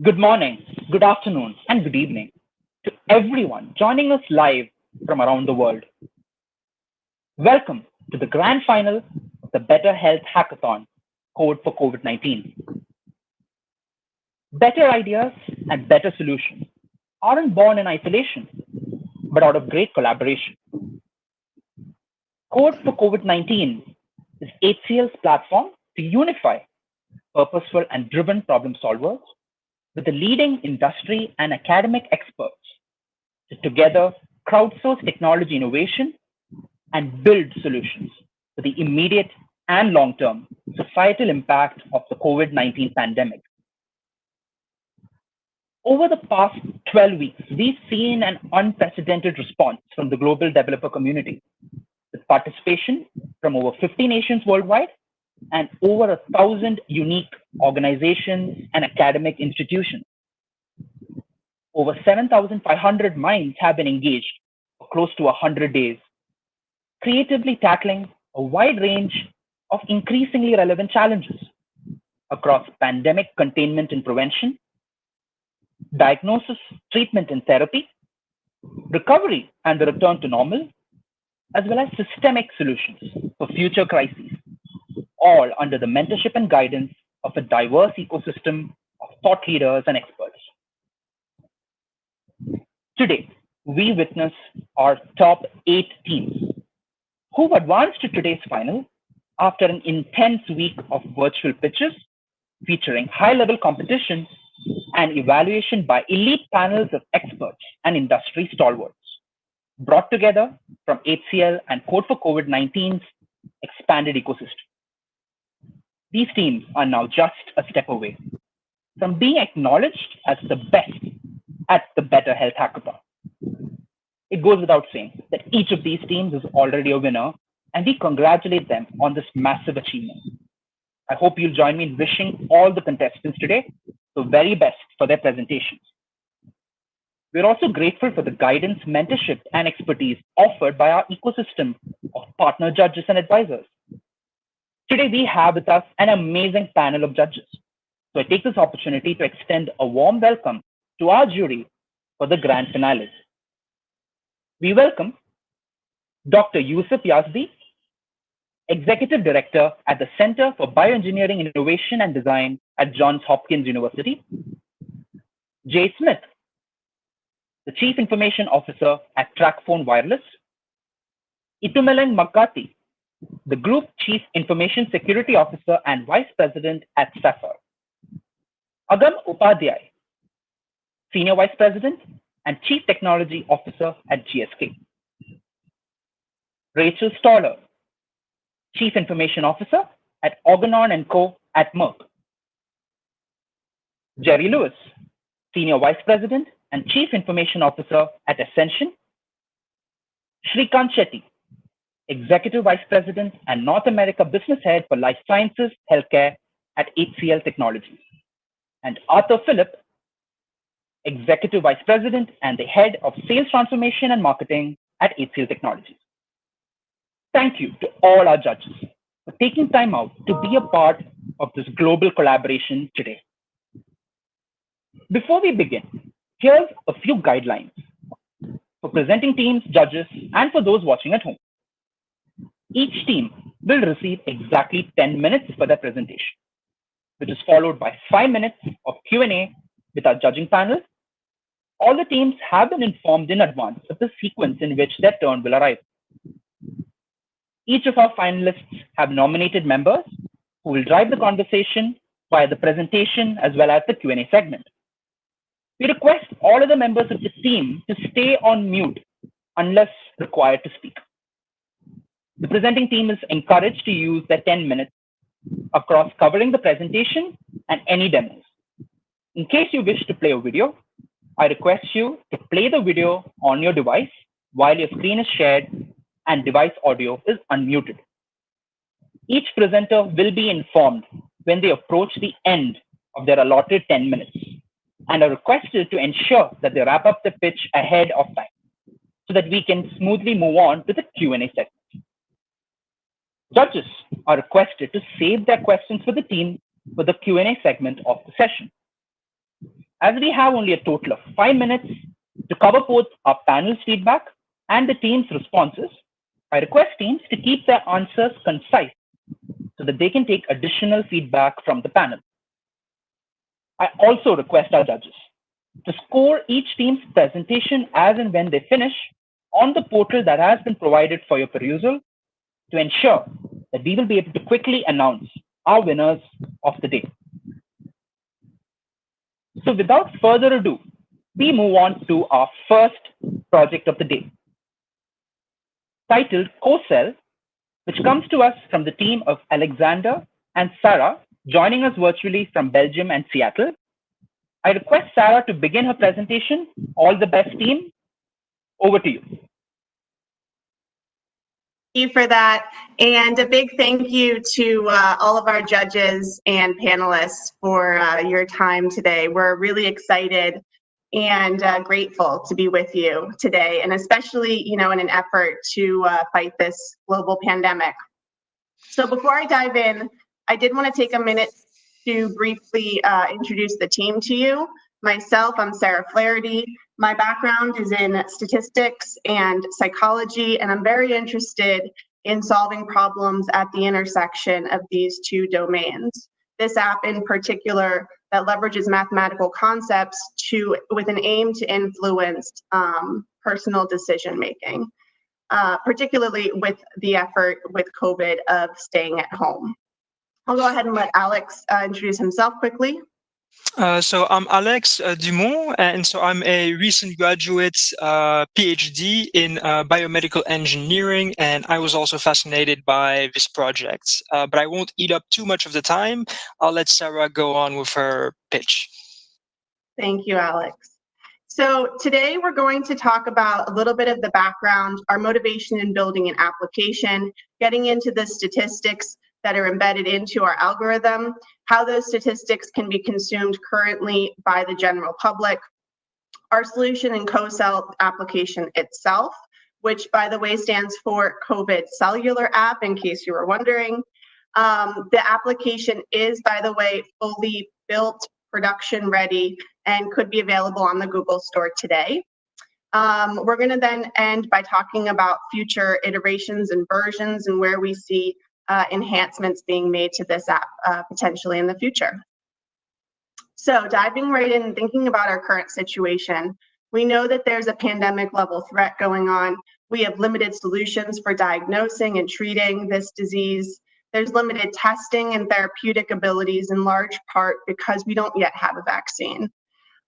Good morning, good afternoon, and good evening to everyone joining us live from around the world. Welcome to the grand final of the Better Health Hackathon, Code for COVID-19. Better ideas and better solutions aren't born in isolation, but out of great collaboration. Code for COVID-19 is HCL's platform to unify purposeful and driven problem solvers with the leading industry and academic experts to together crowdsource technology innovation and build solutions for the immediate and long-term societal impact of the COVID-19 pandemic. Over the past 12 weeks, we've seen an unprecedented response from the global developer community, with participation from over 50 nations worldwide and over 1,000 unique organizations and academic institutions. Over 7,500 minds have been engaged for close to 100 days, creatively tackling a wide range of increasingly relevant challenges across pandemic containment and prevention, diagnosis, treatment and therapy, recovery and the return to normal, as well as systemic solutions for future crises, all under the mentorship and guidance of a diverse ecosystem of thought leaders and experts. Today, we witness our top 8 teams who've advanced to today's final after an intense week of virtual pitches featuring high-level competition and evaluation by elite panels of experts and industry stalwarts, brought together from HCL and Code for COVID-19's expanded ecosystem. These teams are now just a step away from being acknowledged as the best at the Better Health Hackathon. It goes without saying that each of these teams is already a winner, and we congratulate them on this massive achievement. I hope you'll join me in wishing all the contestants today the very best for their presentations. We're also grateful for the guidance, mentorship, and expertise offered by our ecosystem of partner judges and advisors. Today, we have with us an amazing panel of judges. So I take this opportunity to extend a warm welcome to our jury for the grand finale. We welcome Dr. Yusuf Yazdi, Executive Director at the Center for Bioengineering Innovation and Design at Johns Hopkins University, Jay Smith, the Chief Information Officer at TrackPhone Wireless, Itumeleng Makati, the Group Chief Information Security Officer and Vice President at Sapphire, Agam Upadhyay, Senior Vice President and Chief Technology Officer at GSK, Rachel Stoller, Chief Information Officer at Organon & Co. at Merck, Jerry Lewis, Senior Vice President and Chief Information Officer at Ascension, Shrikant Shetty, Executive Vice President and North America Business Head for Life Sciences Healthcare at HCL Technologies, and Arthur Phillip, Executive Vice President and the Head of Sales Transformation and Marketing at HCL Technologies. Thank you to all our judges for taking time out to be a part of this global collaboration today. Before we begin, here's a few guidelines for presenting teams, judges, and for those watching at home. Each team will receive exactly 10 minutes for their presentation, which is followed by 5 minutes of Q&A with our judging panel. All the teams have been informed in advance of the sequence in which their turn will arrive. Each of our finalists have nominated members who will drive the conversation via the presentation as well as the Q&A segment. We request all of the members of the team to stay on mute unless required to speak. The presenting team is encouraged to use their 10 minutes across covering the presentation and any demos. In case you wish to play a video, I request you to play the video on your device while your screen is shared and device audio is unmuted. Each presenter will be informed when they approach the end of their allotted 10 minutes and are requested to ensure that they wrap up the pitch ahead of time so that we can smoothly move on to the Q&A segment. Judges are requested to save their questions for the team for the Q&A segment of the session. As we have only a total of 5 minutes to cover both our panel's feedback and the team's responses, I request teams to keep their answers concise so that they can take additional feedback from the panel. I also request our judges to score each team's presentation as and when they finish on the portal that has been provided for your perusal to ensure that we will be able to quickly announce our winners of the day. So without further ado, we move on to our first project of the day, titled Co-Cell, which comes to us from the team of Alexander and Sarah, joining us virtually from Belgium and Seattle. I request Sarah to begin her presentation. All the best, team. Over to you. Thank you for that, and a big thank you to all of our judges and panelists for your time today. We're really excited and grateful to be with you today, and especially, in an effort to fight this global pandemic. So before I dive in, I did want to take a minute to briefly introduce the team to you. Myself, I'm Sarah Flaherty. My background is in statistics and psychology, and I'm very interested in solving problems at the intersection of these two domains. This app in particular that leverages mathematical concepts with an aim to influence personal decision making, particularly with the effort with COVID of staying at home. I'll go ahead and let Alex introduce himself quickly. So I'm Alex Dumont, and so I'm a recent graduate PhD in biomedical engineering, and I was also fascinated by this project. But I won't eat up too much of the time. I'll let Sarah go on with her pitch. Thank you, Alex. So today we're going to talk about a little bit of the background, our motivation in building an application, getting into the statistics that are embedded into our algorithm, how those statistics can be consumed currently by the general public, our solution and Co-Cell application itself, which by the way stands for COVID Cellular App, in case you were wondering. The application is, by the way, fully built, production ready, and could be available on the Google Store today. We're going to then end by talking about future iterations and versions and where we see enhancements being made to this app potentially in the future. So diving right in and thinking about our current situation, we know that there's a pandemic level threat going on. We have limited solutions for diagnosing and treating this disease. There's limited testing and therapeutic abilities in large part because we don't yet have a vaccine.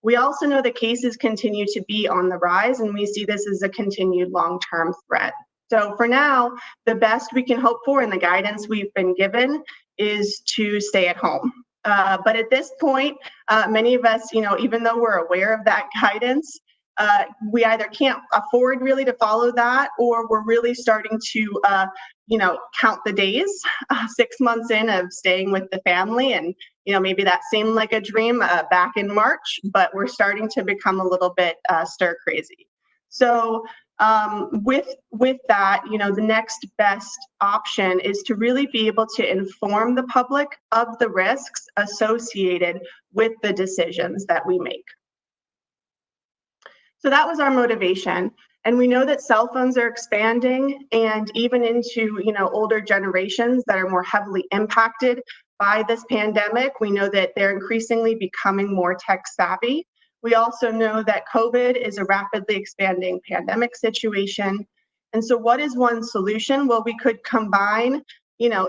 We also know that cases continue to be on the rise, and we see this as a continued long-term threat. So for now, the best we can hope for and the guidance we've been given is to stay at home. But at this point, many of us, even though we're aware of that guidance, we either can't afford really to follow that, or we're really starting to, count the days, 6 months in of staying with the family. And, maybe that seemed like a dream back in March, but we're starting to become a little bit stir crazy. So with that, the next best option is to really be able to inform the public of the risks associated with the decisions that we make. So that was our motivation. And we know that cell phones are expanding, and even into older generations that are more heavily impacted by this pandemic. We know that they're increasingly becoming more tech savvy. We also know that COVID is a rapidly expanding pandemic situation. And so what is one solution? Well, we could combine,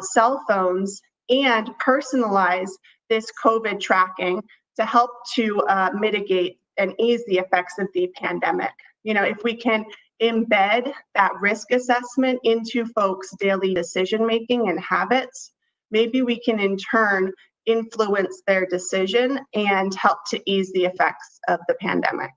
cell phones and personalize this COVID tracking to help to mitigate and ease the effects of the pandemic. If we can embed that risk assessment into folks' daily decision-making and habits, maybe we can in turn influence their decision and help to ease the effects of the pandemic.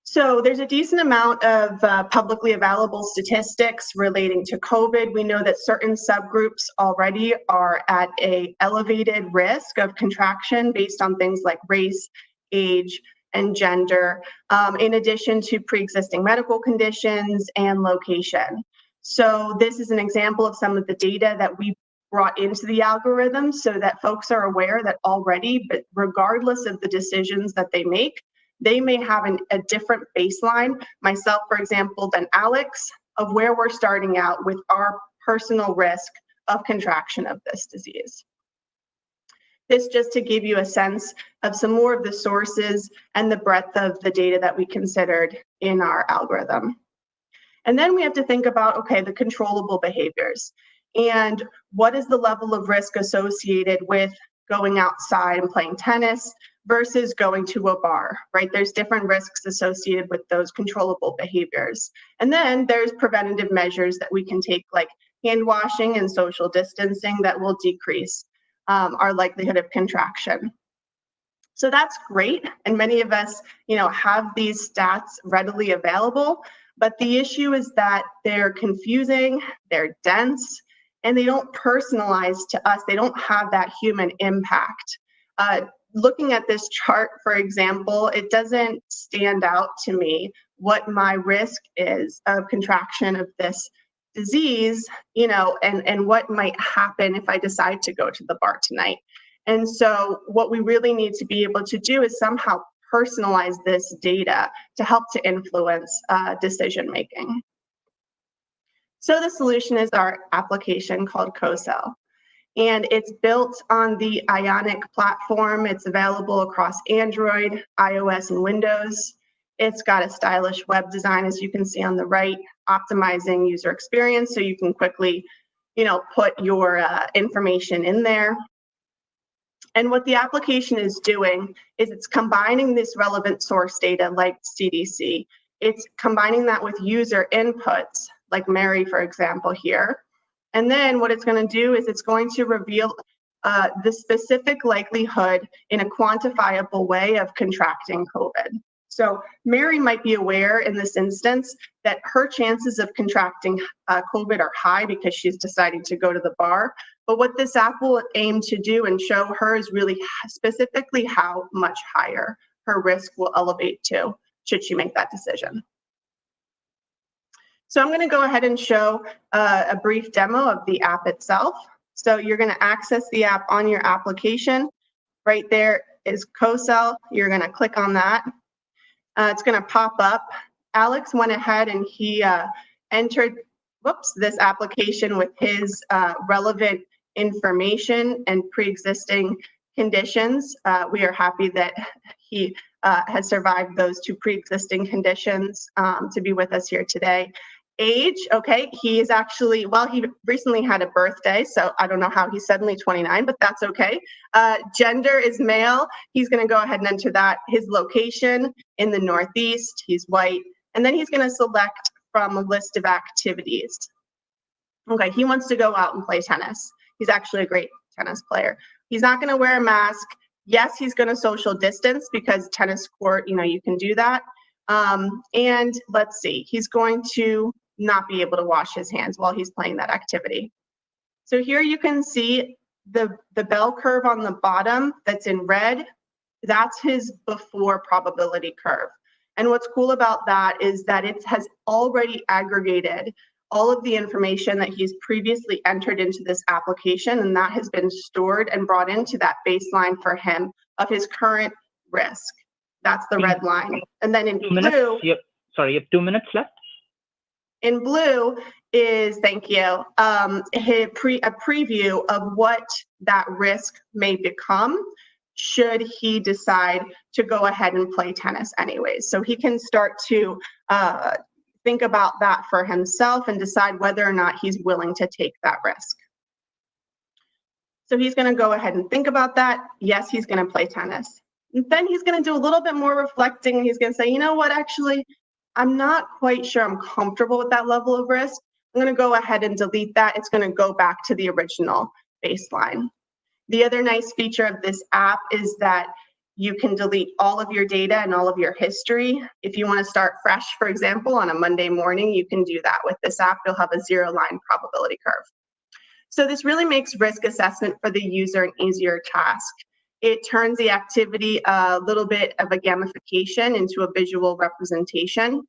So there's a decent amount of publicly available statistics relating to COVID. We know that certain subgroups already are at an elevated risk of contraction based on things like race, age, and gender, in addition to pre-existing medical conditions and location. So this is an example of some of the data that we've brought into the algorithm so that folks are aware that already, but regardless of the decisions that they make, they may have a different baseline, myself, for example, than Alex, of where we're starting out with our personal risk of contraction of this disease. This just to give you a sense of some more of the sources and the breadth of the data that we considered in our algorithm. And then we have to think about, okay, the controllable behaviors and what is the level of risk associated with going outside and playing tennis versus going to a bar, right? There's different risks associated with those controllable behaviors. And then there's preventative measures that we can take, like hand washing and social distancing, that will decrease our likelihood of contraction. So that's great, and many of us, have these stats readily available, but the issue is that they're confusing, they're dense, and they don't personalize to us. They don't have that human impact. Looking at this chart, for example, it doesn't stand out to me what my risk is of contraction of this disease, and what might happen if I decide to go to the bar tonight. And so what we really need to be able to do is somehow personalize this data to help to influence decision making. So the solution is our application called CoCell. And it's built on the Ionic platform. It's available across Android, iOS, and Windows. It's got a stylish web design, as you can see on the right, optimizing user experience so you can quickly, put your information in there. And what the application is doing is it's combining this relevant source data like CDC. It's combining that with user inputs, like Mary, for example, here. And then what it's going to do is it's going to reveal the specific likelihood in a quantifiable way of contracting COVID. So Mary might be aware in this instance that her chances of contracting COVID are high because she's deciding to go to the bar. But what this app will aim to do and show her is really specifically how much higher her risk will elevate to should she make that decision. So I'm going to go ahead and show a brief demo of the app itself. So you're going to access the app on your application. Right there is CoCell. You're going to click on that. It's going to pop up. Alex went ahead and he entered this application with his relevant information and pre-existing conditions. We are happy that he has survived those two pre-existing conditions to be with us here today. Age, okay, he is actually, he recently had a birthday, so I don't know how he's suddenly 29, but that's okay. Gender is male. He's going to go ahead and enter that. His location in the Northeast, he's white, and then he's going to select from a list of activities. Okay, he wants to go out and play tennis. He's actually a great tennis player. He's not going to wear a mask. Yes, he's going to social distance because tennis court, you can do that. And let's see, he's going to not be able to wash his hands while he's playing that activity. So here you can see the bell curve on the bottom that's in red. That's his before probability curve. And what's cool about that is that it has already aggregated all of the information that he's previously entered into this application, and that has been stored and brought into that baseline for him of his current risk. That's the red line. And then in blue, you have 2 minutes left. In blue is, thank you, a preview of what that risk may become should he decide to go ahead and play tennis anyways. So he can start to think about that for himself and decide whether or not he's willing to take that risk. So he's going to go ahead and think about that. Yes, he's going to play tennis. And then he's going to do a little bit more reflecting, and he's going to say, you know what, actually, I'm not quite sure I'm comfortable with that level of risk. I'm going to go ahead and delete that. It's going to go back to the original baseline. The other nice feature of this app is that you can delete all of your data and all of your history. If you want to start fresh, for example, on a Monday morning, you can do that with this app. You'll have a zero-line probability curve. So this really makes risk assessment for the user an easier task. It turns the activity a little bit of a gamification into a visual representation,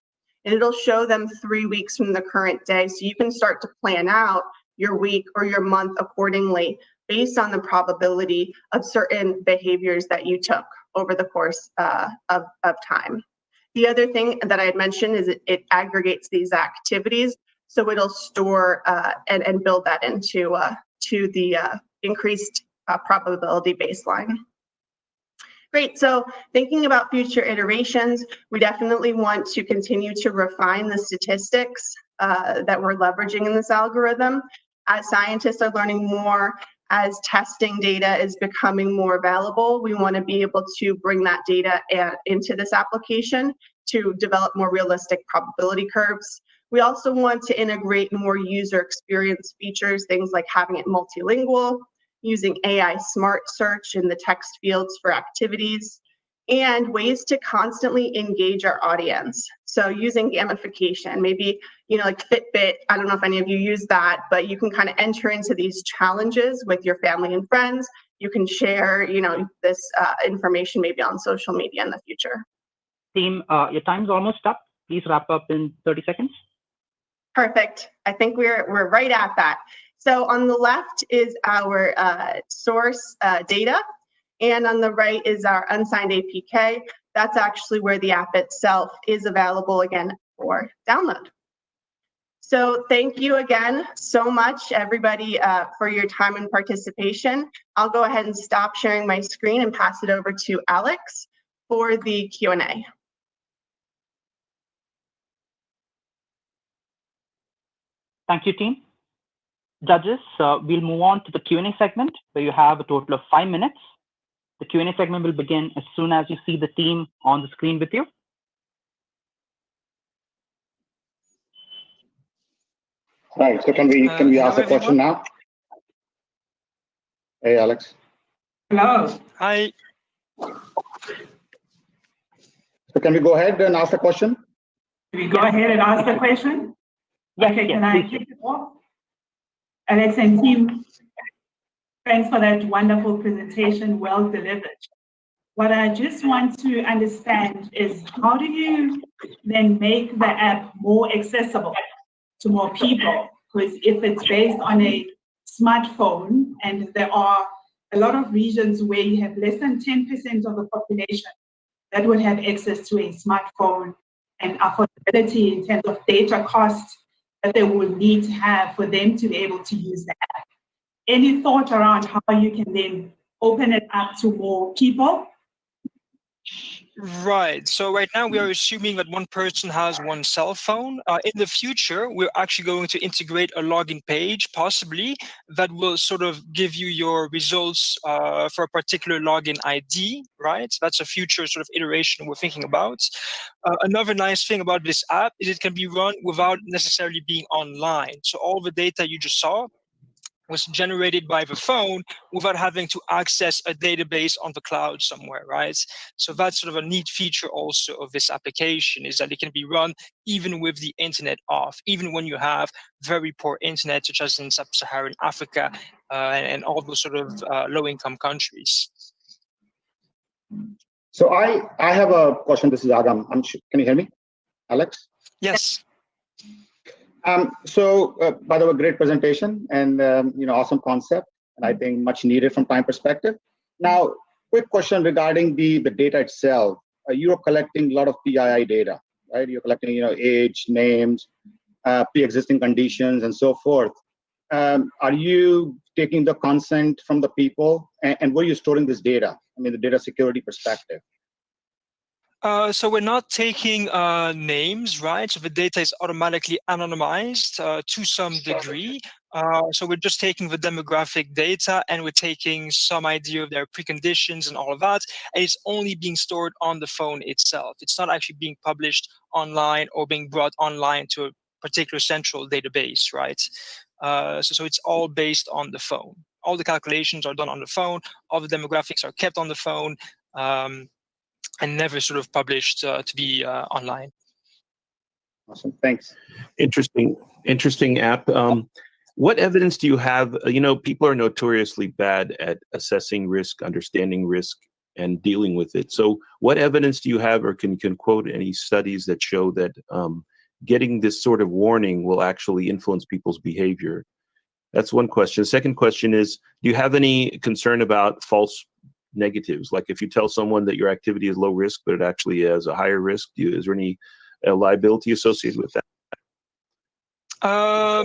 and it'll show them 3 weeks from the current day. So you can start to plan out, your week, or your month accordingly based on the probability of certain behaviors that you took over the course of time. The other thing that I had mentioned is it aggregates these activities, so it'll store and build that into to the increased probability baseline. Great, so thinking about future iterations, we definitely want to continue to refine the statistics that we're leveraging in this algorithm. As scientists are learning more, as testing data is becoming more available, we want to be able to bring that data into this application to develop more realistic probability curves. We also want to integrate more user experience features, things like having it multilingual, using AI smart search in the text fields for activities, and ways to constantly engage our audience. So using gamification, maybe, like Fitbit, I don't know if any of you use that, but you can kind of enter into these challenges with your family and friends. You can share, this information maybe on social media in the future. Team, your time's almost up. Please wrap up in 30 seconds. Perfect. I think we're right at that. So on the left is our source data, and on the right is our unsigned APK. That's actually where the app itself is available again for download. So thank you again so much, everybody, for your time and participation. I'll go ahead and stop sharing my screen and pass it over to Alex for the Q&A. Thank you, team. Judges, we'll move on to the Q&A segment, where you have a total of 5 minutes. The Q&A segment will begin as soon as you see the team on the screen with you. Right, so can we ask a question now? Hey, Alex. Hello. Hi. So can we go ahead and ask the question? Can we go ahead and ask the question? Yes, Okay, yes, can I kick it off? Alex and team, thanks for that wonderful presentation, well delivered. What I just want to understand is, how do you then make the app more accessible to more people? Because if it's based on a smartphone, and there are a lot of regions where you have less than 10% of the population that would have access to a smartphone, and affordability in terms of data costs that they will need to have for them to be able to use the app. Any thought around how you can then open it up to more people? Right. So right now we are assuming that one person has one cell phone. In the future, we're actually going to integrate a login page, possibly, that will sort of give you your results for a particular login ID, right? So that's a future sort of iteration we're thinking about. Another nice thing about this app is it can be run without necessarily being online. So all the data you just saw was generated by the phone without having to access a database on the cloud somewhere, right? So that's sort of a neat feature also of this application, is that it can be run even with the internet off, even when you have very poor internet, such as in sub-Saharan Africa and all those sort of low-income countries. So I have a question. This is Adam. Can you hear me, Alex? Yes. By the way, great presentation and awesome concept, and I think much needed from time perspective. Now, quick question regarding the data itself. You're collecting a lot of PII data, right? You're collecting age, names, pre-existing conditions, and so forth. Are you taking the consent from the people, and where are you storing this data? I mean, the data security perspective. So we're not taking names, right? So the data is automatically anonymized to some degree. So we're just taking the demographic data, and we're taking some idea of their preconditions and all of that. And it's only being stored on the phone itself. It's not actually being published online or being brought online to a particular central database, right? So it's all based on the phone. All the calculations are done on the phone. All the demographics are kept on the phone. And never sort of published to be online. Awesome, thanks. Interesting app. What evidence do you have? People are notoriously bad at assessing risk, understanding risk, and dealing with it. So what evidence do you have, or can quote any studies that show that getting this sort of warning will actually influence people's behavior? That's one question. Second question is, do you have any concern about false negatives? Like if you tell someone that your activity is low risk, but it actually has a higher risk, is there any liability associated with that?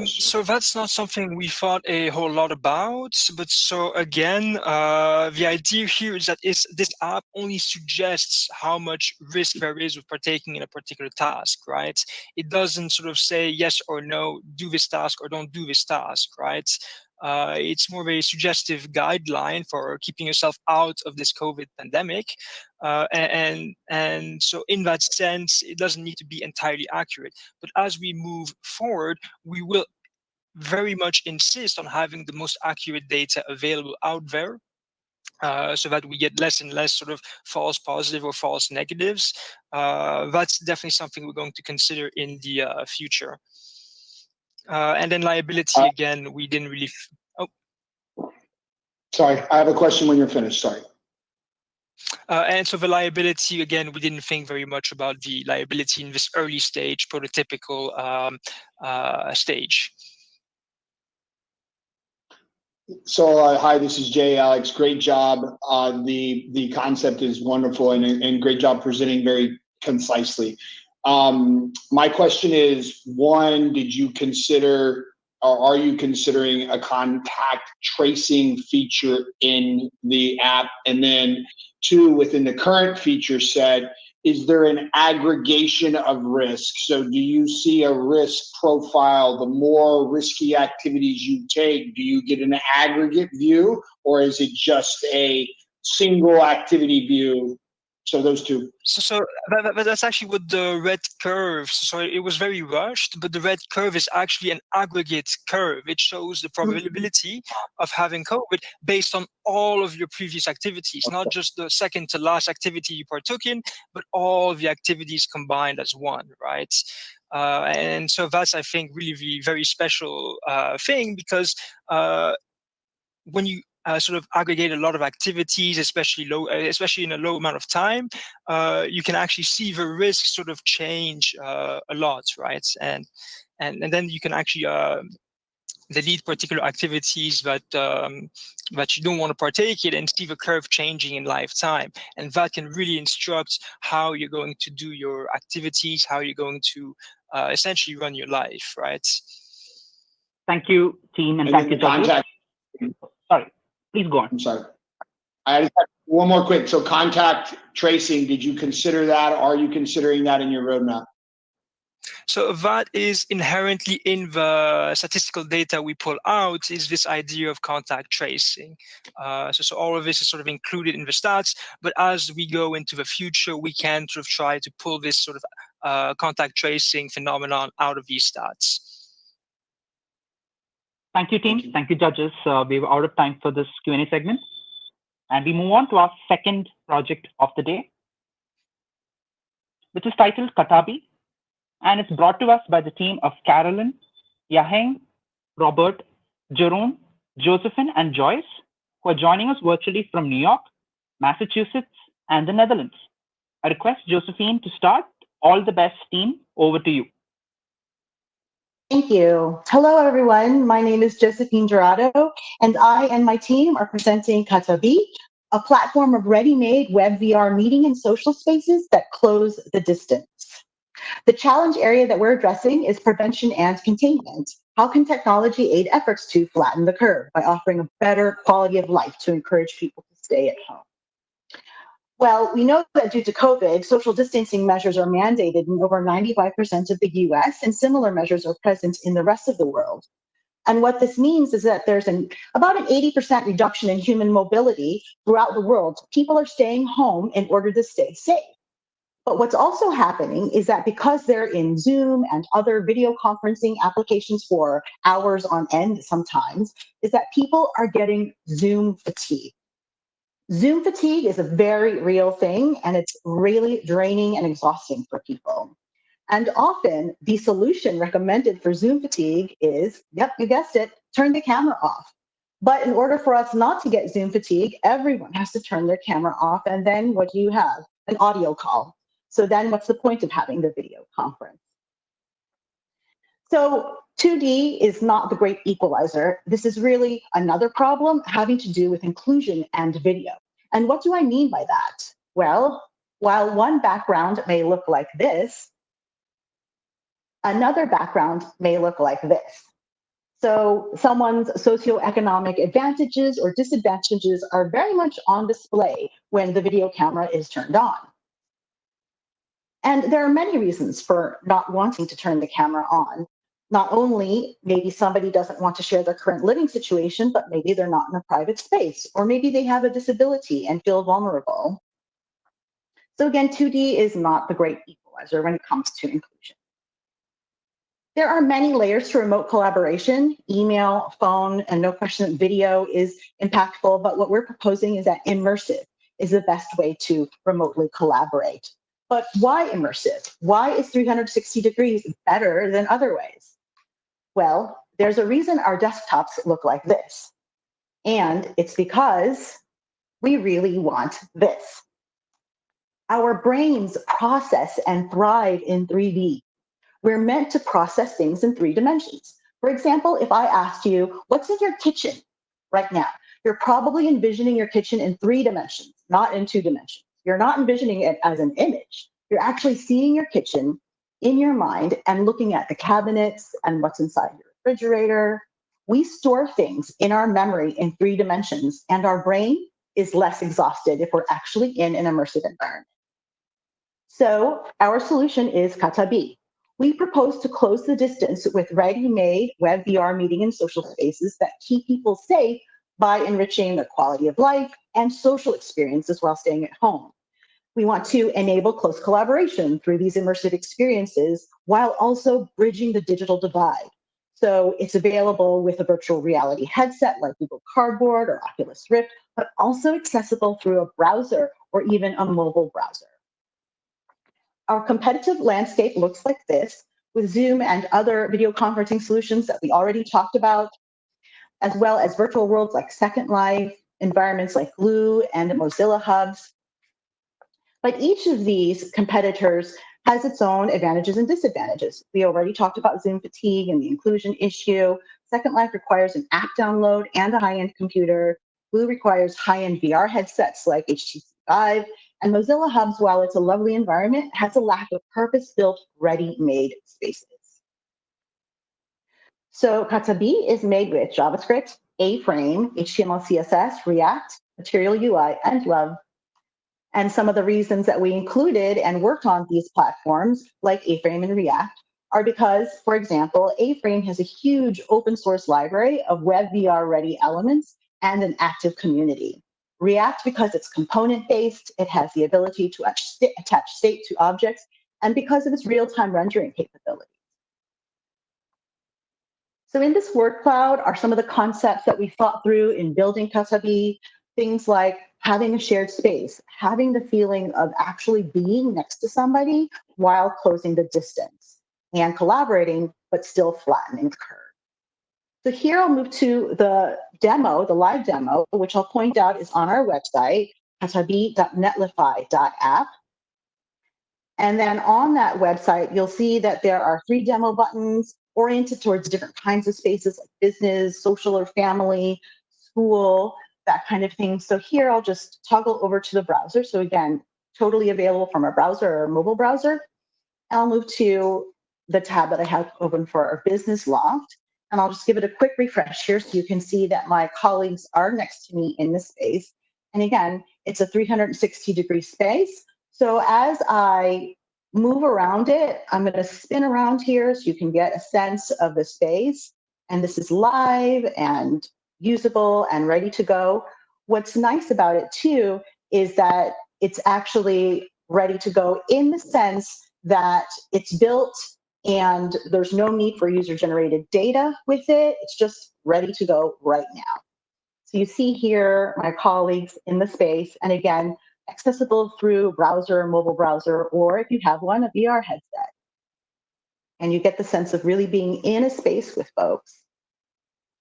So that's not something we thought a whole lot about, but so again, the idea here is that this app only suggests how much risk there is with partaking in a particular task, right? It doesn't sort of say yes or no, do this task or don't do this task, right? It's more of a suggestive guideline for keeping yourself out of this COVID pandemic. And so in that sense, it doesn't need to be entirely accurate. But as we move forward, we will very much insist on having the most accurate data available out there. So that we get less and less sort of false positive or false negatives. That's definitely something we're going to consider in the future. And then liability, again, we didn't really... Sorry, I have a question when you're finished, sorry. And so the liability, again, we didn't think very much about the liability in this early stage, prototypical stage. So hi, this is Jay, Alex. Great job. The concept is wonderful and great job presenting very concisely. My question is, one, did you consider or are you considering a contact tracing feature in the app? And then two, within the current feature set, is there an aggregation of risk? So do you see a risk profile? The more risky activities you take, do you get an aggregate view, or is it just a single activity view? So those two. So that's actually what the red curve, so it was very rushed, but the red curve is actually an aggregate curve. It shows the probability of having COVID based on all of your previous activities, not just the second to last activity you partook in, but all the activities combined as one, right? And so that's, I think, really the very special thing, because when you sort of aggregate a lot of activities, especially in a low amount of time, you can actually see the risk sort of change a lot, right? And then you can actually delete particular activities that that you don't want to partake in, and see the curve changing in lifetime. And that can really instruct how you're going to do your activities, how you're going to essentially run your life, right? Thank you, team, and thank you, judges. Sorry, please go on. I'm sorry. I just have one more quick. So contact tracing, did you consider that? Are you considering that in your roadmap? So that is inherently in the statistical data we pull out, is this idea of contact tracing. So all of this is sort of included in the stats, but as we go into the future, we can sort of try to pull this sort of contact tracing phenomenon out of these stats. Thank you, team. Thank you, judges. We're out of time for this Q&A segment. And we move on to our second project of the day, which is titled Katabi. And it's brought to us by the team of Carolyn, Yaheng, Robert, Jerome, Josephine, and Joyce, who are joining us virtually from New York, Massachusetts, and the Netherlands. I request Josephine to start. All the best, team. Over to you. Thank you. Hello, everyone. My name is Josephine Gerardo, and I and my team are presenting Katabi, a platform of ready-made web VR meeting and social spaces that close the distance. The challenge area that we're addressing is prevention and containment. How can technology aid efforts to flatten the curve by offering a better quality of life to encourage people to stay at home? Well, we know that due to COVID, social distancing measures are mandated in over 95% of the US, and similar measures are present in the rest of the world. And what this means is that there's about an 80% reduction in human mobility throughout the world. People are staying home in order to stay safe. But what's also happening is that because they're in Zoom and other video conferencing applications for hours on end sometimes, is that people are getting Zoom fatigue. Zoom fatigue is a very real thing, and it's really draining and exhausting for people. And often the solution recommended for Zoom fatigue is, yep, you guessed it, turn the camera off. But in order for us not to get Zoom fatigue, everyone has to turn their camera off. And then what do you have? An audio call. So then what's the point of having the video conference? So 2D is not the great equalizer. This is really another problem having to do with inclusion and video. And what do I mean by that? Well, while one background may look like this, another background may look like this. So someone's socioeconomic advantages or disadvantages are very much on display when the video camera is turned on. And there are many reasons for not wanting to turn the camera on. Not only maybe somebody doesn't want to share their current living situation, but maybe they're not in a private space, or maybe they have a disability and feel vulnerable. So again, 2D is not the great equalizer when it comes to inclusion. There are many layers to remote collaboration. Email, phone, and no question that video is impactful, but what we're proposing is that immersive is the best way to remotely collaborate. But why immersive? Why is 360 degrees better than other ways? Well, there's a reason our desktops look like this. And it's because we really want this. Our brains process and thrive in 3D. We're meant to process things in 3 dimensions. For example, if I asked you, what's in your kitchen right now? You're probably envisioning your kitchen in 3 dimensions, not in 2 dimensions. You're not envisioning it as an image. You're actually seeing your kitchen in your mind and looking at the cabinets and what's inside your refrigerator. We store things in our memory in 3 dimensions, and our brain is less exhausted if we're actually in an immersive environment. So our solution is Katabi. We propose to close the distance with ready-made web VR meeting and social spaces that keep people safe by enriching the quality of life and social experiences while staying at home. We want to enable close collaboration through these immersive experiences while also bridging the digital divide. So it's available with a virtual reality headset like Google Cardboard or Oculus Rift, but also accessible through a browser or even a mobile browser. Our competitive landscape looks like this, with Zoom and other video conferencing solutions that we already talked about, as well as virtual worlds like Second Life, environments like Glue and Mozilla Hubs. But each of these competitors has its own advantages and disadvantages. We already talked about Zoom fatigue and the inclusion issue. Second Life requires an app download and a high-end computer. Glue requires high-end VR headsets like HTC Vive. And Mozilla Hubs, while it's a lovely environment, has a lack of purpose-built, ready-made spaces. So Katabi is made with JavaScript, A-Frame, HTML, CSS, React, Material UI, and Love. And some of the reasons that we included and worked on these platforms, like A-Frame and React, are because, for example, A-Frame has a huge open source library of web VR-ready elements and an active community. React, because it's component-based, it has the ability to attach state to objects, and because of its real-time rendering capabilities. So in this word cloud are some of the concepts that we thought through in building Katabi, things like having a shared space, having the feeling of actually being next to somebody while closing the distance, and collaborating, but still flattening the curve. So here I'll move to the demo, the live demo, which I'll point out is on our website, katabi.netlify.app. And then on that website, you'll see that there are 3 demo buttons oriented towards different kinds of spaces like business, social or family, school, that kind of thing. So here I'll just toggle over to the browser. So again, totally available from a browser or a mobile browser. And I'll move to the tab that I have open for our business loft. And I'll just give it a quick refresh here so you can see that my colleagues are next to me in this space. And again, it's a 360-degree space. So as I move around it, I'm going to spin around here so you can get a sense of the space. And this is live and usable and ready to go. What's nice about it too is that it's actually ready to go in the sense that it's built and there's no need for user-generated data with it. It's just ready to go right now. So you see here my colleagues in the space, and again, accessible through browser, mobile browser, or if you have one, a VR headset. And you get the sense of really being in a space with folks.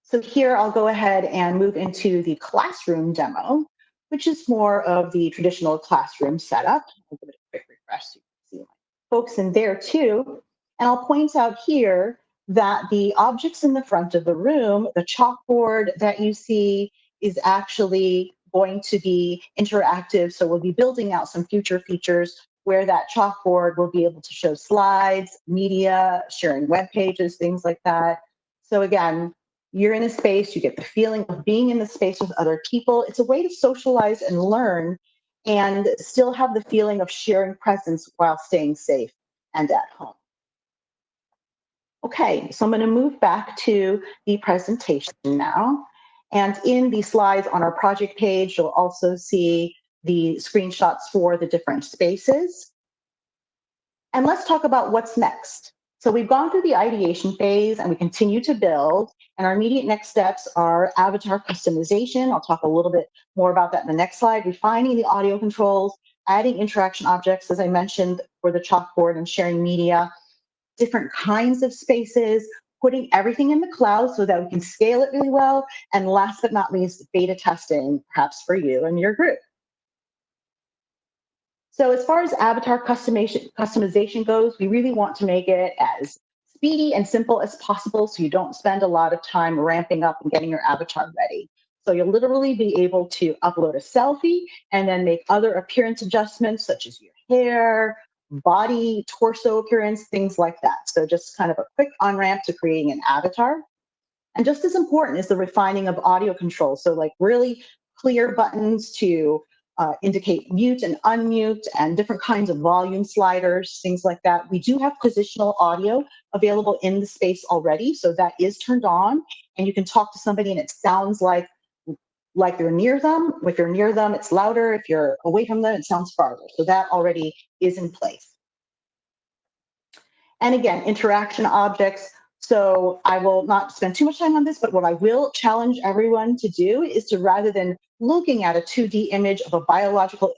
So here I'll go ahead and move into the classroom demo, which is more of the traditional classroom setup. I'll give it a quick refresh so you can see my folks in there too. And I'll point out here that the objects in the front of the room, the chalkboard that you see, is actually going to be interactive. So we'll be building out some future features where that chalkboard will be able to show slides, media, sharing web pages, things like that. So again, you're in a space, you get the feeling of being in the space with other people. It's a way to socialize and learn and still have the feeling of sharing presence while staying safe and at home. Okay, so I'm going to move back to the presentation now. And in the slides on our project page, you'll also see the screenshots for the different spaces. And let's talk about what's next. So we've gone through the ideation phase and we continue to build. And our immediate next steps are avatar customization. I'll talk a little bit more about that in the next slide. Refining the audio controls, adding interaction objects, as I mentioned, for the chalkboard and sharing media, different kinds of spaces, putting everything in the cloud so that we can scale it really well. And last but not least, beta testing, perhaps for you and your group. So as far as avatar customization goes, we really want to make it as speedy and simple as possible so you don't spend a lot of time ramping up and getting your avatar ready. So you'll literally be able to upload a selfie and then make other appearance adjustments such as your hair, body, torso appearance, things like that. So just kind of a quick on-ramp to creating an avatar. And just as important is the refining of audio control. So like really clear buttons to indicate mute and unmute and different kinds of volume sliders, things like that. We do have positional audio available in the space already. So that is turned on and you can talk to somebody and it sounds like you're near them. If you're near them, it's louder. If you're away from them, it sounds farther. So that already is in place. And again, interaction objects. So I will not spend too much time on this, but what I will challenge everyone to do is to, rather than looking at a 2D image of a biological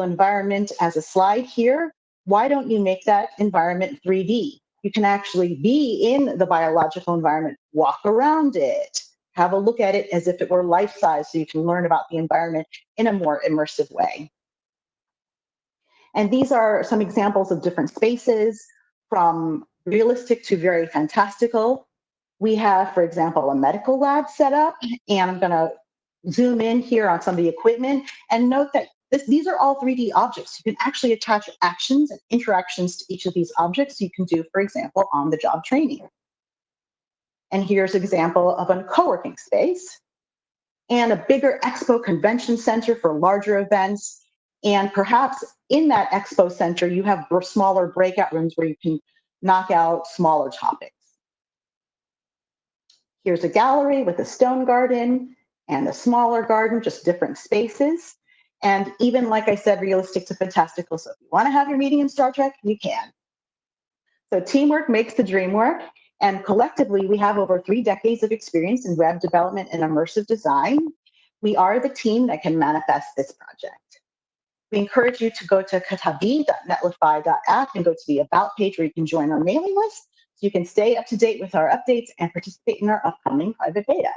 environment as a slide here, why don't you make that environment 3D? You can actually be in the biological environment, walk around it, have a look at it as if it were life-size so you can learn about the environment in a more immersive way. And these are some examples of different spaces, from realistic to very fantastical. We have, for example, a medical lab set up, and I'm going to zoom in here on some of the equipment and note that these are all 3D objects. You can actually attach actions and interactions to each of these objects. You can do, for example, on-the-job training. And here's an example of a co-working space and a bigger expo convention center for larger events. And perhaps in that expo center, you have smaller breakout rooms where you can knock out smaller topics. Here's a gallery with a stone garden and a smaller garden, just different spaces. And even, like I said, realistic to fantastical. So if you want to have your meeting in Star Trek, you can. So teamwork makes the dream work. And collectively, we have over 3 decades of experience in web development and immersive design. We are the team that can manifest this project. We encourage you to go to katabi.netlify.app and go to the About page where you can join our mailing list so you can stay up to date with our updates and participate in our upcoming private beta.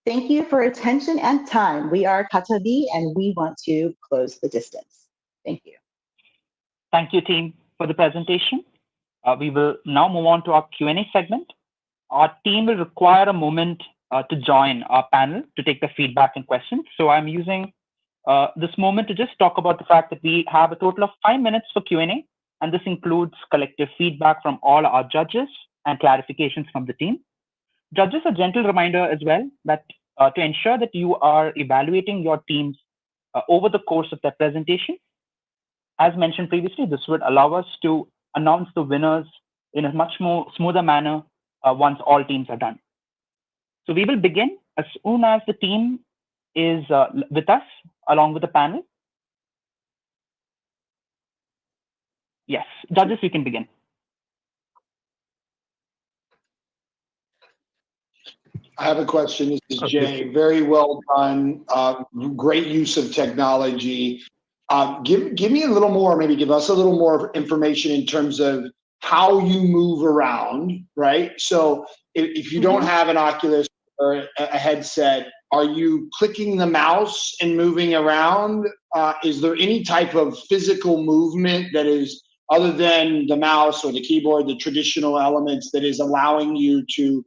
Thank you for attention and time. We are Katabi and we want to close the distance. Thank you. Thank you, team, for the presentation. We will now move on to our Q&A segment. Our team will require a moment to join our panel to take the feedback and questions. So I'm using this moment to just talk about the fact that we have a total of 5 minutes for Q&A, and this includes collective feedback from all our judges and clarifications from the team. Judges, a gentle reminder as well that to ensure that you are evaluating your teams over the course of their presentation. As mentioned previously, this would allow us to announce the winners in a much more smoother manner once all teams are done. So we will begin as soon as the team is with us along with the panel. Yes, judges, you can begin. I have a question. This is Jay. Very well done. Great use of technology. Give me a little more, maybe give us a little more information in terms of how you move around, right? So if you don't have an Oculus or a headset, are you clicking the mouse and moving around? Is there any type of physical movement that is other than the mouse or the keyboard, the traditional elements that is allowing you to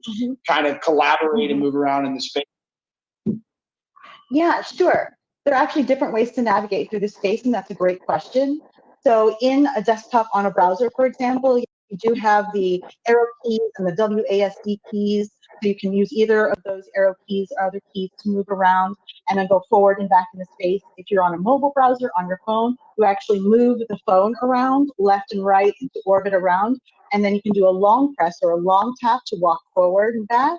kind of collaborate and move around in the space? Yeah, sure. There are actually different ways to navigate through the space, and that's a great question. So in a desktop on a browser, for example, you do have the arrow keys and the WASD keys. So you can use either of those arrow keys or other keys to move around and then go forward and back in the space. If you're on a mobile browser on your phone, you actually move the phone around left and right into orbit around, and then you can do a long press or a long tap to walk forward and back.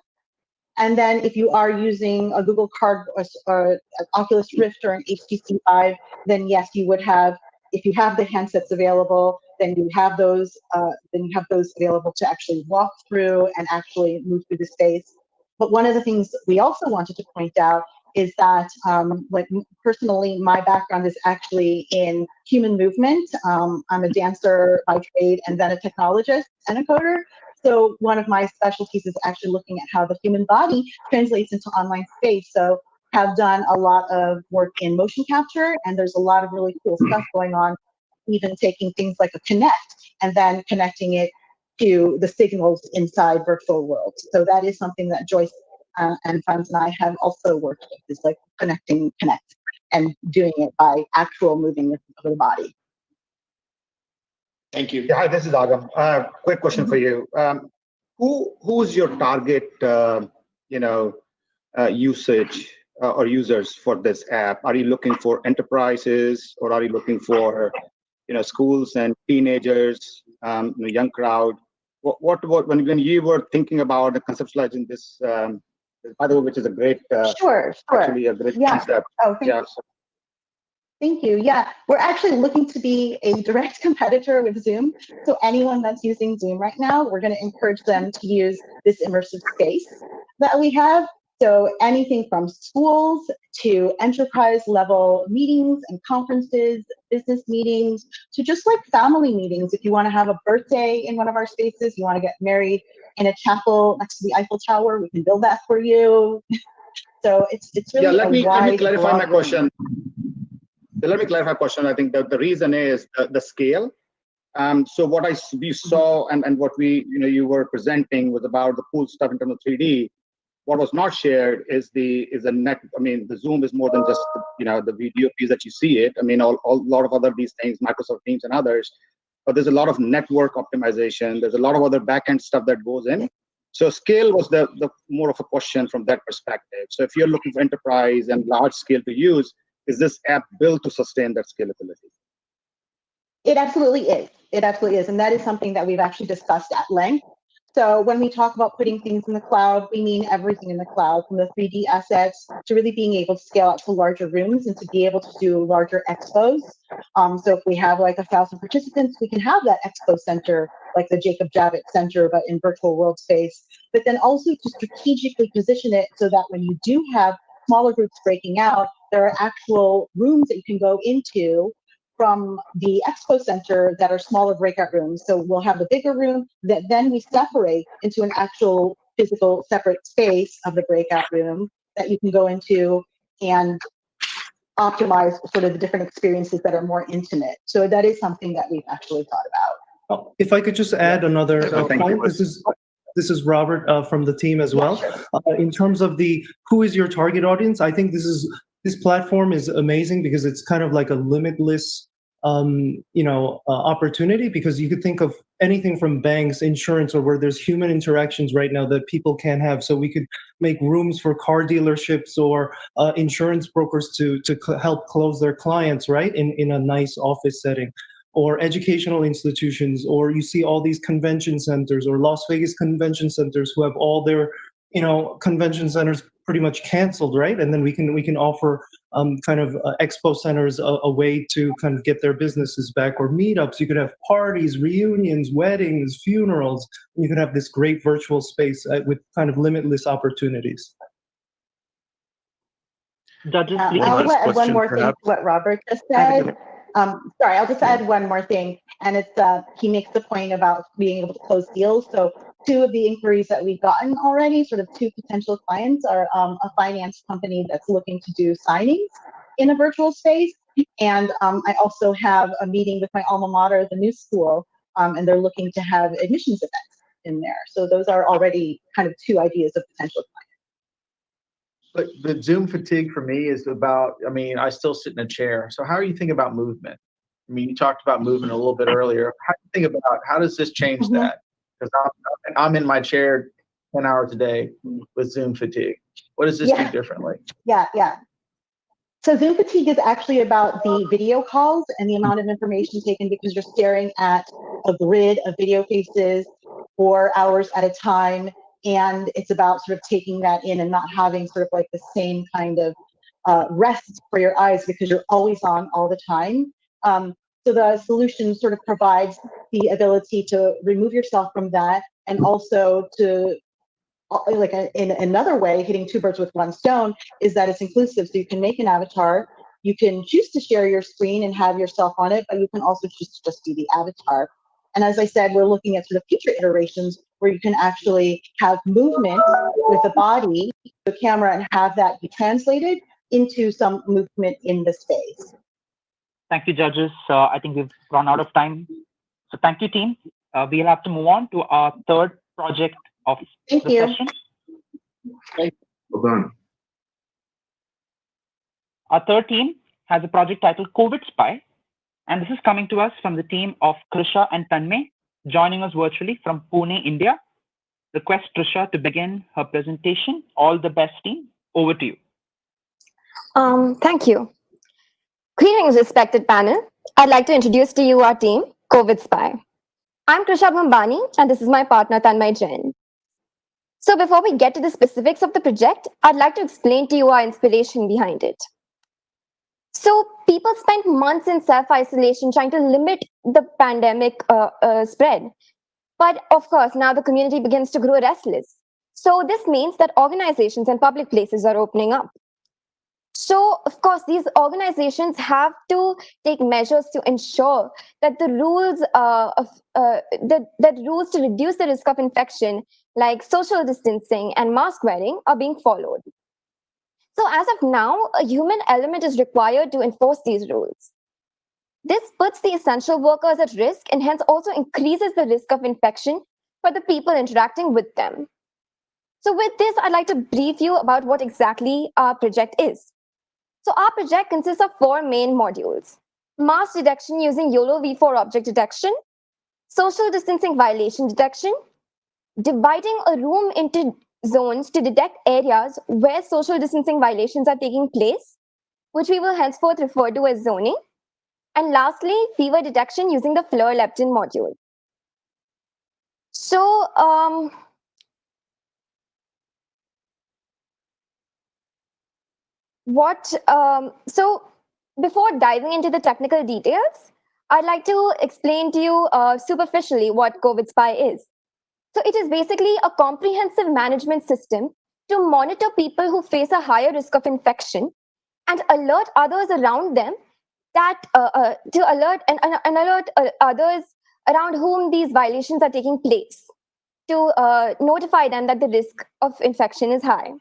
And then if you are using a Google Card or an Oculus Rift or an HTC Vive, then yes, you would have, if you have the handsets available, then you have those available to actually walk through and actually move through the space. But one of the things we also wanted to point out is that, like personally, my background is actually in human movement. I'm a dancer by trade and then a technologist and a coder. So one of my specialties is actually looking at how the human body translates into online space. So have done a lot of work in motion capture, and there's a lot of really cool stuff going on, even taking things like a Kinect and then connecting it to the signals inside virtual worlds. So that is something that Joyce and friends and I have also worked with, is like connecting Kinect and doing it by actual moving of the body. Thank you. Yeah, hi, this is Agam. Quick question for you. Who's your target, usage or users for this app? Are you looking for enterprises, or are you looking for, schools and teenagers, young crowd? What when you were thinking about conceptualizing this, by the way, which is a great, Sure. actually a great concept. Oh, thank you. Thank you. Yeah, we're actually looking to be a direct competitor with Zoom. So anyone that's using Zoom right now, we're going to encourage them to use this immersive space that we have. So anything from schools to enterprise level meetings and conferences, business meetings, to just like family meetings. If you want to have a birthday in one of our spaces, you want to get married in a chapel next to the Eiffel Tower, we can build that for you. So it's really let me clarify my broad question. Let me clarify my question. I think that the reason is the scale. So what we saw and what you were presenting was about the cool stuff in terms of 3D. What was not shared is the net. I mean, the Zoom is more than just the video piece that you see it. I mean, a lot of other these things, Microsoft Teams and others. But there's a lot of network optimization. There's a lot of other backend stuff that goes in. So scale was the more of a question from that perspective. So if you're looking for enterprise and large scale to use, is this app built to sustain that scalability? It absolutely is. It absolutely is. And that is something that we've actually discussed at length. So when we talk about putting things in the cloud, we mean everything in the cloud, from the 3D assets to really being able to scale out to larger rooms and to be able to do larger expos. So if we have like 1,000 participants, we can have that expo center, like the Jacob Javits Center, but in virtual world space. But then also to strategically position it so that when you do have smaller groups breaking out, there are actual rooms that you can go into from the expo center that are smaller breakout rooms. So we'll have the bigger room that then we separate into an actual physical separate space of the breakout room that you can go into and optimize sort of the different experiences that are more intimate. So that is something that we've actually thought about. Oh, if I could just add another point, this is Robert from the team as well. Sure. In terms of the who is your target audience, I think this platform is amazing because it's kind of like a limitless opportunity, because you could think of anything from banks, insurance, or where there's human interactions right now that people can't have. So we could make rooms for car dealerships or insurance brokers to help close their clients, right, in a nice office setting, or educational institutions, or you see all these convention centers or Las Vegas convention centers who have all their convention centers pretty much canceled, right? And then we can offer kind of expo centers a way to kind of get their businesses back, or meetups. You could have parties, reunions, weddings, funerals. You could have this great virtual space with kind of limitless opportunities. Judges, please. I'll add one more thing to what Robert just said. Sorry, I'll just add one more thing, and it's he makes the point about being able to close deals. So 2 of the inquiries that we've gotten already, sort of 2 potential clients, are a finance company that's looking to do signings in a virtual space, And I also have a meeting with my alma mater, the new school, and they're looking to have admissions events in there. So those are already kind of two ideas of potential. But the Zoom fatigue for me is about, I mean, I still sit in a chair. So how are you thinking about movement? I mean, you talked about movement a little bit earlier. How do you think about, how does this change that? Because I'm in my chair 10 hours a day with Zoom fatigue. What does this do differently? Yeah. So Zoom fatigue is actually about the video calls and the amount of information taken because you're staring at a grid of video faces 4 hours at a time. And it's about sort of taking that in and not having sort of like the same kind of rest for your eyes because you're always on all the time. So the solution sort of provides the ability to remove yourself from that and also to, like in another way, hitting two birds with one stone is that it's inclusive. So you can make an avatar, you can choose to share your screen and have yourself on it, but you can also choose to just be the avatar. And as I said, we're looking at sort of future iterations where you can actually have movement with the body, the camera, and have that be translated into some movement in the space. Thank you, judges. I think we've run out of time. So thank you, team. We'll have to move on to our third project of the session. Well done. Our third team has a project titled COVID Spy, and this is coming to us from the team of Krisha and Tanmay, joining us virtually from Pune, India. Request Krisha to begin her presentation. All the best, team. Over to you. Thank you. Greetings, respected panel. I'd like to introduce to you our team, COVID Spy. I'm Krisha Bhambani, and this is my partner, Tanmay Jain. So before we get to the specifics of the project, I'd like to explain to you our inspiration behind it. So people spent months in self-isolation trying to limit the pandemic spread. But of course, now the community begins to grow restless. So this means that organizations and public places are opening up. So, of course, these organizations have to take measures to ensure that the rules that rules to reduce the risk of infection, like social distancing and mask wearing, are being followed. So, as of now, a human element is required to enforce these rules. This puts the essential workers at risk and hence also increases the risk of infection for the people interacting with them. So, with this, I'd like to brief you about what exactly our project is. So our project consists of 4 main modules: mask detection using YOLO V4 object detection, social distancing violation detection, dividing a room into zones to detect areas where social distancing violations are taking place, which we will henceforth refer to as zoning, and lastly, fever detection using the Fleur-Leptin module. So, so before diving into the technical details, I'd like to explain to you superficially what COVID Spy is. So it is basically a comprehensive management system to monitor people who face a higher risk of infection and alert others around them that to alert and alert others around whom these violations are taking place to notify them that the risk of infection is high.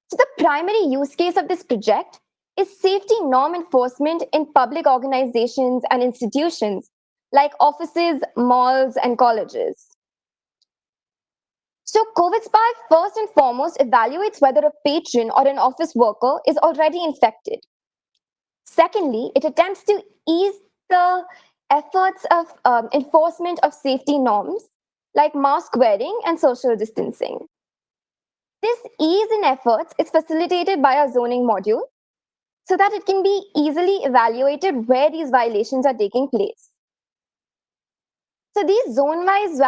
So the primary use case of this project is safety norm enforcement in public organizations and institutions like offices, malls, and colleges. So COVID Spy first and foremost evaluates whether a patron or an office worker is already infected. Secondly, it attempts to ease the efforts of enforcement of safety norms like mask wearing and social distancing. This ease in efforts is facilitated by our zoning module so that it can be easily evaluated where these violations are taking place. So these zone-wise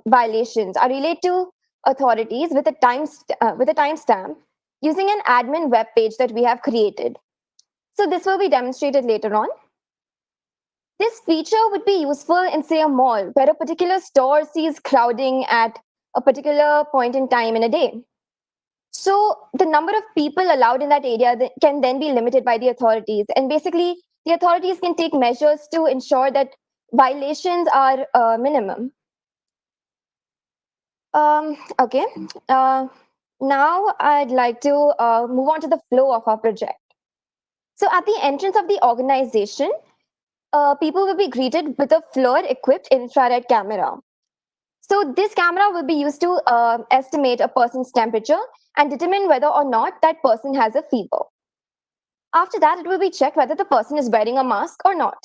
violations are related to authorities with a timestamp using an admin web page that we have created. So this will be demonstrated later on. This feature would be useful in, say, a mall where a particular store sees crowding at a particular point in time in a day. So the number of people allowed in that area can then be limited by the authorities. And basically, the authorities can take measures to ensure that violations are minimum. Okay. now I'd like to move on to the flow of our project. So at the entrance of the organization, people will be greeted with a FLIR-equipped infrared camera. So this camera will be used to estimate a person's temperature and determine whether or not that person has a fever. After that, it will be checked whether the person is wearing a mask or not.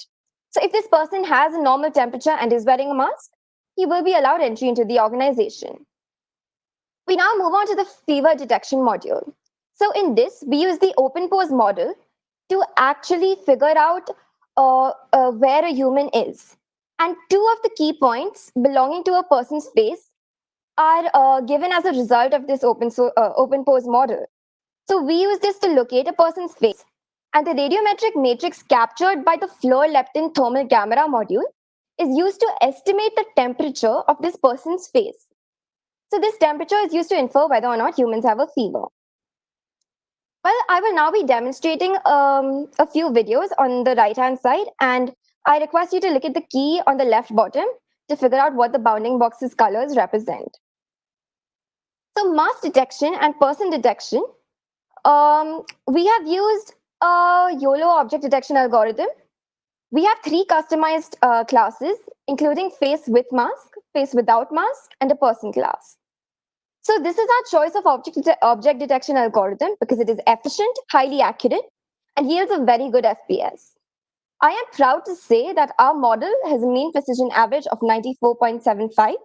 So if this person has a normal temperature and is wearing a mask, he will be allowed entry into the organization. We now move on to the fever detection module. So in this, we use the open pose model to actually figure out where a human is. And two of the key points belonging to a person's face are given as a result of this open pose model. So we use this to locate a person's face. And the radiometric matrix captured by the FLIR-Leptin thermal camera module is used to estimate the temperature of this person's face. So this temperature is used to infer whether or not humans have a fever. Well, I will now be demonstrating a few videos on the right-hand side, and I request you to look at the key on the left bottom to figure out what the bounding box's colors represent. So mask detection and person detection, we have used a YOLO object detection algorithm. We have 3 customized classes, including face with mask, face without mask, and a person class. So this is our choice of object detection algorithm because it is efficient, highly accurate, and yields a very good FPS. I am proud to say that our model has a mean precision average of 94.75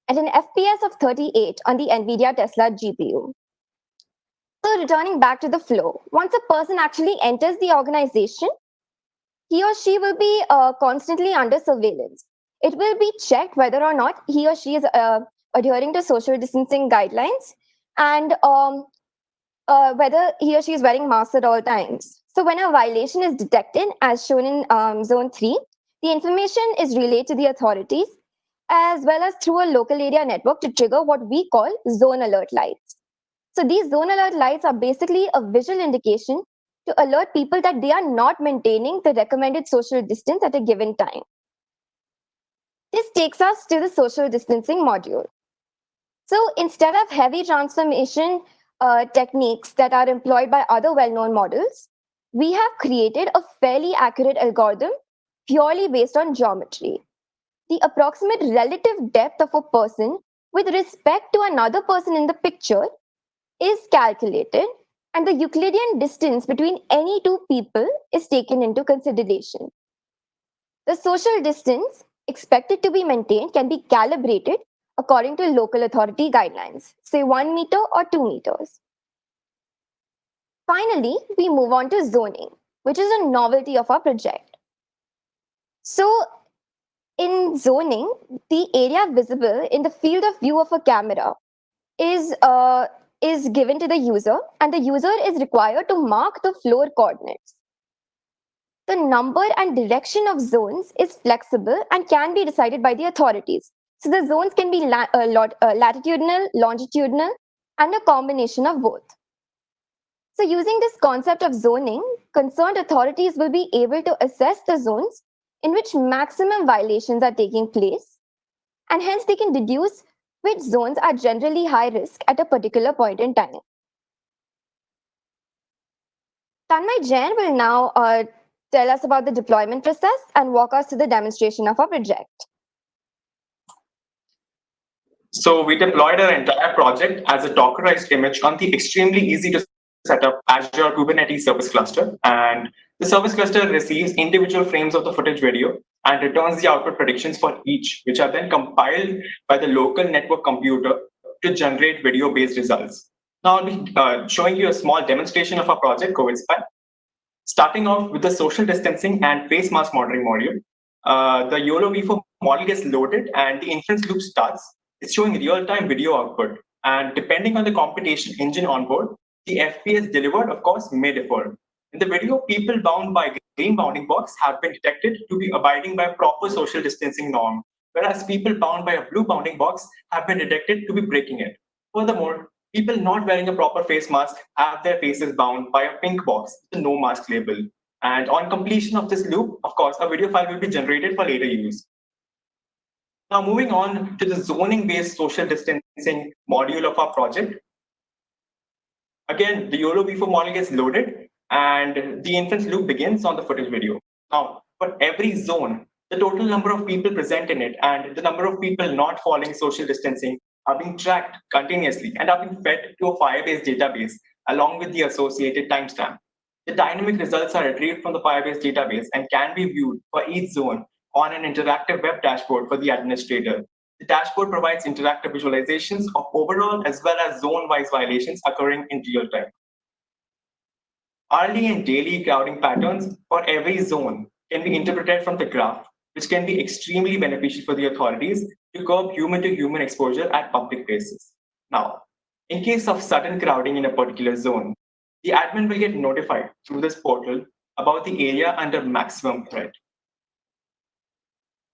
and an FPS of 38 on the NVIDIA Tesla GPU. So returning back to the flow, once a person actually enters the organization, he or she will be constantly under surveillance. It will be checked whether or not he or she is adhering to social distancing guidelines and whether he or she is wearing masks at all times. So when a violation is detected, as shown in Zone 3, the information is relayed to the authorities as well as through a local area network to trigger what we call zone alert lights. So these zone alert lights are basically a visual indication to alert people that they are not maintaining the recommended social distance at a given time. This takes us to the social distancing module. So instead of heavy transformation techniques that are employed by other well-known models, we have created a fairly accurate algorithm purely based on geometry. The approximate relative depth of a person with respect to another person in the picture is calculated, and the Euclidean distance between any two people is taken into consideration. The social distance expected to be maintained can be calibrated according to local authority guidelines, say 1 meter or 2 meters. Finally, we move on to zoning, which is a novelty of our project. So in zoning, the area visible in the field of view of a camera is given to the user, and the user is required to mark the floor coordinates. The number and direction of zones is flexible and can be decided by the authorities. So the zones can be latitudinal, longitudinal, and a combination of both. So using this concept of zoning, concerned authorities will be able to assess the zones in which maximum violations are taking place, and hence they can deduce which zones are generally high risk at a particular point in time. Tanmay Jain will now tell us about the deployment process and walk us through the demonstration of our project. So we deployed our entire project as a Dockerized image on the extremely easy to set up Azure Kubernetes service cluster. And the service cluster receives individual frames of the footage video and returns the output predictions for each, which are then compiled by the local network computer to generate video-based results. Now I'll be showing you a small demonstration of our project, COVID Spy. Starting off with the social distancing and face mask monitoring module, the YOLO V4 model gets loaded and the inference loop starts. It's showing real-time video output. And depending on the computation engine on board, the FPS delivered, of course, may differ. In the video, people bound by green bounding box have been detected to be abiding by a proper social distancing norm, whereas people bound by a blue bounding box have been detected to be breaking it. Furthermore, people not wearing a proper face mask have their faces bound by a pink box with a no mask label. And on completion of this loop, of course, a video file will be generated for later use. Now moving on to the zoning-based social distancing module of our project. Again, the YOLO V4 model gets loaded and the inference loop begins on the footage video. Now, for every zone, the total number of people present in it and the number of people not following social distancing are being tracked continuously and are being fed to a Firebase database along with the associated timestamp. The dynamic results are retrieved from the Firebase database and can be viewed for each zone on an interactive web dashboard for the administrator. The dashboard provides interactive visualizations of overall as well as zone-wise violations occurring in real time. Hourly and daily crowding patterns for every zone can be interpreted from the graph, which can be extremely beneficial for the authorities to curb human-to-human exposure at public places. Now, in case of sudden crowding in a particular zone, the admin will get notified through this portal about the area under maximum threat.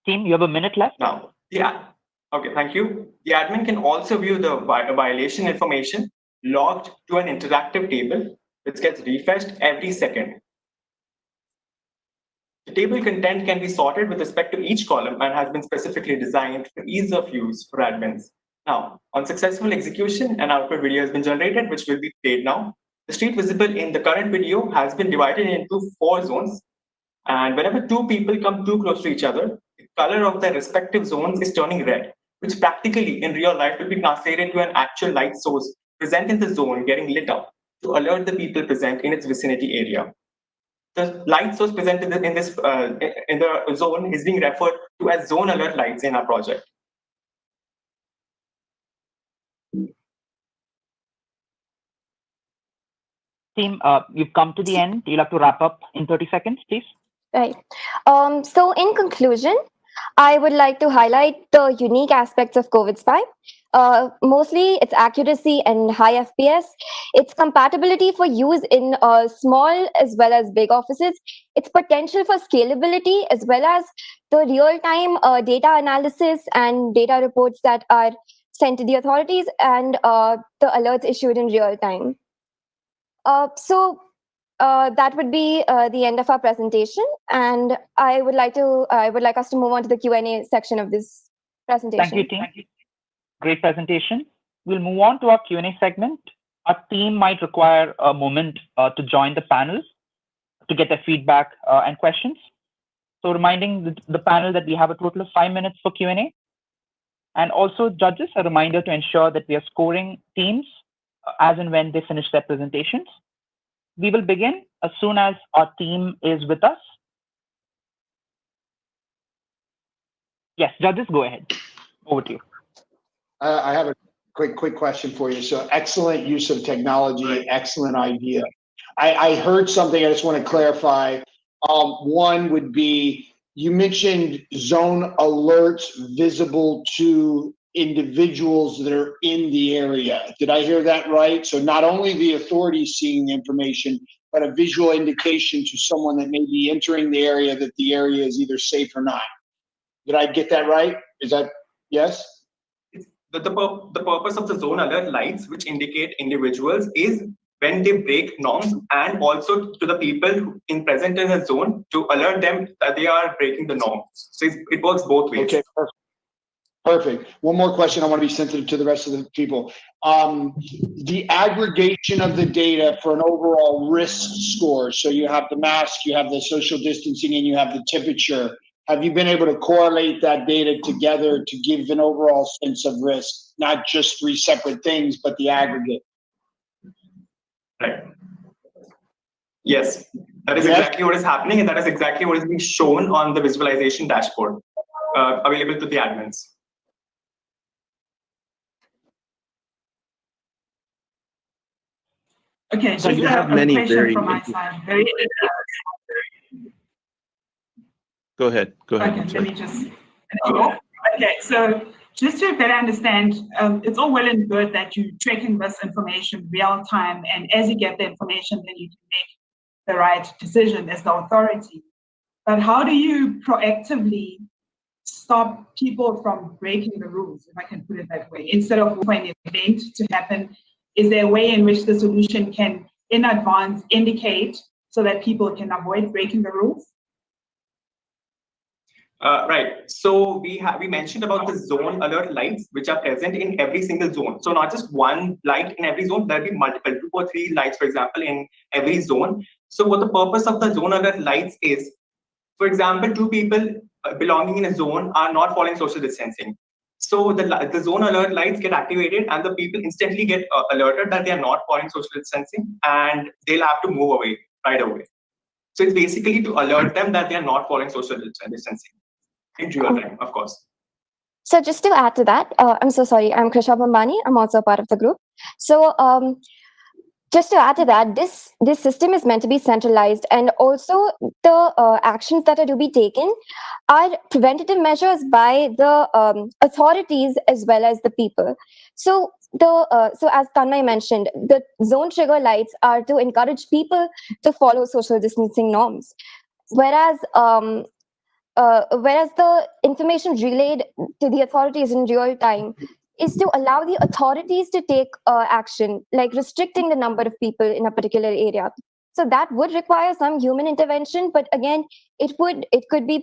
Team, you have a minute left. Now, okay, thank you. The admin can also view the violation information logged to an interactive table, which gets refreshed every second. The table content can be sorted with respect to each column and has been specifically designed for ease of use for admins. Now, on successful execution, an output video has been generated, which will be played now. The street visible in the current video has been divided into 4 zones. And whenever 2 people come too close to each other, the color of their respective zones is turning red, which practically in real life will be translated to an actual light source present in the zone getting lit up to alert the people present in its vicinity area. The light source presented in the zone is being referred to as zone alert lights in our project. Team, you've come to the end. You'll have to wrap up in 30 seconds, please. Right. So in conclusion, I would like to highlight the unique aspects of COVID Spy. Mostly its accuracy and high FPS, its compatibility for use in small as well as big offices, its potential for scalability, as well as the real-time data analysis and data reports that are sent to the authorities, and the alerts issued in real time. That would be the end of our presentation, and I would like us to move on to the Q&A section of this presentation. Thank you, team. Great presentation. We'll move on to our Q&A segment. Our team might require a moment to join the panel to get their feedback and questions. So reminding the panel that we have a total of 5 minutes for Q&A. And also judges, a reminder to ensure that we are scoring teams as and when they finish their presentations. We will begin as soon as our team is with us. Yes, judges, go ahead. Over to you. I have a quick question for you. So excellent use of technology, excellent idea. I heard something I just want to clarify. One would be, you mentioned zone alerts visible to individuals that are in the area. Did I hear that right? So not only the authorities seeing the information, but a visual indication to someone that may be entering the area that the area is either safe or not. Did I get that right? Is that, yes? The purpose of the zone alert lights, which indicate individuals, is when they break norms, and also to the people present in the zone to alert them that they are breaking the norm. So it works both ways. Okay, perfect. One more question. I want to be sensitive to the rest of the people. The aggregation of the data for an overall risk score. So you have the mask, you have the social distancing, and you have the temperature. Have you been able to correlate that data together to give an overall sense of risk, not just 3 separate things, but the aggregate? Right. Yes, that is exactly what is happening, and that is exactly what is being shown on the visualization dashboard available to the admins. Okay, So just you have a many question very from my side. Go ahead. Okay, let me just finish off. Okay, so just to better understand, it's all well and good that you're tracking this information real time, and as you get the information, then you can make the right decision as the authority. But how do you proactively stop people from breaking the rules, if I can put it that way, instead of for an event to happen? Is there a way in which the solution can, in advance, indicate so that people can avoid breaking the rules? Right. So we mentioned about the zone alert lights, which are present in every single zone. So not just one light in every zone, there'll be multiple, 2 or 3 lights, for example, in every zone. So what the purpose of the zone alert lights is, for example, 2 people belonging in a zone are not following social distancing. So the zone alert lights get activated and the people instantly get alerted that they are not following social distancing and they'll have to move away right away. So it's basically to alert them that they are not following social distancing in real time, of course. So just to add to that, I'm so sorry, I'm Krisha Bambani. I'm also a part of the group. So just to add to that, this system is meant to be centralized, and also the actions that are to be taken are preventative measures by the authorities as well as the people. So so as Tanmay mentioned, the zone trigger lights are to encourage people to follow social distancing norms, whereas whereas the information relayed to the authorities in real time is to allow the authorities to take action, like restricting the number of people in a particular area. So that would require some human intervention, but again, it could be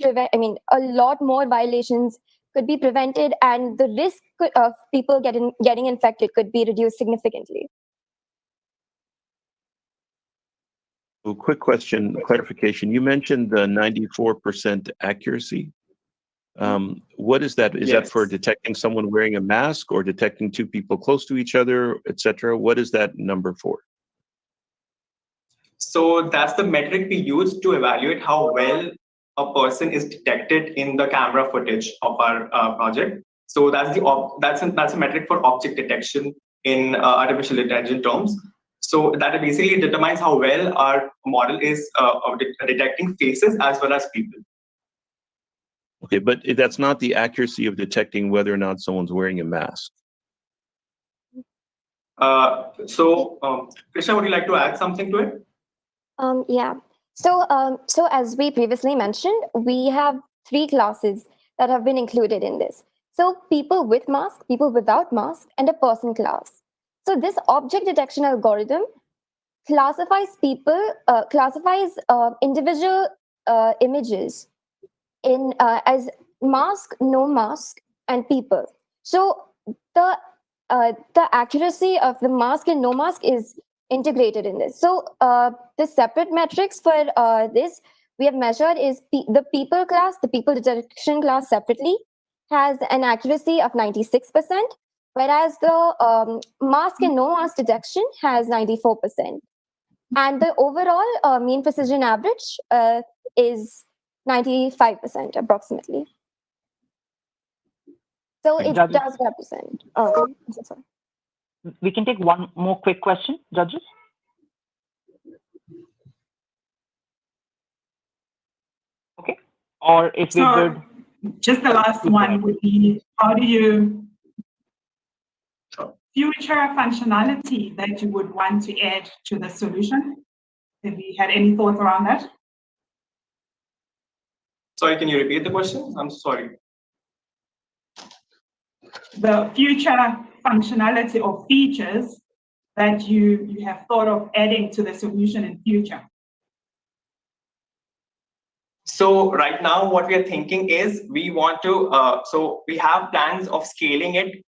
a lot more violations could be prevented, and the risk of people getting infected could be reduced significantly. Well, quick question, clarification. You mentioned the 94% accuracy. What is that? Is that for detecting someone wearing a mask or detecting 2 people close to each other, etc.? What is that number for? So that's the metric we use to evaluate how well a person is detected in the camera footage of our project. So that's a metric for object detection in artificial intelligence terms. So that basically determines how well our model is detecting faces as well as people. Okay, but that's not the accuracy of detecting whether or not someone's wearing a mask. Krishna, would you like to add something to it? Yeah. So as we previously mentioned, we have 3 classes that have been included in this. So people with mask, people without mask, and a person class. So this object detection algorithm classifies individual images in as mask, no mask, and people. So the accuracy of the mask and no mask is integrated in this. So the separate metrics for this we have measured is the people class, the people detection class separately has an accuracy of 96%, whereas the mask and no mask detection has 94%. And the overall mean precision average is 95% approximately. So it does represent. I'm so sorry. We can take one more quick question, judges. Okay. Or if we could. Just the last one would be, how do you future functionality that you would want to add to the solution? Have you had any thoughts around that? Sorry, can you repeat the question? I'm sorry. The future functionality or features that you have thought of adding to the solution in future. So right now, what we are thinking is we want to, so we have plans of scaling it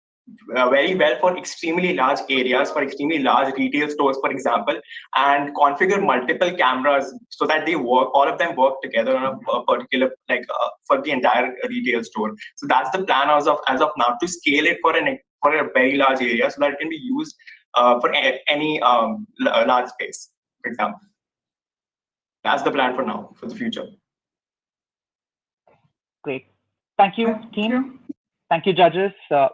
very well for extremely large areas, for extremely large retail stores, for example, and configure multiple cameras so that they work, all of them work together on a particular, for the entire retail store. So that's the plan as of now, to scale it for a very large area so that it can be used for any large space, for example. That's the plan for now, for the future. Great. Thank you, team. Thank you, judges.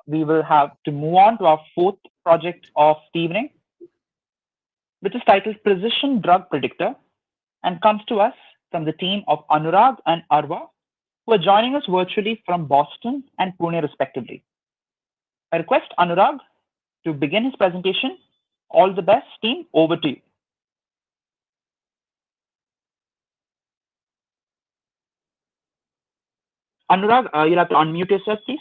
We will have to move on to our 4th project of the evening, which is titled Precision Drug Predictor, and comes to us from the team of Anurag and Arwa, who are joining us virtually from Boston and Pune, respectively. I request Anurag to begin his presentation. All the best, team. Over to you. Anurag, you'll have to unmute yourself, please.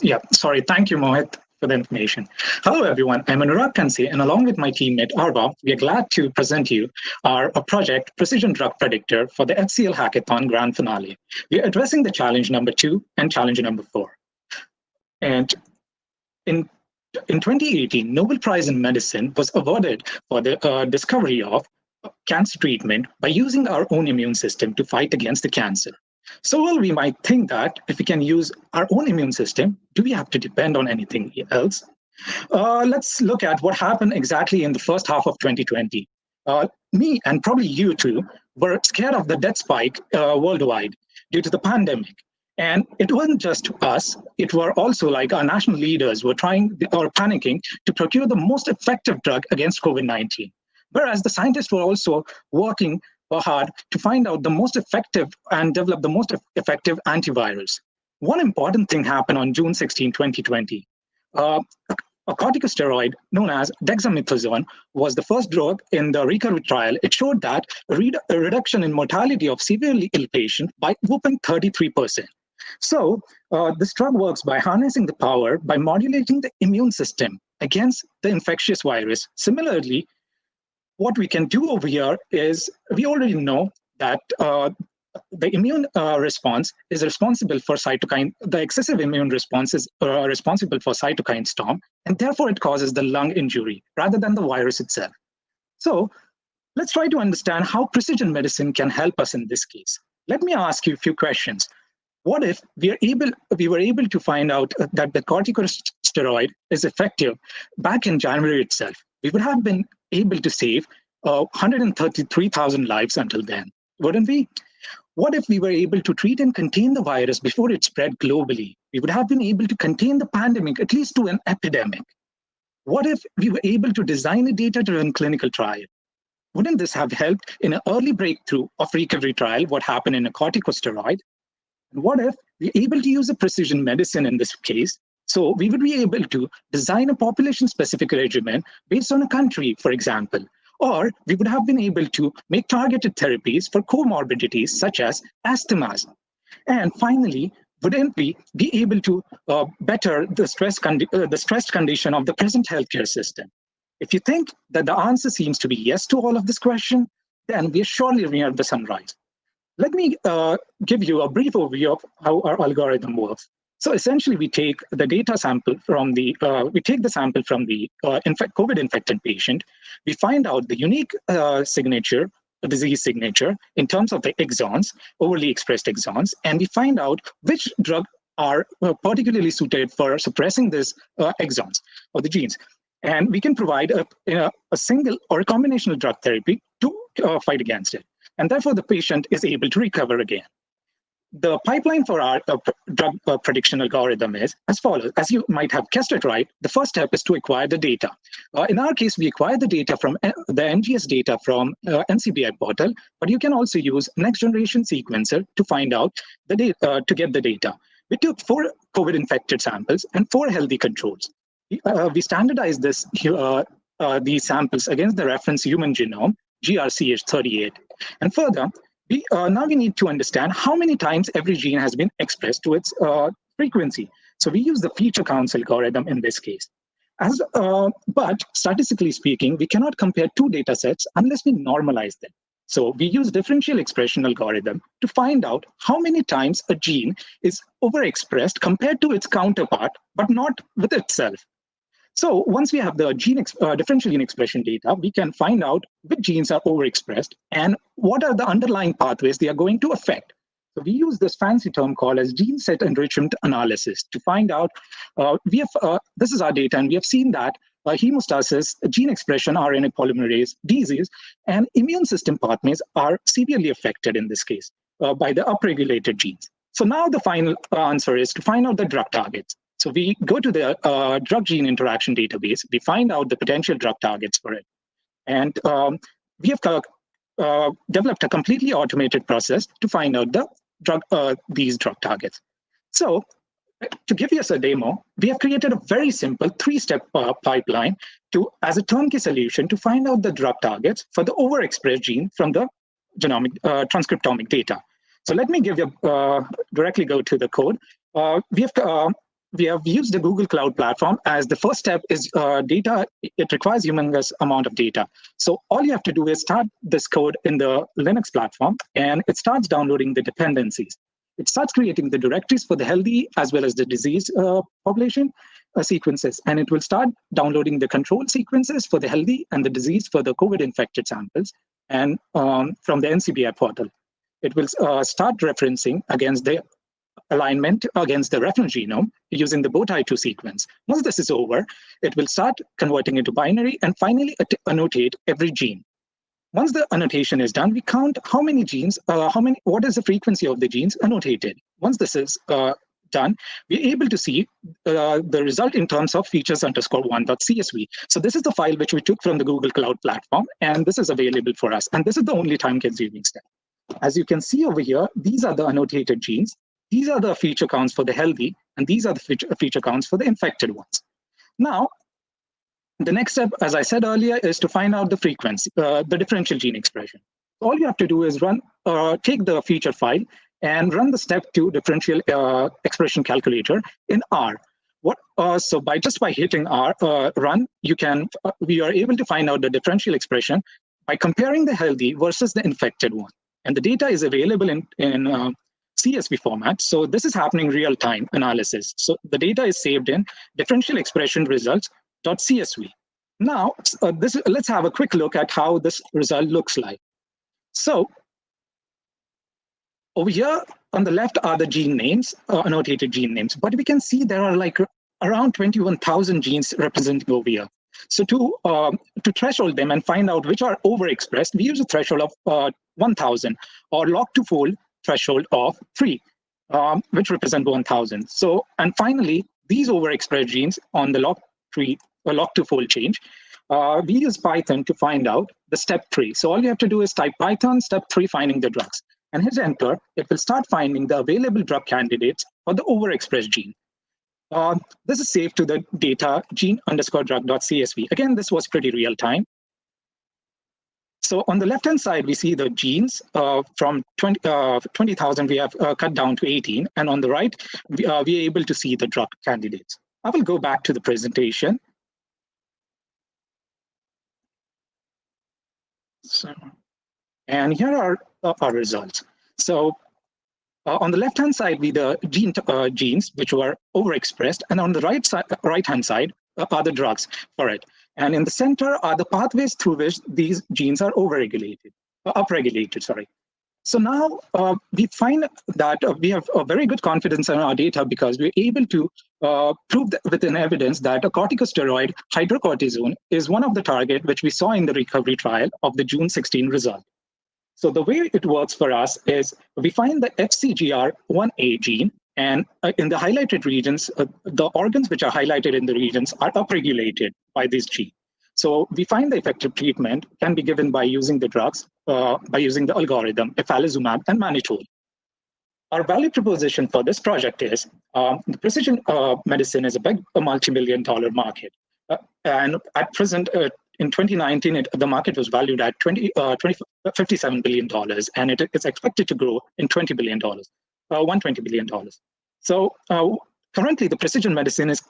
Yeah, sorry. Thank you, Mohit. for the information. Hello, everyone. I'm Anurag Kanse, and along with my teammate Arva, we are glad to present you our project, Precision Drug Predictor, for the HCL Hackathon Grand Finale. We are addressing the challenge number 2 and challenge number 4. And in 2018, Nobel Prize in Medicine was awarded for the discovery of cancer treatment by using our own immune system to fight against the cancer. So well, we might think that if we can use our own immune system, do we have to depend on anything else? Let's look at what happened exactly in the first half of 2020. Me and probably you too were scared of the death spike worldwide due to the pandemic. And it wasn't just us, it were also like our national leaders were trying or panicking to procure the most effective drug against COVID-19. Whereas the scientists were also working hard to find out the most effective and develop the most effective antivirals. One important thing happened on June 16, 2020. A corticosteroid known as dexamethasone was the first drug in the recovery trial. It showed that a reduction in mortality of severely ill patients by whopping 33%. So this drug works by harnessing the power by modulating the immune system against the infectious virus. Similarly, what we can do over here is we already know that the immune response is responsible for cytokine, the excessive immune response is responsible for cytokine storm, and therefore it causes the lung injury rather than the virus itself. So let's try to understand how precision medicine can help us in this case. Let me ask you a few questions. What if we were able to find out that the corticosteroid is effective back in January itself? We would have been able to save 133,000 lives until then, wouldn't we? What if we were able to treat and contain the virus before it spread globally? We would have been able to contain the pandemic at least to an epidemic. What if we were able to design a data-driven clinical trial? Wouldn't this have helped in an early breakthrough of recovery trial, what happened in a corticosteroid? And what if we're able to use a precision medicine in this case? So we would be able to design a population-specific regimen based on a country, for example. Or we would have been able to make targeted therapies for comorbidities such as asthma. And finally, wouldn't we be able to better the stressed condition of the present healthcare system? If you think that the answer seems to be yes to all of this question, then we are surely near the sunrise. Let me give you a brief overview of how our algorithm works. So essentially, we take the data sample from the COVID infected patient. We find out the unique signature, disease signature, in terms of the exons, overly expressed exons, and we find out which drug are particularly suited for suppressing these exons or the genes. And we can provide a single or a combinational drug therapy to fight against it. And therefore, the patient is able to recover again. The pipeline for our drug prediction algorithm is as follows. As you might have guessed it right, the first step is to acquire the data. In our case, we acquire the data from the NGS data from NCBI portal, but you can also use next generation sequencer to find out the data, to get the data. We took 4 COVID infected samples and 4 healthy controls. We standardized these samples against the reference human genome, GRCH38. And further, now we need to understand how many times every gene has been expressed to its frequency. So we use the feature counts algorithm in this case. But statistically speaking, we cannot compare 2 data sets unless we normalize them. So we use differential expression algorithm to find out how many times a gene is overexpressed compared to its counterpart, but not with itself. So once we have the differential gene expression data, we can find out which genes are overexpressed and what are the underlying pathways they are going to affect. So we use this fancy term called as gene set enrichment analysis to find out, this is our data, and we have seen that hemostasis, gene expression, RNA polymerase, disease, and immune system pathways are severely affected in this case by the upregulated genes. So now the final answer is to find out the drug targets. So we go to the drug gene interaction database, we find out the potential drug targets for it. And we have developed a completely automated process to find out these drug targets. So to give you a demo, we have created a very simple 3-step pipeline as a turnkey solution to find out the drug targets for the overexpressed gene from the genomic transcriptomic data. So let me give you directly go to the code. We have we have used the Google Cloud Platform as the first step is data. It requires humongous amount of data. So all you have to do is start this code in the Linux platform, and it starts downloading the dependencies. It starts creating the directories for the healthy as well as the disease population sequences, and it will start downloading the control sequences for the healthy and the disease for the COVID-infected samples, and from the NCBI portal. It will start referencing against the alignment against the reference genome using the bowtie2 sequence. Once this is over, it will start converting into binary and finally annotate every gene. Once the annotation is done, we count how many genes, what is the frequency of the genes annotated. Once this is done, we're able to see the result in terms of features_1.csv. So this is the file which we took from the Google Cloud Platform, and this is available for us. And this is the only time-consuming step. As you can see over here, these are the annotated genes. These are the feature counts for the healthy, and these are the feature counts for the infected ones. Now, the next step, as I said earlier, is to find out the frequency, the differential gene expression. All you have to do is take the feature file and run the step 2 differential expression calculator in R. So by hitting R, run, we are able to find out the differential expression by comparing the healthy versus the infected one. And the data is available in CSV format. So this is happening real-time analysis. So the data is saved in differential expression results.csv. Now, let's have a quick look at how this result looks like. So over here on the left are the gene names, annotated gene names, but we can see there are like around 21,000 genes representing over here. So to threshold them and find out which are overexpressed, we use a threshold of 1,000 or log2fold threshold of 3, which represent 1,000. So, and finally, these overexpressed genes on the log2fold change, we use Python to find out the step 3. So all you have to do is type Python step 3 finding the drugs, and hit enter. It will start finding the available drug candidates for the overexpressed gene. This is saved to the data gene_drug.csv. Again, this was pretty real time. So on the left-hand side, we see the genes from 20,000, we have cut down to 18. And on the right, we are able to see the drug candidates. I will go back to the presentation. So, and here are our results. So on the left-hand side, we the genes which were overexpressed, and on the right-hand side are the drugs for it. And in the center are the pathways through which these genes are upregulated. Sorry. So now we find that we have a very good confidence in our data because we're able to prove with an evidence that a corticosteroid, hydrocortisone, is one of the target which we saw in the recovery trial of the June 16 result. So the way it works for us is we find the FCGR1A gene, and in the highlighted regions, the organs which are highlighted in the regions are upregulated by this gene. So we find the effective treatment can be given by using the drugs, by using the algorithm, efalizumab and mannitol. Our value proposition for this project is the precision medicine is a multi-billion-dollar market. And at present, in 2019, the market was valued at $57 billion, and it's expected to grow in $120 billion. So currently, the precision medicine is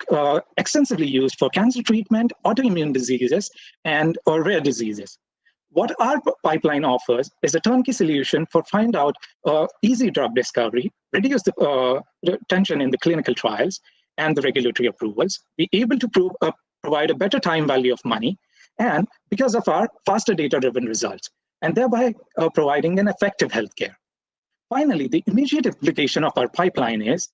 extensively used for cancer treatment, autoimmune diseases, and rare diseases. What our pipeline offers is a turnkey solution for find out easy drug discovery, reduce the tension in the clinical trials and the regulatory approvals, be able to provide a better time value of money, and because of our faster data-driven results, and thereby providing an effective healthcare. Finally, the immediate implication of our pipeline is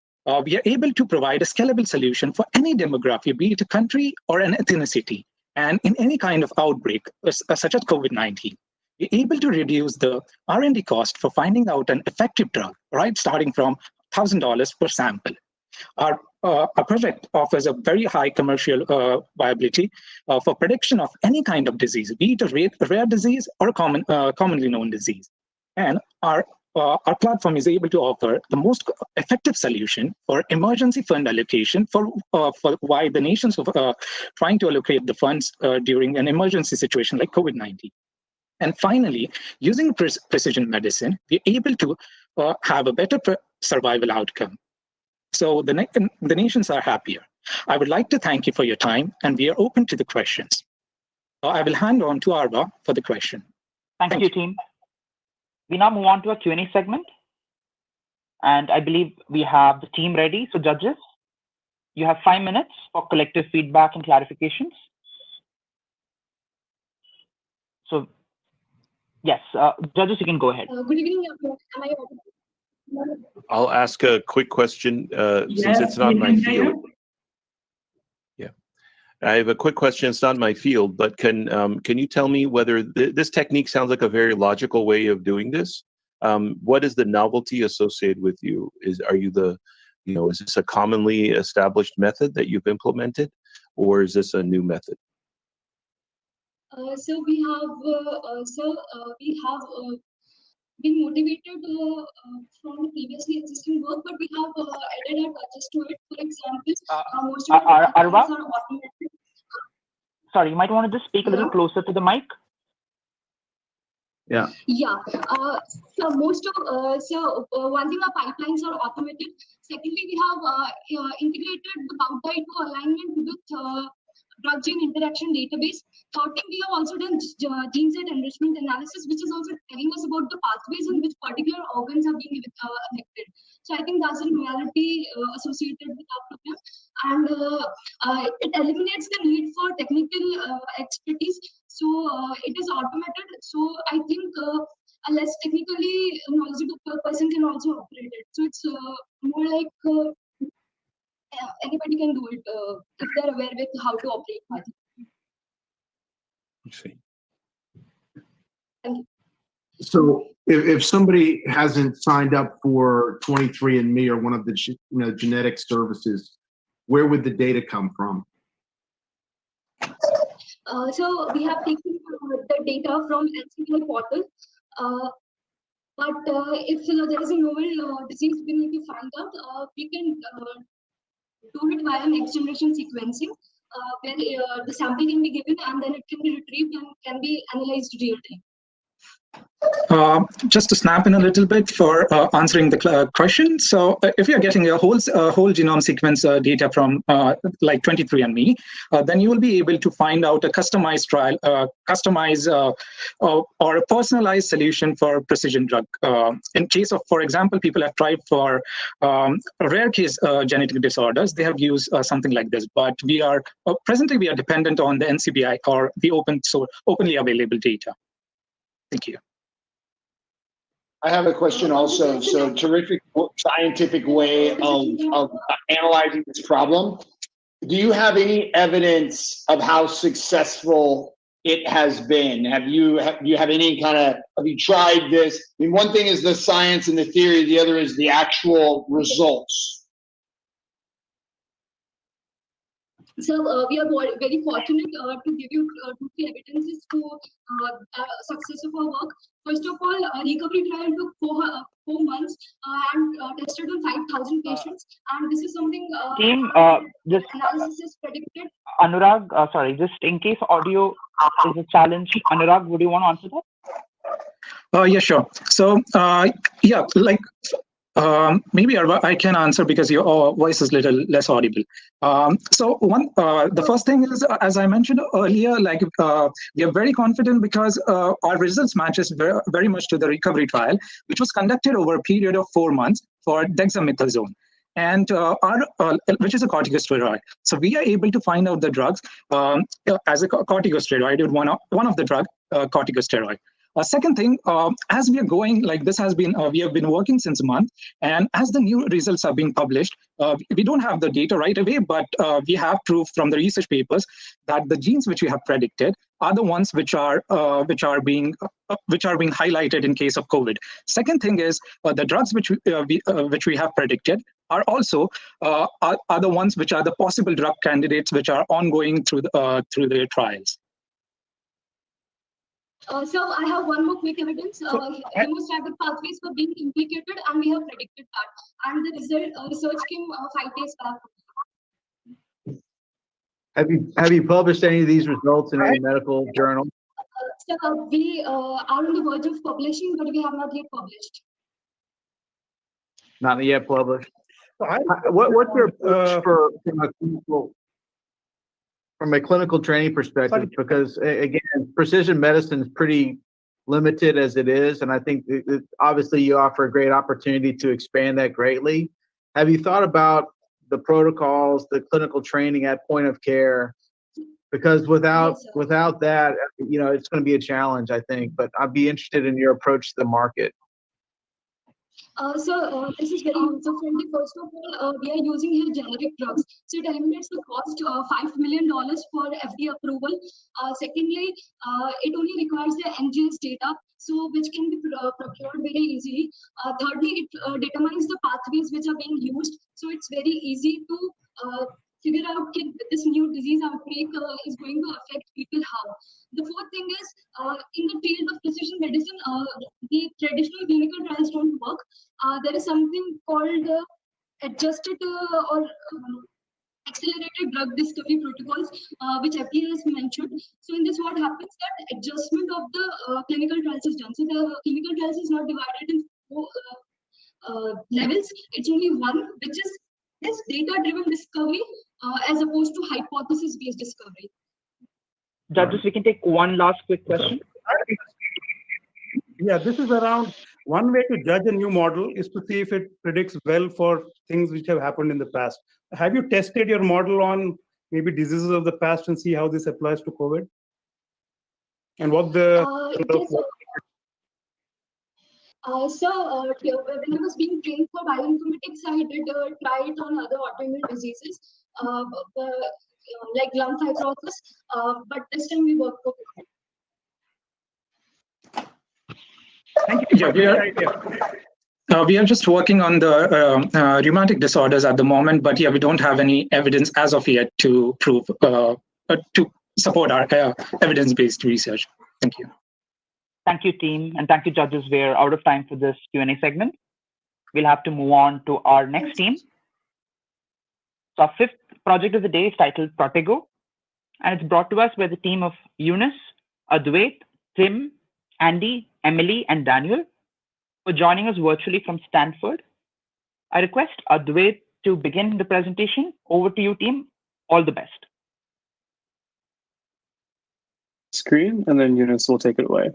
we are able to provide a scalable solution for any demography, be it a country or an ethnicity, and in any kind of outbreak, such as COVID-19. We're able to reduce the R&D cost for finding out an effective drug, right, starting from $1,000 per sample. Our project offers a very high commercial viability for prediction of any kind of disease, be it a rare disease or a commonly known disease. And our platform is able to offer the most effective solution for emergency fund allocation for why the nations are trying to allocate the funds during an emergency situation like COVID-19. And finally, using precision medicine, we're able to have a better survival outcome. so the nations are happier. I would like to thank you for your time, and we are open to the questions. I will hand on to Arva for the question. Thank you, team. We now move on to a Q&A segment. And I believe we have the team ready. So judges, you have 5 minutes for collective feedback and clarifications. So yes, judges, you can go ahead. Good evening, everyone. Am I audible? I'll ask a quick question since it's not my field. Yeah, I have a quick question. It's not my field, but can you tell me whether this technique sounds like a very logical way of doing this? What is the novelty associated with you? Are you is this a commonly established method that you've implemented, or is this a new method? So we have been motivated from the previously existing work, but we have added our touches to it. For example, most of our Arva? are automated. Sorry, you might want to just speak a little closer to the mic. Yeah. Yeah. So most of one thing, our pipelines are automated. Secondly, we have integrated the Bauta into alignment with drug gene interaction database. Third thing, we have also done gene set enrichment analysis, which is also telling us about the pathways in which particular organs are being affected. So I think that's a reality associated with our program, and it eliminates the need for technical expertise. So it is automated. So I think a less technically knowledgeable person can also operate it. So it's more like anybody can do it if they're aware with how to operate Python. Thank you. So if somebody hasn't signed up for 23andMe or one of the genetic services, where would the data come from? So we have taken the data from NCBI portal, but if there is a novel disease we need to find out, we can do it via next generation sequencing, where the sample can be given and then it can be retrieved and can be analyzed real time. Just to snap in a little bit for answering the question. So if you're getting a whole genome sequence data from like 23andMe, then you will be able to find out a customized trial, or a personalized solution for precision drug. In case of, for example, people have tried for rare case genetic disorders, they have used something like this. But we are presently we are dependent on the NCBI or the openly available data. Thank you. I have a question also. So terrific scientific way of analyzing this problem. Do you have any evidence of how successful it has been? Have you tried this? I mean, one thing is the science and the theory, the other is the actual results. So we are very fortunate to give you two evidences to success of our work. First of all, recovery trial took 4 months and tested on 5,000 patients, and this is something Team, just analysis is predicted. Anurag, sorry, just in case audio is a challenge, Anurag, would you want to answer that? Yeah, sure. So yeah, like maybe I can answer because your voice is a little less audible. So the first thing is, as I mentioned earlier, like we are very confident because our results matches very much to the recovery trial, which was conducted over a period of 4 months for dexamethasone, and which is a corticosteroid. So we are able to find out the drugs as a corticosteroid, one of the drug corticosteroid. Second thing, as we are going, like this has been, we have been working since a month, and as the new results are being published, we don't have the data right away, but we have proof from the research papers that the genes which we have predicted are the ones which are being highlighted in case of COVID. Second thing is the drugs which we have predicted are also are the ones which are the possible drug candidates which are ongoing through the trials. So I have one more quick evidence. Hemostatic pathways were being implicated, and we have predicted that. And the research came 5 days back. Have you published any of these results in any medical journal? So we are on the verge of publishing, but we have not yet published. Not yet published. What's your approach from a clinical training perspective? Because again, precision medicine is pretty limited as it is, and I think obviously you offer a great opportunity to expand that greatly. Have you thought about the protocols, the clinical training at point of care? Because without that, it's going to be a challenge, I think. But I'd be interested in your approach to the market. This is very user-friendly. First of all, we are using here generic drugs. So it eliminates the cost of $5 million for FDA approval. Secondly, it only requires the NGS data, so which can be procured very easily. Thirdly, it determines the pathways which are being used. So it's very easy to figure out if this new disease outbreak is going to affect people how. The fourth thing is, in the field of precision medicine, the traditional clinical trials don't work. There is something called adjusted or accelerated drug discovery protocols, which FDA has mentioned. So in this, what happens that adjustment of the clinical trials is done. So the clinical trials is not divided in four levels. It's only one, which is this data-driven discovery as opposed to hypothesis-based discovery. Judges, we can take one last quick question. Yeah, this is around one way to judge a new model is to see if it predicts well for things which have happened in the past. Have you tested your model on maybe diseases of the past and see how this applies to COVID? And what the... When I was being trained for bioinformatics, I did try it on other autoimmune diseases, like lung fibrosis, but this time we worked for COVID. Thank you. Yeah, we are just working on the rheumatic disorders at the moment, but yeah, we don't have any evidence as of yet to prove, to support our evidence-based research. Thank you. Thank you, team, and thank you, judges. We're out of time for this Q&A segment. We'll have to move on to our next team. So our fifth project of the day is titled Protego, and it's brought to us by the team of Eunice, Advait, Tim, Andy, Emily, and Daniel, for joining us virtually from Stanford. I request Advait to begin the presentation. Over to you, team. All the best. Screen, and then Eunice will take it away.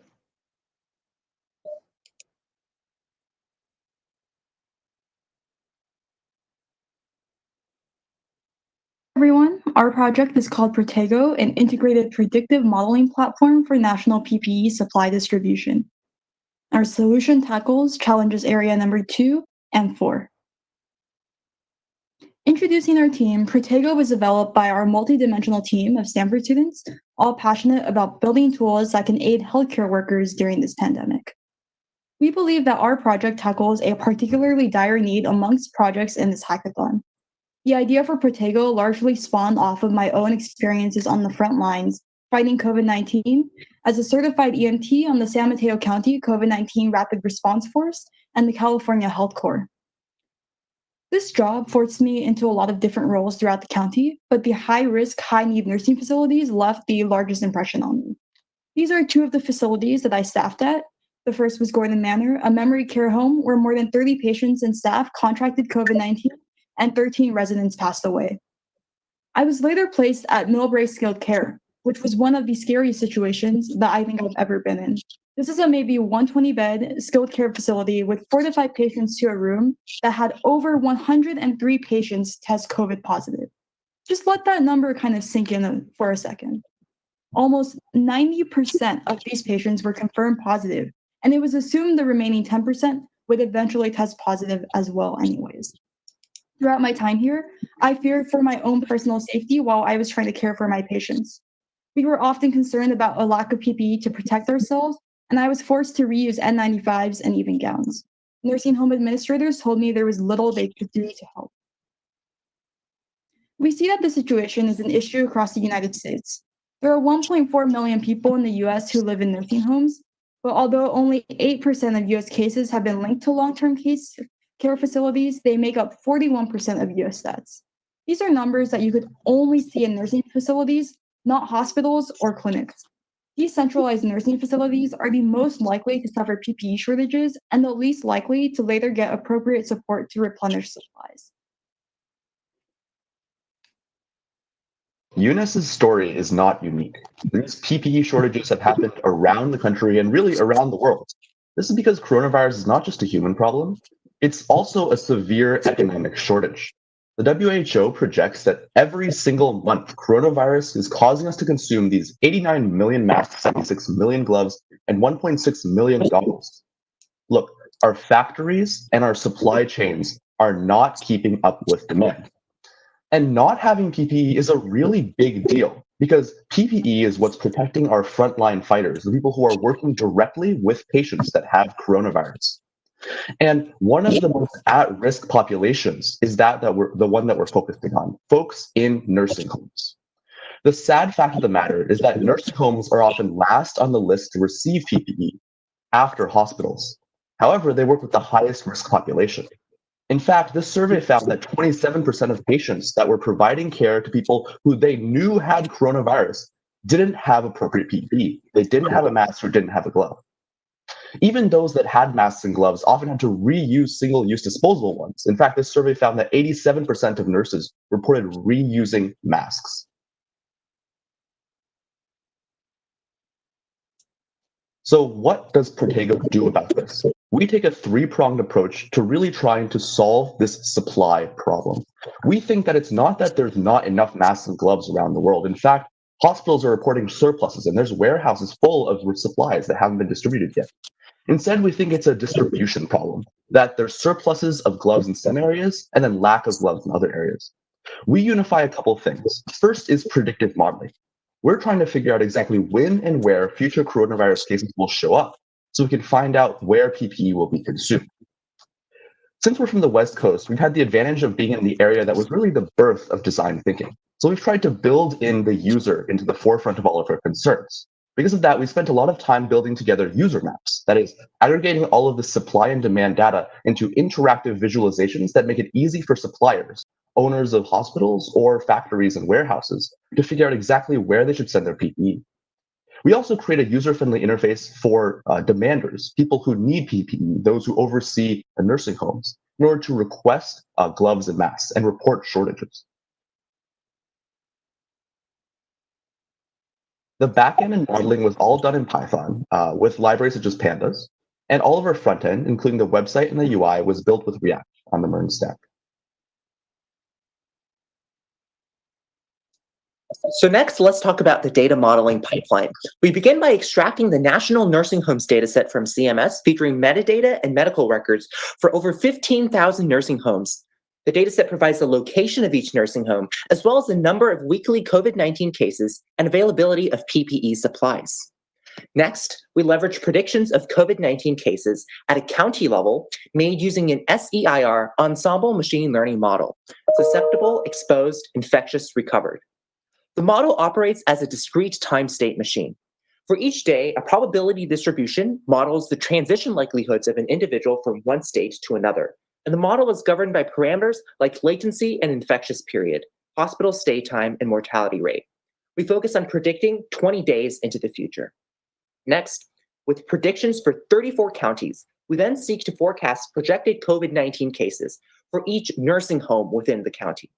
Everyone, our project is called Protego, an integrated predictive modeling platform for national PPE supply distribution. Our solution tackles challenges area number 2 and 4. Introducing our team, Protego was developed by our multidimensional team of Stanford students, all passionate about building tools that can aid healthcare workers during this pandemic. We believe that our project tackles a particularly dire need amongst projects in this hackathon. The idea for Protego largely spawned off of my own experiences on the front lines fighting COVID-19 as a certified EMT on the San Mateo County COVID-19 Rapid Response Force and the California Health Corps. This job forced me into a lot of different roles throughout the county, but the high-risk, high-need nursing facilities left the largest impression on me. These are 2 of the facilities that I staffed at. The first was Gordon Manor, a memory care home where more than 30 patients and staff contracted COVID-19 and 13 residents passed away. I was later placed at Millbrae Skilled Care, which was one of the scariest situations that I think I've ever been in. This is a maybe 120-bed skilled care facility with 4 to 5 patients to a room that had over 103 patients test COVID positive. Just let that number kind of sink in for a second. Almost 90% of these patients were confirmed positive, and it was assumed the remaining 10% would eventually test positive as well anyways. Throughout my time here, I feared for my own personal safety while I was trying to care for my patients. We were often concerned about a lack of PPE to protect ourselves, and I was forced to reuse N95s and even gowns. Nursing home administrators told me there was little they could do to help. We see that the situation is an issue across the United States. There are 1.4 million people in the US who live in nursing homes, but although only 8% of US cases have been linked to long-term care facilities, they make up 41% of US stats. These are numbers that you could only see in nursing facilities, not hospitals or clinics. Decentralized nursing facilities are the most likely to suffer PPE shortages and the least likely to later get appropriate support to replenish supplies. Eunice's story is not unique. These PPE shortages have happened around the country and really around the world. This is because coronavirus is not just a human problem, it's also a severe economic shortage. The WHO projects that every single month, coronavirus is causing us to consume these 89 million masks, 76 million gloves, and $1.6 million goggles. Look, our factories and our supply chains are not keeping up with demand. And not having PPE is a really big deal because PPE is what's protecting our frontline fighters, the people who are working directly with patients that have coronavirus. And one of the most at-risk populations is that we're the one that we're focusing on, folks in nursing homes. The sad fact of the matter is that nursing homes are often last on the list to receive PPE after hospitals. However, they work with the highest risk population. In fact, this survey found that 27% of patients that were providing care to people who they knew had coronavirus didn't have appropriate PPE. They didn't have a mask or didn't have a glove. Even those that had masks and gloves often had to reuse single-use disposable ones. In fact, this survey found that 87% of nurses reported reusing masks. So what does Protego do about this? We take a three-pronged approach to really trying to solve this supply problem. We think that it's not that there's not enough masks and gloves around the world. In fact, hospitals are reporting surpluses and there's warehouses full of supplies that haven't been distributed yet. Instead, we think it's a distribution problem, that there's surpluses of gloves in some areas and then lack of gloves in other areas. We unify a couple things. First is predictive modeling. We're trying to figure out exactly when and where future coronavirus cases will show up so we can find out where PPE will be consumed. Since we're from the West Coast, we've had the advantage of being in the area that was really the birth of design thinking. So we've tried to build in the user into the forefront of all of our concerns. Because of that, we spent a lot of time building together user maps, that is, aggregating all of the supply and demand data into interactive visualizations that make it easy for suppliers, owners of hospitals or factories and warehouses, to figure out exactly where they should send their PPE. We also create a user-friendly interface for demanders, people who need PPE, those who oversee nursing homes, in order to request gloves and masks and report shortages. The backend and modeling was all done in Python with libraries such as Pandas, and all of our front end, including the website and the UI, was built with React on the MERN stack. So next, let's talk about the data modeling pipeline. We begin by extracting the National Nursing Homes dataset from CMS, featuring metadata and medical records for over 15,000 nursing homes. The dataset provides the location of each nursing home, as well as the number of weekly COVID-19 cases and availability of PPE supplies. Next, we leverage predictions of COVID-19 cases at a county level made using an SEIR ensemble machine learning model: susceptible, exposed, infectious, recovered. The model operates as a discrete time state machine. For each day, a probability distribution models the transition likelihoods of an individual from one state to another. And the model is governed by parameters like latency and infectious period, hospital stay time, and mortality rate. We focus on predicting 20 days into the future. Next, with predictions for 34 counties, we then seek to forecast projected COVID-19 cases for each nursing home within the county.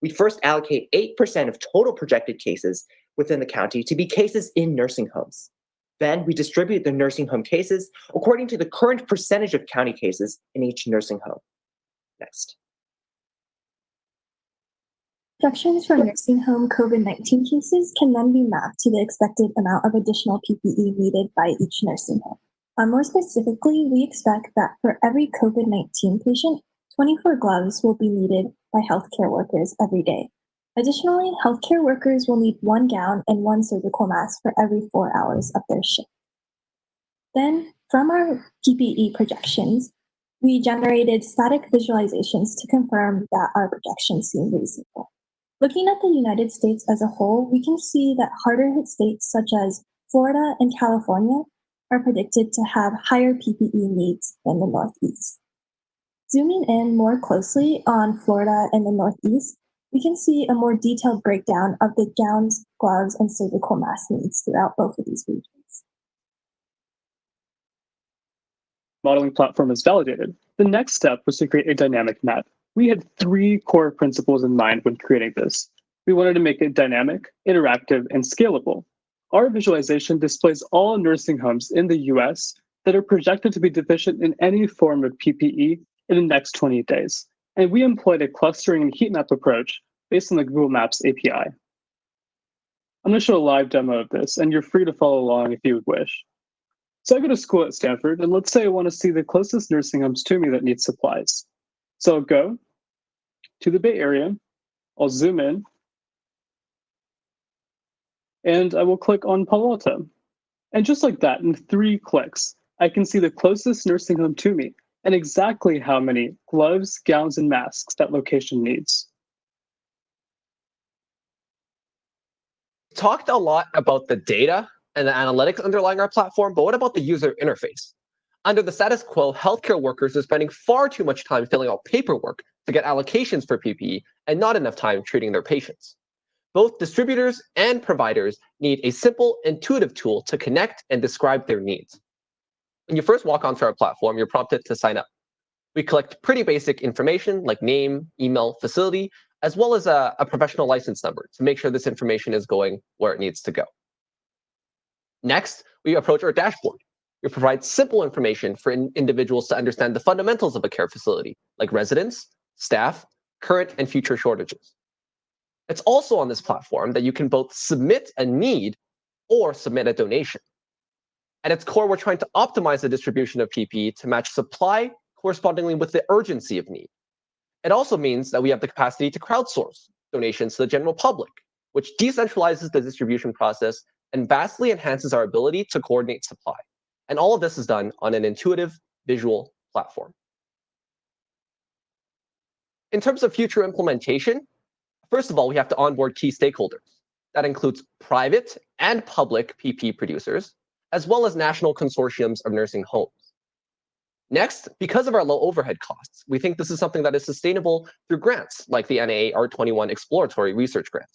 We first allocate 8% of total projected cases within the county to be cases in nursing homes. Then we distribute the nursing home cases according to the current percentage of county cases in each nursing home. Next. Projections for nursing home COVID-19 cases can then be mapped to the expected amount of additional PPE needed by each nursing home. More specifically, we expect that for every COVID-19 patient, 24 gloves will be needed by healthcare workers every day. Additionally, healthcare workers will need 1 gown and 1 surgical mask for every 4 hours of their shift. Then, from our PPE projections, we generated static visualizations to confirm that our projections seem reasonable. Looking at the United States as a whole, we can see that harder hit states such as Florida and California are predicted to have higher PPE needs than the Northeast. Zooming in more closely on Florida and the Northeast, we can see a more detailed breakdown of the gowns, gloves, and surgical mask needs throughout both of these regions. Modeling platform is validated. The next step was to create a dynamic map. We had 3 core principles in mind when creating this. We wanted to make it dynamic, interactive, and scalable. Our visualization displays all nursing homes in the US that are projected to be deficient in any form of PPE in the next 28 days. And we employed a clustering and heat map approach based on the Google Maps API. I'm going to show a live demo of this, and you're free to follow along if you would wish. So I go to school at Stanford, and let's say I want to see the closest nursing homes to me that need supplies. So I'll go to the Bay Area, I'll zoom in, and I will click on Palo Alto. And just like that, in 3 clicks, I can see the closest nursing home to me and exactly how many gloves, gowns, and masks that location needs. Talked a lot about the data and the analytics underlying our platform, but what about the user interface? Under the status quo, healthcare workers are spending far too much time filling out paperwork to get allocations for PPE and not enough time treating their patients. Both distributors and providers need a simple, intuitive tool to connect and describe their needs. When you first walk onto our platform, you're prompted to sign up. We collect pretty basic information like name, email, facility, as well as a professional license number to make sure this information is going where it needs to go. Next, we approach our dashboard. We provide simple information for individuals to understand the fundamentals of a care facility, like residents, staff, current and future shortages. It's also on this platform that you can both submit a need or submit a donation. At its core, we're trying to optimize the distribution of PPE to match supply correspondingly with the urgency of need. It also means that we have the capacity to crowdsource donations to the general public, which decentralizes the distribution process and vastly enhances our ability to coordinate supply. And all of this is done on an intuitive visual platform. In terms of future implementation, first of all, we have to onboard key stakeholders. That includes private and public PPE producers, as well as national consortiums of nursing homes. Next, because of our low overhead costs, we think this is something that is sustainable through grants like the NIA R21 Exploratory Research Grant.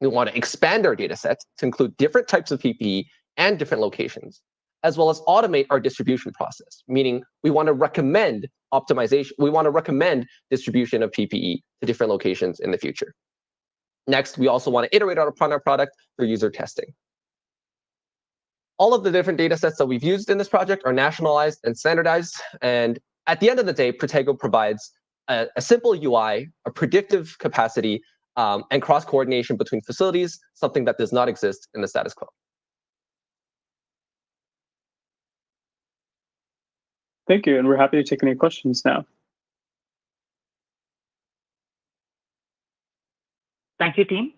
We want to expand our data set to include different types of PPE and different locations, as well as automate our distribution process, meaning we want to recommend optimization, we want to recommend distribution of PPE to different locations in the future. Next, we also want to iterate upon our product through user testing. All of the different data sets that we've used in this project are nationalized and standardized. And at the end of the day, Protego provides a simple UI, a predictive capacity, and cross-coordination between facilities, something that does not exist in the status quo. Thank you, and we're happy to take any questions now. Thank you, team.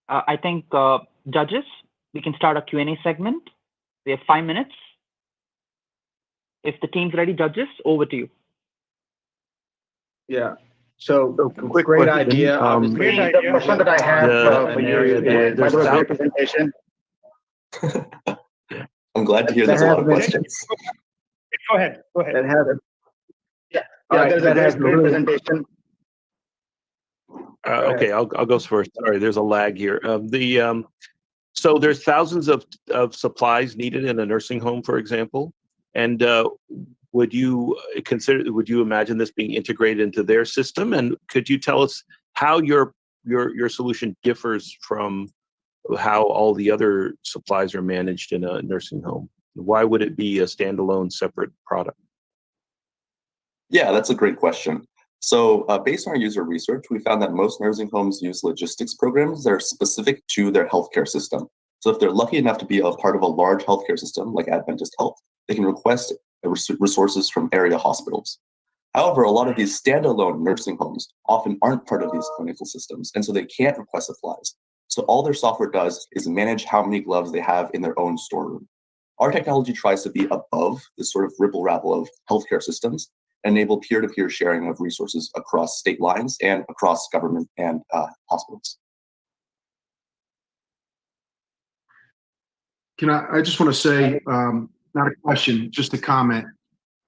I think judges, we can start a Q&A segment. We have 5 minutes. If the team's ready, judges, over to you. Yeah. So quick great question. idea. Great idea. The question that I have for you is, by the way, great presentation. I'm glad to hear there's a lot of questions. Go ahead. That had a, There's a great presentation. Okay, I'll go first. Sorry, there's a lag here. So there's thousands of supplies needed in a nursing home, for example, and would you imagine this being integrated into their system? And could you tell us how your solution differs from how all the other supplies are managed in a nursing home? Why would it be a standalone, separate product? Yeah, that's a great question. So based on our user research, we found that most nursing homes use logistics programs that are specific to their healthcare system. So if they're lucky enough to be a part of a large healthcare system like Adventist Health, they can request resources from area hospitals. However, a lot of these standalone nursing homes often aren't part of these clinical systems, and so they can't request supplies. So all their software does is manage how many gloves they have in their own storeroom. Our technology tries to be above this sort of ripple rabble of healthcare systems, enable peer-to-peer sharing of resources across state lines and across government and hospitals. I just want to say, not a question, just a comment,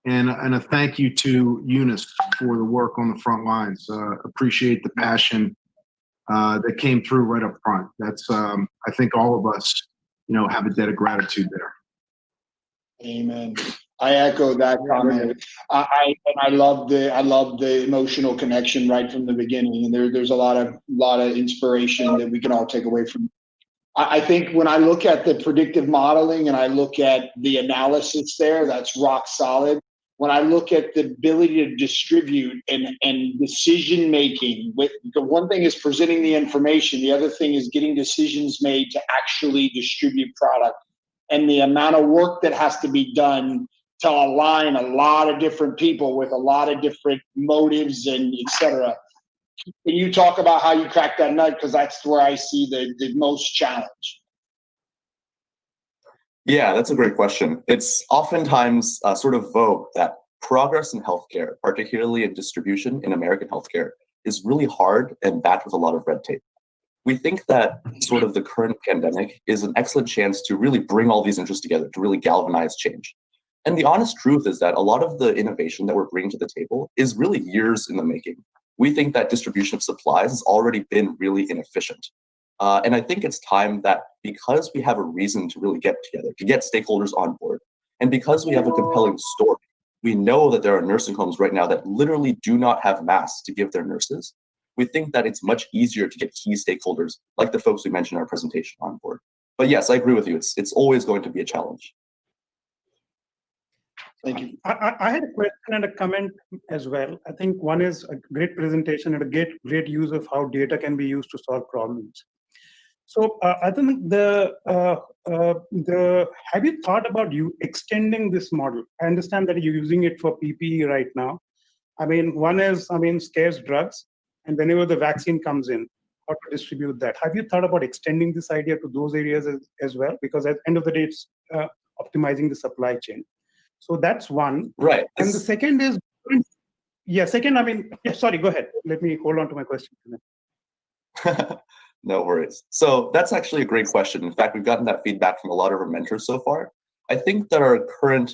and a thank you to Eunice for the work on the front lines. Appreciate the passion that came through right up front. That's, I think all of us, have a debt of gratitude there. Amen. I echo that comment. I love the emotional connection right from the beginning, and there's a lot of inspiration that we can all take away from. I think when I look at the predictive modeling and I look at the analysis there, that's rock solid. When I look at the ability to distribute and decision making, the one thing is presenting the information, the other thing is getting decisions made to actually distribute product, and the amount of work that has to be done to align a lot of different people with a lot of different motives and et cetera. Can you talk about how you crack that nut? Because that's where I see the most challenge. Yeah, that's a great question. It's oftentimes sort of vogue that progress in healthcare, particularly in distribution in American healthcare, is really hard and backed with a lot of red tape. We think that sort of the current pandemic is an excellent chance to really bring all these interests together, to really galvanize change. And the honest truth is that a lot of the innovation that we're bringing to the table is really years in the making. We think that distribution of supplies has already been really inefficient. And I think it's time that because we have a reason to really get together, to get stakeholders on board, and because we have a compelling story, we know that there are nursing homes right now that literally do not have masks to give their nurses. We think that it's much easier to get key stakeholders, like the folks we mentioned in our presentation, on board. But yes, I agree with you. It's always going to be a challenge. Thank you. I had a question and a comment as well. I think one is a great presentation and a great use of how data can be used to solve problems. So I think have you thought about you extending this model? I understand that you're using it for PPE right now. I mean, one is, scarce drugs, and whenever the vaccine comes in, how to distribute that. Have you thought about extending this idea to those areas as well? Because at the end of the day, it's optimizing the supply chain. So that's one. Right. And the second is, sorry, go ahead. Let me hold on to my question. No worries. So that's actually a great question. In fact, we've gotten that feedback from a lot of our mentors so far. I think that our current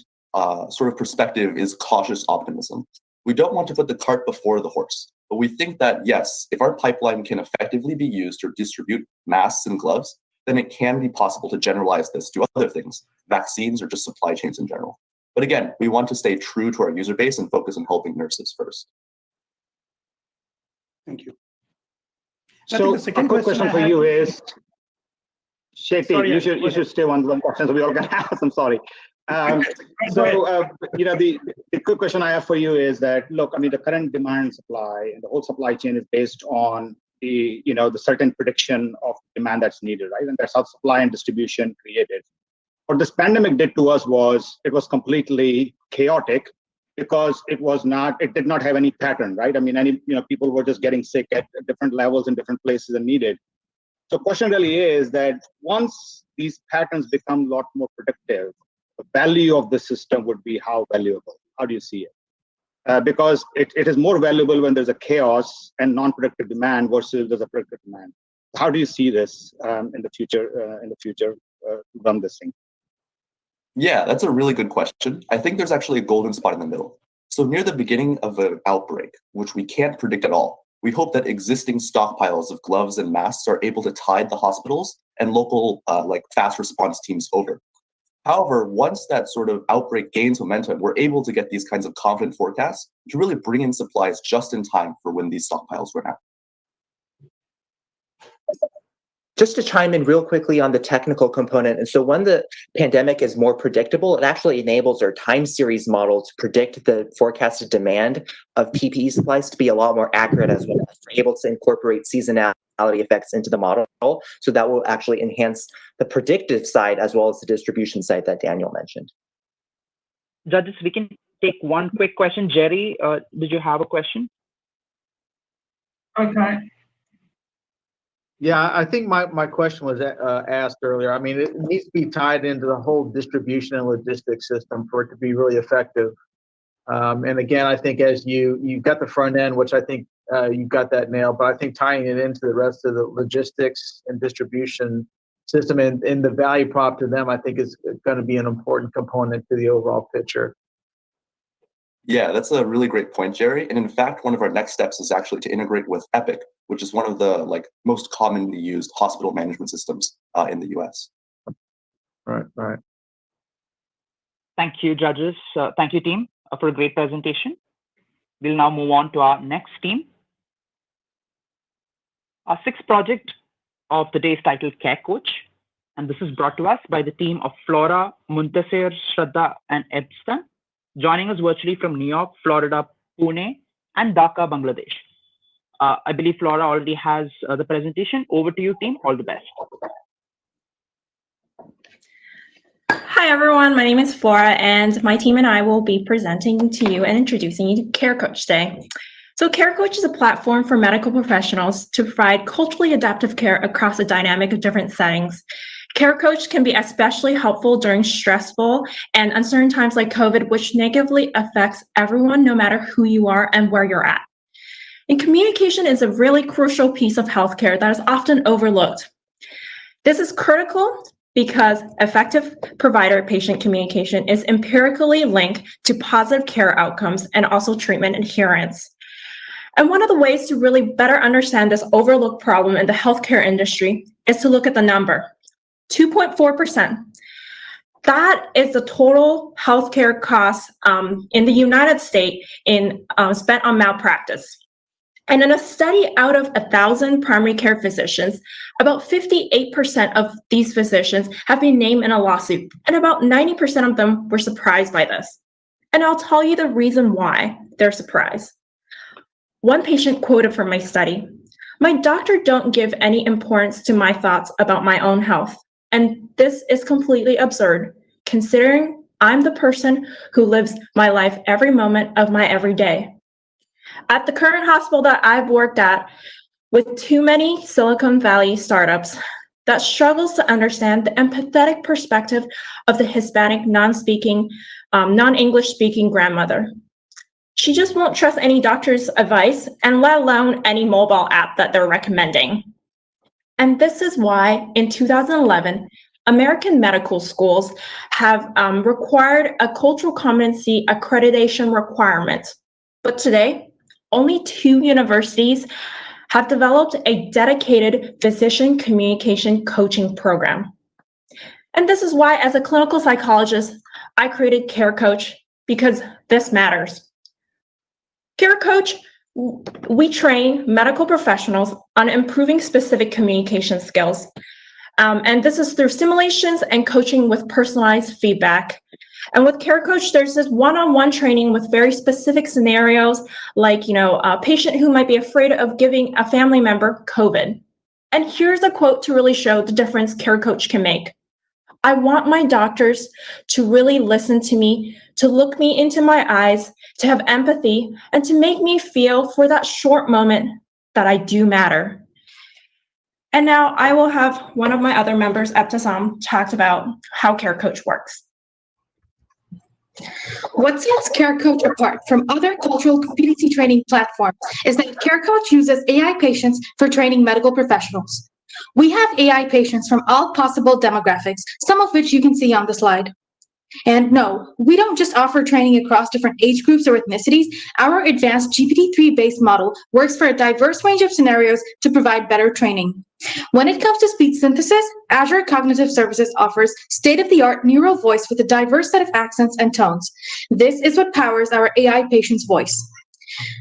sort of perspective is cautious optimism. We don't want to put the cart before the horse, but we think that, yes, if our pipeline can effectively be used to distribute masks and gloves, then it can be possible to generalize this to other things, vaccines or just supply chains in general. But again, we want to stay true to our user base and focus on helping nurses first. Thank you. So a quick question for you is, Sheti, you should stay one question so we all can ask. I'm sorry. The quick question I have for you is that, look, the current demand and supply and the whole supply chain is based on the certain prediction of demand that's needed, right? And that's how supply and distribution created. What this pandemic did to us was it was completely chaotic because it did not have any pattern, right? People were just getting sick at different levels in different places and needed. So the question really is that once these patterns become a lot more predictive, the value of the system would be how valuable? How do you see it? Because it is more valuable when there's a chaos and non-predictive demand versus there's a predictive demand. How do you see this in the future? Run this thing. Yeah, that's a really good question. I think there's actually a golden spot in the middle. So near the beginning of an outbreak, which we can't predict at all, we hope that existing stockpiles of gloves and masks are able to tide the hospitals and local fast response teams over. However, once that sort of outbreak gains momentum, we're able to get these kinds of confident forecasts to really bring in supplies just in time for when these stockpiles run out. Just to chime in real quickly on the technical component. And so when the pandemic is more predictable, it actually enables our time series model to predict the forecasted demand of PPE supplies to be a lot more accurate as well. We're able to incorporate seasonality effects into the model. So that will actually enhance the predictive side as well as the distribution side that Daniel mentioned. Judges, we can take one quick question. Jerry, did you have a question? Okay. Yeah, I think my question was asked earlier. It needs to be tied into the whole distribution and logistics system for it to be really effective. And again, I think as you've got the front end, which I think you've got that nailed, but I think tying it into the rest of the logistics and distribution system and the value prop to them, I think is going to be an important component to the overall picture. Yeah, that's a really great point, Jerry. And in fact, one of our next steps is actually to integrate with Epic, which is one of the most commonly used hospital management systems in the US. Right. Thank you, judges. Thank you, team, for a great presentation. We'll now move on to our next team. Our sixth project of the day is titled Care Coach, and this is brought to us by the team of Flora, Muntasir, Shraddha, and Ebstan, joining us virtually from New York, Florida, Pune, and Dhaka, Bangladesh. I believe Flora already has the presentation. Over to you, team. All the best. Hi, everyone. My name is Flora, and my team and I will be presenting to you and introducing you to Care Coach today. So Care Coach is a platform for medical professionals to provide culturally adaptive care across a dynamic of different settings. Care Coach can be especially helpful during stressful and uncertain times like COVID, which negatively affects everyone, no matter who you are and where you're at. And communication is a really crucial piece of healthcare that is often overlooked. This is critical because effective provider-patient communication is empirically linked to positive care outcomes and also treatment adherence. And one of the ways to really better understand this overlooked problem in the healthcare industry is to look at the number, 2.4%. That is the total healthcare costs in the United States spent on malpractice. And in a study out of 1,000 primary care physicians, about 58% of these physicians have been named in a lawsuit, and about 90% of them were surprised by this. And I'll tell you the reason why they're surprised. One patient quoted from my study, "My doctor don't give any importance to my thoughts about my own health. And this is completely absurd, considering I'm the person who lives my life every moment of my everyday." At the current hospital that I've worked at, with too many Silicon Valley startups that struggles to understand the empathetic perspective of the Hispanic non-English speaking grandmother. She just won't trust any doctor's advice, and let alone any mobile app that they're recommending. And this is why in 2011, American medical schools have required a cultural competency accreditation requirement. But today, only 2 universities have developed a dedicated physician communication coaching program. And this is why, as a clinical psychologist, I created Care Coach, because this matters. Care Coach, we train medical professionals on improving specific communication skills. And this is through simulations and coaching with personalized feedback. And with Care Coach, there's this one-on-one training with very specific scenarios, like, a patient who might be afraid of giving a family member COVID. And here's a quote to really show the difference Care Coach can make. "I want my doctors to really listen to me, to look me into my eyes, to have empathy, and to make me feel for that short moment that I do matter." And now I will have one of my other members, Ebtasam, talk about how Care Coach works. What sets Care Coach apart from other cultural competency training platforms is that Care Coach uses AI patients for training medical professionals. We have AI patients from all possible demographics, some of which you can see on the slide. And no, we don't just offer training across different age groups or ethnicities. Our advanced GPT-3-based model works for a diverse range of scenarios to provide better training. When it comes to speech synthesis, Azure Cognitive Services offers state-of-the-art neural voice with a diverse set of accents and tones. This is what powers our AI patient's voice.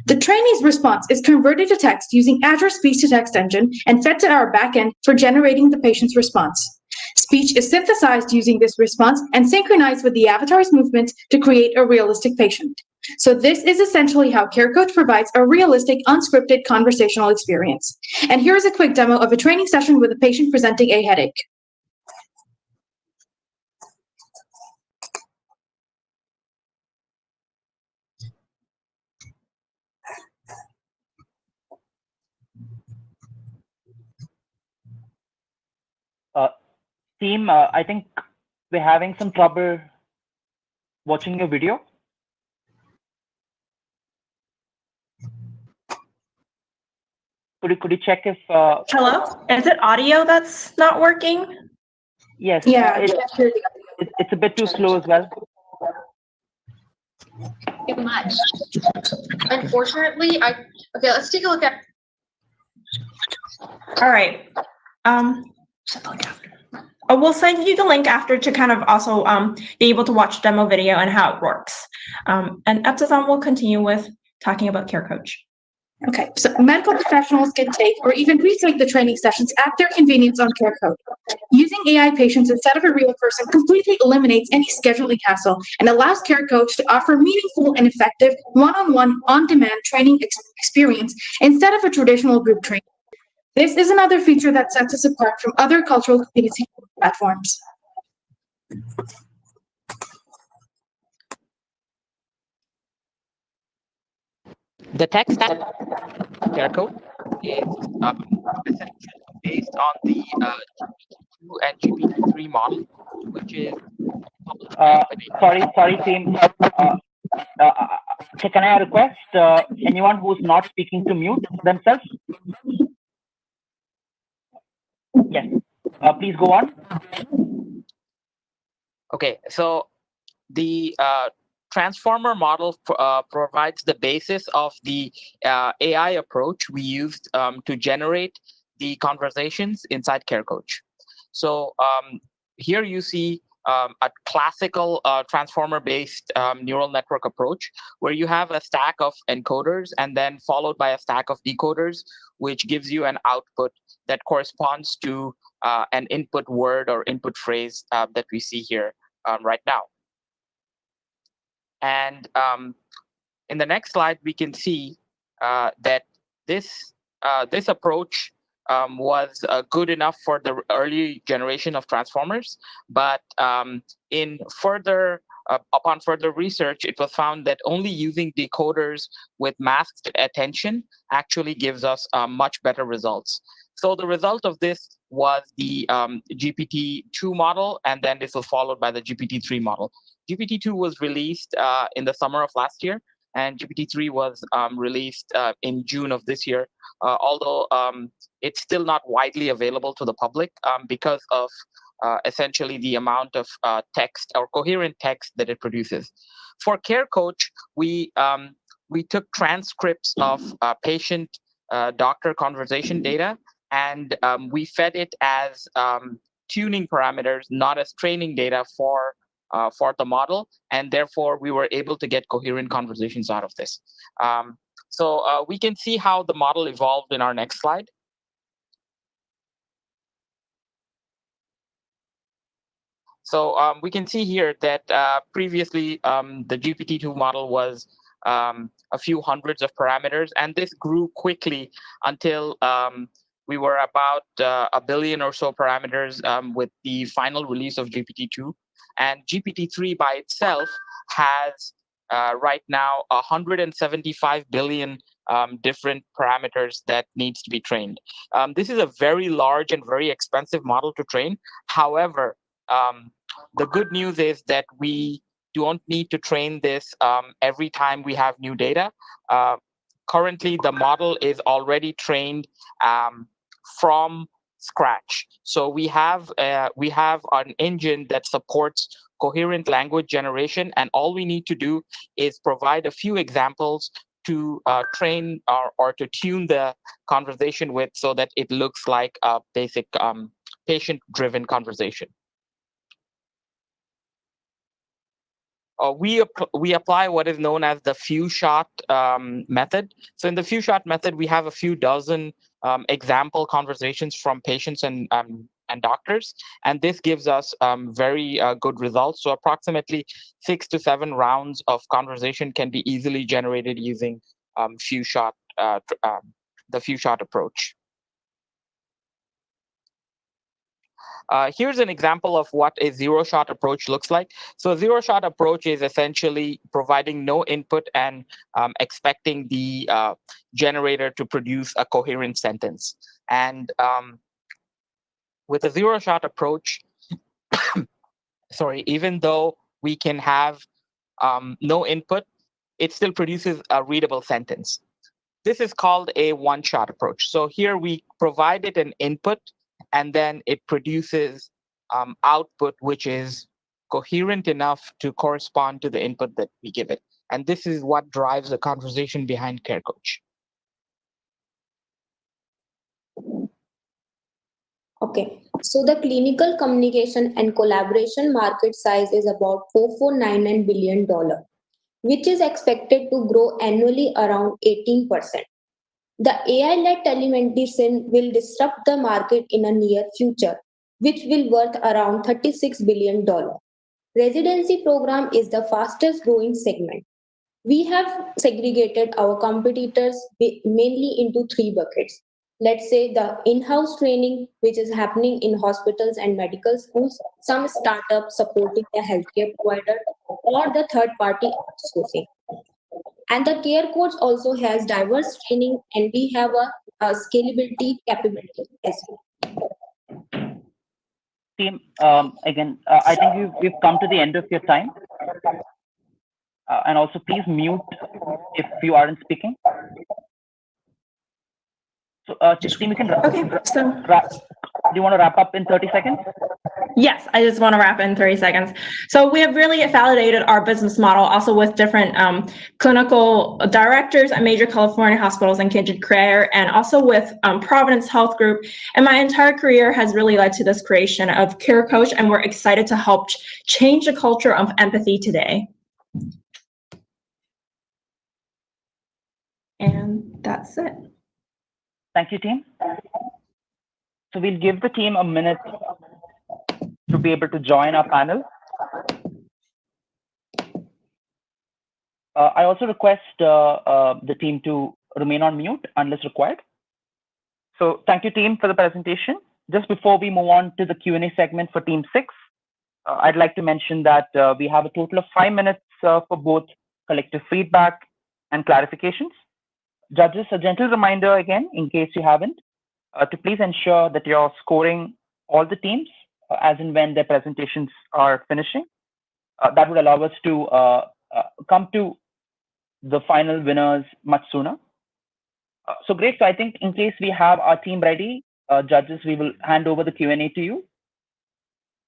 The trainee's response is converted to text using Azure Speech-to-Text Engine and fed to our backend for generating the patient's response. Speech is synthesized using this response and synchronized with the avatar's movements to create a realistic patient. So this is essentially how Care Coach provides a realistic, unscripted conversational experience. And here is a quick demo of a training session with a patient presenting a headache. Team, I think we're having some trouble watching your video. Could you check if... Hello? Is it audio that's not working? Yes. Yeah, it's a bit too slow as well. Too much. Unfortunately, okay, let's take a look at... All right. We'll send you the link after to kind of also be able to watch demo video and how it works. And Eptathon will continue with talking about Care Coach. Okay, so medical professionals can take or even retake the training sessions at their convenience on Care Coach. Using AI patients instead of a real person completely eliminates any scheduling hassle and allows Care Coach to offer meaningful and effective one-on-one, on-demand training experience instead of a traditional group training. This is another feature that sets us apart from other cultural community platforms. The tech stack Care Code is essentially based on the GPT-2 and GPT-3 model, which is Sorry, team. Can I request anyone who's not speaking to mute themselves? Yes. Please go on. Okay, so the transformer model provides the basis of the AI approach we used to generate the conversations inside Care Coach. So here you see a classical transformer-based neural network approach where you have a stack of encoders and then followed by a stack of decoders, which gives you an output that corresponds to an input word or input phrase that we see here right now. And in the next slide, we can see that this approach was good enough for the early generation of transformers, but upon further research, it was found that only using decoders with masked attention actually gives us much better results. So the result of this was the GPT-2 model, and then this was followed by the GPT-3 model. GPT-2 was released in the summer of last year, and GPT-3 was released in June of this year, although it's still not widely available to the public because of essentially the amount of text or coherent text that it produces. For Care Coach, we took transcripts of patient-doctor conversation data, and we fed it as tuning parameters, not as training data for the model, and therefore we were able to get coherent conversations out of this. So we can see how the model evolved in our next slide. So we can see here that previously the GPT-2 model was a few hundreds of parameters, and this grew quickly until we were about 1 billion or so parameters with the final release of GPT-2. And GPT-3 by itself has right now 175 billion different parameters that needs to be trained. This is a very large and very expensive model to train. However, the good news is that we don't need to train this every time we have new data. Currently, the model is already trained from scratch. So we have an engine that supports coherent language generation, and all we need to do is provide a few examples to train or to tune the conversation with so that it looks like a basic patient-driven conversation. We apply what is known as the few shot method. So in the few shot method, we have a few dozen example conversations from patients and doctors, and this gives us very good results. So approximately 6 to 7 rounds of conversation can be easily generated using the few shot approach. Here's an example of what a zero-shot approach looks like. So a zero-shot approach is essentially providing no input and expecting the generator to produce a coherent sentence. And with a zero-shot approach, sorry, even though we can have no input, it still produces a readable sentence. This is called a one-shot approach. So here we provided an input, and then it produces output which is coherent enough to correspond to the input that we give it. And this is what drives the conversation behind Care Coach. Okay, So the clinical communication and collaboration market size is about $4,499 billion, which is expected to grow annually around 18%. The AI-led telemedicine will disrupt the market in a near future, which will worth around $36 billion. Residency program is the fastest growing segment. We have segregated our competitors mainly into three buckets. Let's say the in-house training, which is happening in hospitals and medical schools, some startups supporting the healthcare provider, or the third-party outsourcing. And the care coach also has diverse training, and we have a scalability capability as well. Team, again, I think we've come to the end of your time. And also, please mute if you aren't speaking. So, team, you can wrap. Okay, so do you want to wrap up in 30 seconds? Yes, I just want to wrap in 30 seconds. So we have really validated our business model also with different clinical directors at major California hospitals and Kindred Care, and also with Providence Health Group. And my entire career has really led to this creation of Care Coach, and we're excited to help change the culture of empathy today. And that's it. Thank you, team. So we'll give the team a minute to be able to join our panel. I also request the team to remain on mute unless required. So thank you, team, for the presentation. Just before we move on to the Q&A segment for Team 6, I'd like to mention that we have a total of 5 minutes for both collective feedback and clarifications. Judges, a gentle reminder again, in case you haven't, to please ensure that you're scoring all the teams as and when their presentations are finishing. That would allow us to come to the final winners much sooner. So great. So I think in case we have our team ready, judges, we will hand over the Q&A to you.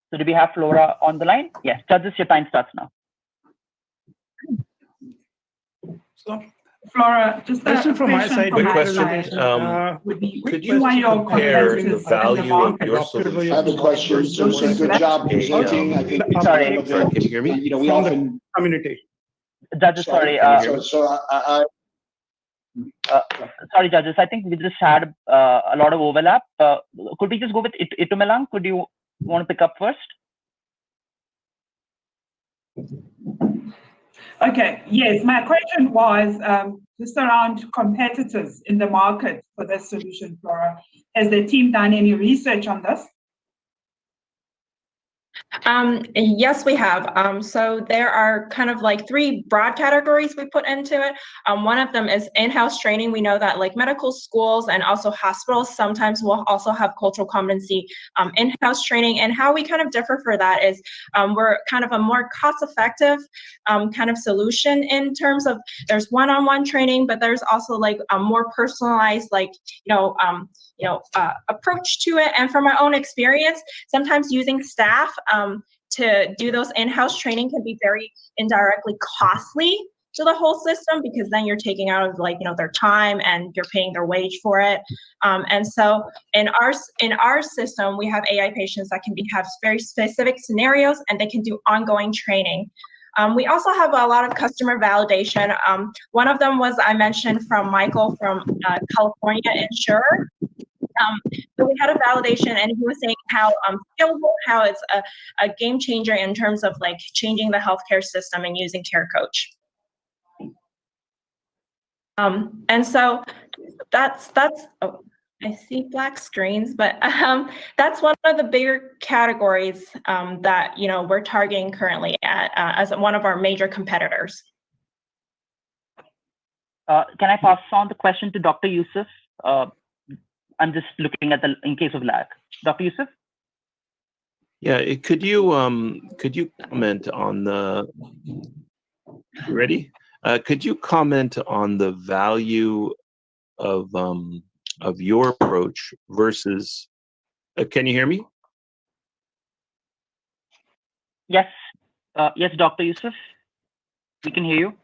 So do we have Flora on the line? Yes, judges, your time starts now. So, Flora, just a question from my side. Quick question. Could you compare the value of your solution? I have a question. So good job presenting. I think sorry, can you hear me? You know, we often community. Judges, sorry. Sorry, judges. I think we just had a lot of overlap. Could we just go with Itumelang? Could you want to pick up first? Okay, yes, my question was just around competitors in the market for this solution, Flora. Has the team done any research on this? Yes, we have. So there are kind of like 3 broad categories we put into it. One of them is in-house training. We know that like medical schools and also hospitals sometimes will also have cultural competency in-house training. And how we kind of differ for that is we're kind of a more cost-effective kind of solution in terms of there's one-on-one training, but there's also like a more personalized, like, approach to it. And from my own experience, sometimes using staff to do those in-house training can be very indirectly costly to the whole system, because then you're taking out of their time and you're paying their wage for it. And so in our system, we have AI patients that can have very specific scenarios, and they can do ongoing training. We also have a lot of customer validation. One of them was I mentioned from Michael from California Insurer. So we had a validation, and he was saying how scalable, how it's a game changer in terms of like changing the healthcare system and using Care Coach. And so that's oh, I see black screens, but that's one of the bigger categories that we're targeting currently as one of our major competitors. Can I pass on the question to Dr. Yusuf? I'm just looking at in case of lag. Dr. Yusuf? Yeah, could you comment on the ready? Could you comment on the value of your approach versus? Can you hear me? Yes, yes, Dr. Yusuf, we can hear you.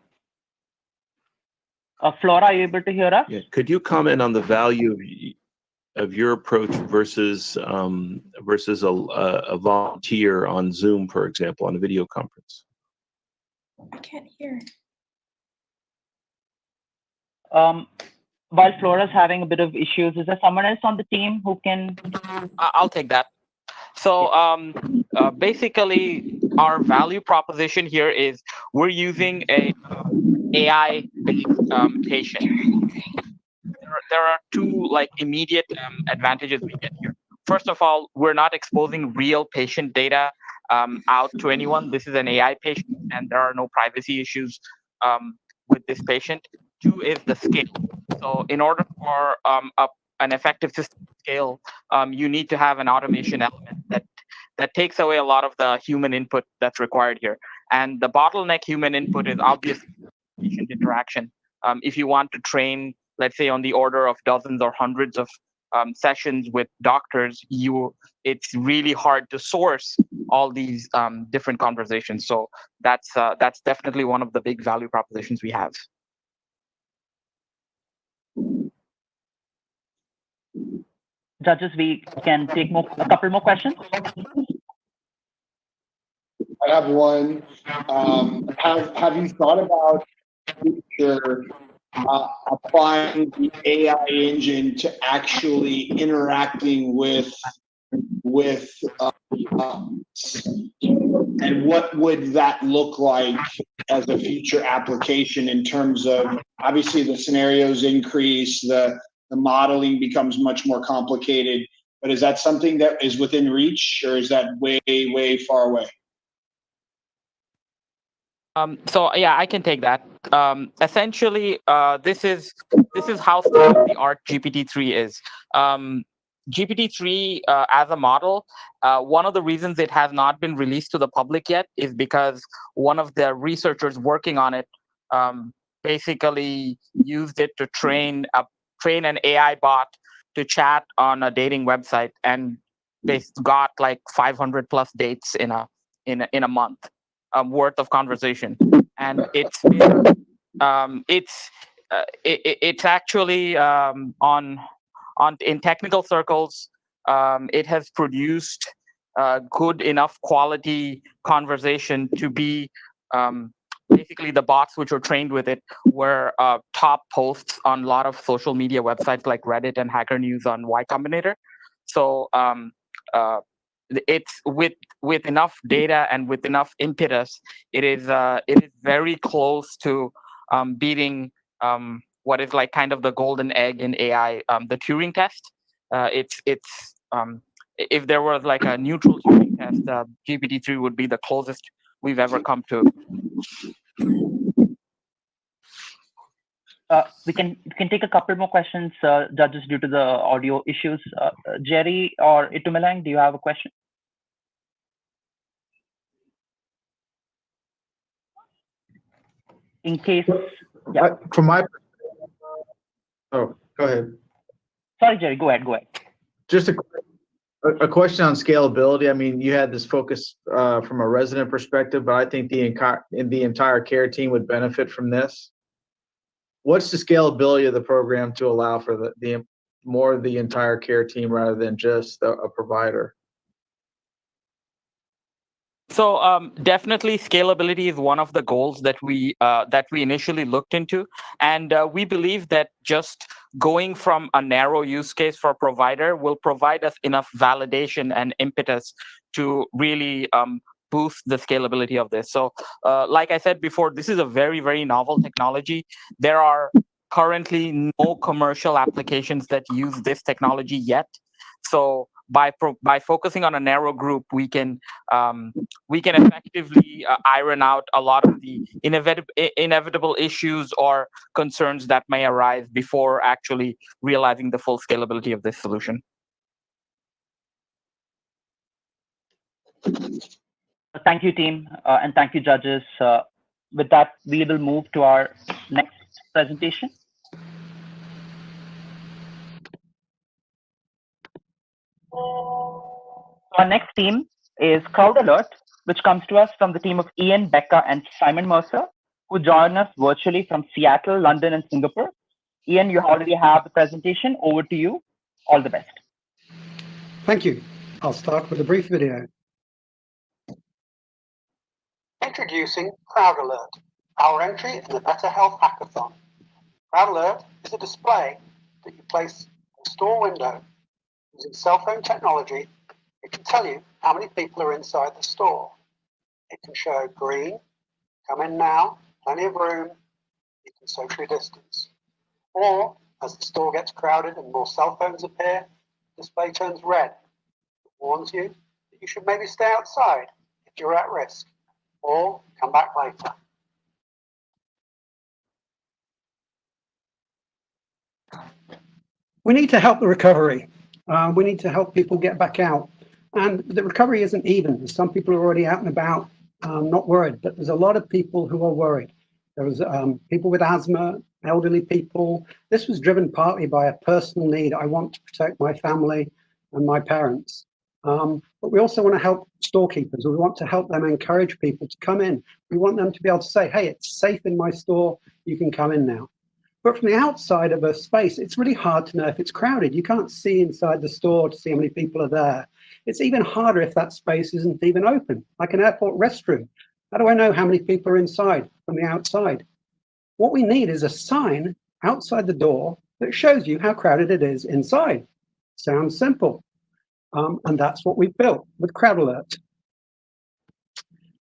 Flora, are you able to hear us? Yeah. Could you comment on the value of your approach versus versus a volunteer on Zoom, for example, on a video conference? I can't hear. While Flora's having a bit of issues, is there someone else on the team who can? I'll take that. So basically, our value proposition here is we're using a AI-based patient. There are two immediate advantages we get here. First of all, we're not exposing real patient data out to anyone. This is an AI patient, and there are no privacy issues with this patient. Two is the scale. So in order for an effective system to scale, you need to have an automation element that takes away a lot of the human input that's required here. And the bottleneck human input is obviously patient interaction. If you want to train, let's say, on the order of dozens or hundreds of sessions with doctors, it's really hard to source all these different conversations. So that's definitely one of the big value propositions we have. Judges, we can take a couple more questions. I have one. Have you thought about applying the AI engine to actually interacting with and what would that look like as a future application in terms of, obviously the scenarios increase, the modeling becomes much more complicated, but is that something that is within reach, or is that way, way far away? So yeah, I can take that. Essentially, this is how state-of-the-art GPT-3 is. GPT-3 as a model, one of the reasons it has not been released to the public yet is because one of the researchers working on it basically used it to train an AI bot to chat on a dating website, and they got 500 plus dates in a month worth of conversation, and it's actually in technical circles, it has produced good enough quality conversation to be basically the bots which were trained with it were top posts on a lot of social media websites like Reddit and Hacker News on Y Combinator. So it's with enough data and with enough impetus, it is very close to beating what is kind of the golden egg in AI, the Turing test. If there was a neutral Turing test, GPT-3 would be the closest we've ever come to. We can take a couple more questions, judges, due to the audio issues. Jerry or Itumelang, do you have a question? In case, yeah. From my, oh, go ahead. Sorry, Jerry, go ahead. Just a question on scalability. I mean, you had this focus from a resident perspective, but I think the entire care team would benefit from this. What's the scalability of the program to allow for the more of the entire care team rather than just a provider? So definitely scalability is one of the goals that we initially looked into, and we believe that just going from a narrow use case for a provider will provide us enough validation and impetus to really boost the scalability of this. So like I said before, this is a very, very novel technology. There are currently no commercial applications that use this technology yet. So by focusing on a narrow group, we can effectively iron out a lot of the inevitable issues or concerns that may arise before actually realizing the full scalability of this solution. Thank you, team, and thank you, judges. With that, we will move to our next presentation. Our next team is Crowd Alert, which comes to us from the team of Ian, Becca, and Simon Mercer, who join us virtually from Seattle, London, and Singapore. Ian, you already have the presentation. Over to you. All the best. Thank you. I'll start with a brief video. Introducing Crowd Alert, our entry in the Better Health Hackathon. Crowd Alert is a display that you place in a store window. Using cell phone technology, it can tell you how many people are inside the store. It can show green, come in now, plenty of room, you can socially distance. Or, as the store gets crowded and more cell phones appear, the display turns red. It warns you that you should maybe stay outside if you're at risk, or come back later. We need to help the recovery. We need to help people get back out. And the recovery isn't even. Some people are already out and about, not worried, but there's a lot of people who are worried. There's people with asthma, elderly people. This was driven partly by a personal need. I want to protect my family and my parents. But we also want to help storekeepers. We want to help them encourage people to come in. We want them to be able to say, hey, it's safe in my store. You can come in now. But from the outside of a space, it's really hard to know if it's crowded. You can't see inside the store to see how many people are there. It's even harder if that space isn't even open, like an airport restroom. How do I know how many people are inside from the outside? What we need is a sign outside the door that shows you how crowded it is inside. Sounds simple. And that's what we've built with Crowd Alert.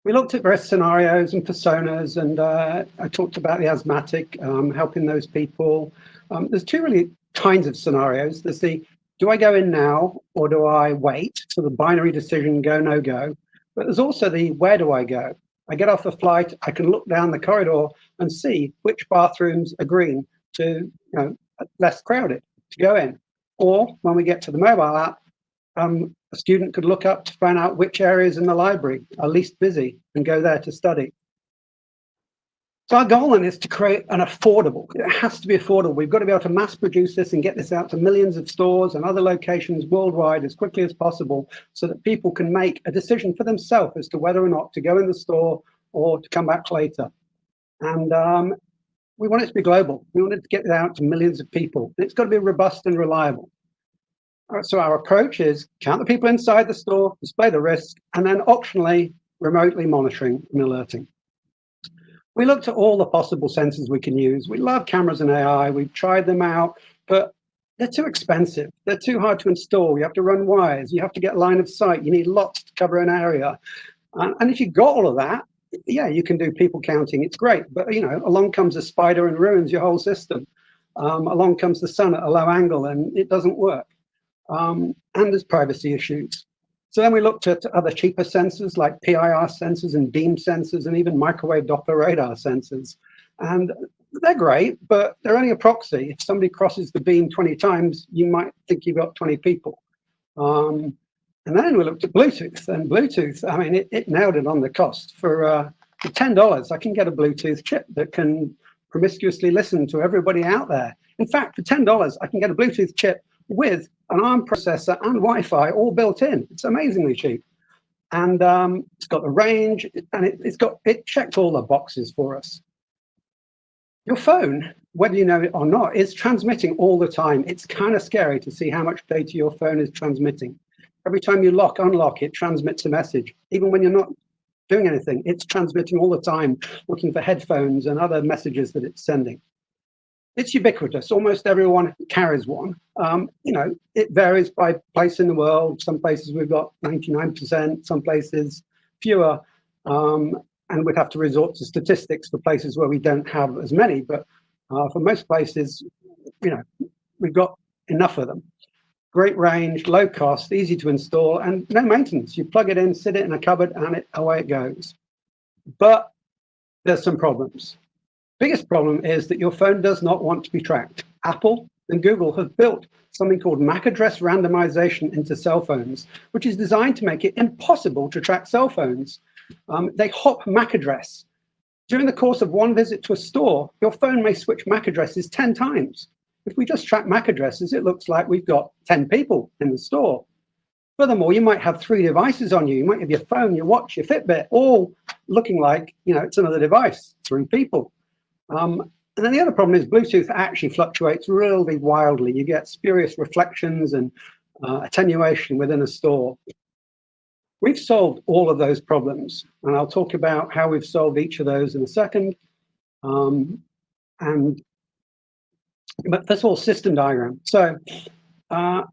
We looked at various scenarios and personas, and I talked about the asthmatic, helping those people. There's two really kinds of scenarios. There's the, do I go in now or do I wait? So the binary decision, go, no go. But there's also the, where do I go? I get off the flight, I can look down the corridor and see which bathrooms are green to, less crowded to go in. Or when we get to the mobile app, a student could look up to find out which areas in the library are least busy and go there to study. So our goal then is to create an affordable, it has to be affordable. We've got to be able to mass produce this and get this out to millions of stores and other locations worldwide as quickly as possible so that people can make a decision for themselves as to whether or not to go in the store or to come back later. And we want it to be global. We want it to get it out to millions of people. It's got to be robust and reliable. So our approach is count the people inside the store, display the risk, and then optionally remotely monitoring and alerting. We looked at all the possible sensors we can use. We love cameras and AI. We've tried them out, but they're too expensive. They're too hard to install. You have to run wires. You have to get line of sight. You need lots to cover an area. And if you've got all of that, yeah, you can do people counting. It's great. But, along comes a spider and ruins your whole system. Along comes the sun at a low angle and it doesn't work. And there's privacy issues. So then we looked at other cheaper sensors like PIR sensors and beam sensors and even microwave Doppler radar sensors. And they're great, but they're only a proxy. If somebody crosses the beam 20 times, you might think you've got 20 people. And then we looked at Bluetooth, and Bluetooth, I mean, it nailed it on the cost. For $10, I can get a Bluetooth chip that can promiscuously listen to everybody out there. In fact, for $10, I can get a Bluetooth chip with an ARM processor and Wi-Fi all built in. It's amazingly cheap. And it's got the range, and it checked all the boxes for us. Your phone, whether you know it or not, is transmitting all the time. It's kind of scary to see how much data your phone is transmitting. Every time you unlock, it transmits a message. Even when you're not doing anything, it's transmitting all the time, looking for headphones and other messages that it's sending. It's ubiquitous. Almost everyone carries one. It varies by place in the world. Some places we've got 99%, some places fewer. And we'd have to resort to statistics for places where we don't have as many. But for most places, we've got enough of them. Great range, low cost, easy to install, and no maintenance. You plug it in, sit it in a cupboard, and away it goes. But there's some problems. Biggest problem is that your phone does not want to be tracked. Apple and Google have built something called MAC address randomization into cell phones, which is designed to make it impossible to track cell phones. They hop MAC address. During the course of one visit to a store, your phone may switch MAC addresses 10 times. If we just track MAC addresses, it looks like we've got 10 people in the store. Furthermore, you might have 3 devices on you. You might have your phone, your watch, your Fitbit, all looking like, it's another device, 3 people. And then the other problem is Bluetooth actually fluctuates really wildly. You get spurious reflections and attenuation within a store. We've solved all of those problems, and I'll talk about how we've solved each of those in a second. But first of all, system diagram. So the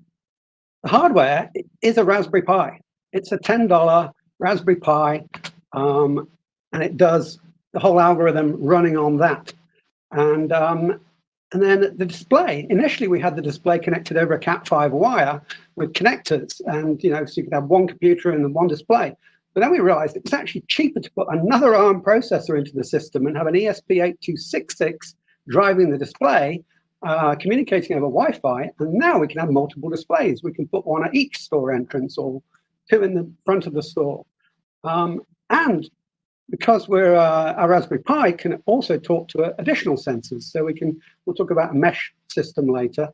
hardware is a Raspberry Pi. It's a $10 Raspberry Pi, and it does the whole algorithm running on that. And then the display, initially we had the display connected over a Cat5 wire with connectors, and so you could have one computer and one display. But then we realized it was actually cheaper to put another ARM processor into the system and have an ESP8266 driving the display, communicating over Wi-Fi, and now we can have multiple displays. We can put one at each store entrance or two in the front of the store. And because our Raspberry Pi can also talk to additional sensors, so we'll talk about a mesh system later.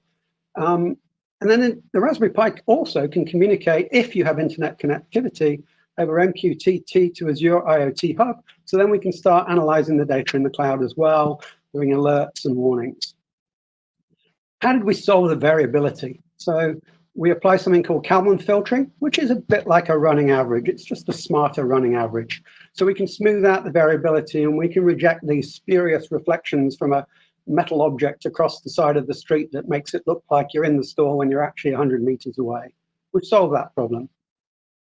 And then the Raspberry Pi also can communicate, if you have internet connectivity, over MQTT to Azure IoT Hub. So then we can start analyzing the data in the cloud as well, doing alerts and warnings. How did we solve the variability? So we apply something called Kelvin Filtering, which is a bit like a running average. It's just a smarter running average. So we can smooth out the variability, and we can reject these spurious reflections from a metal object across the side of the street that makes it look like you're in the store when you're actually 100 meters away. We've solved that problem.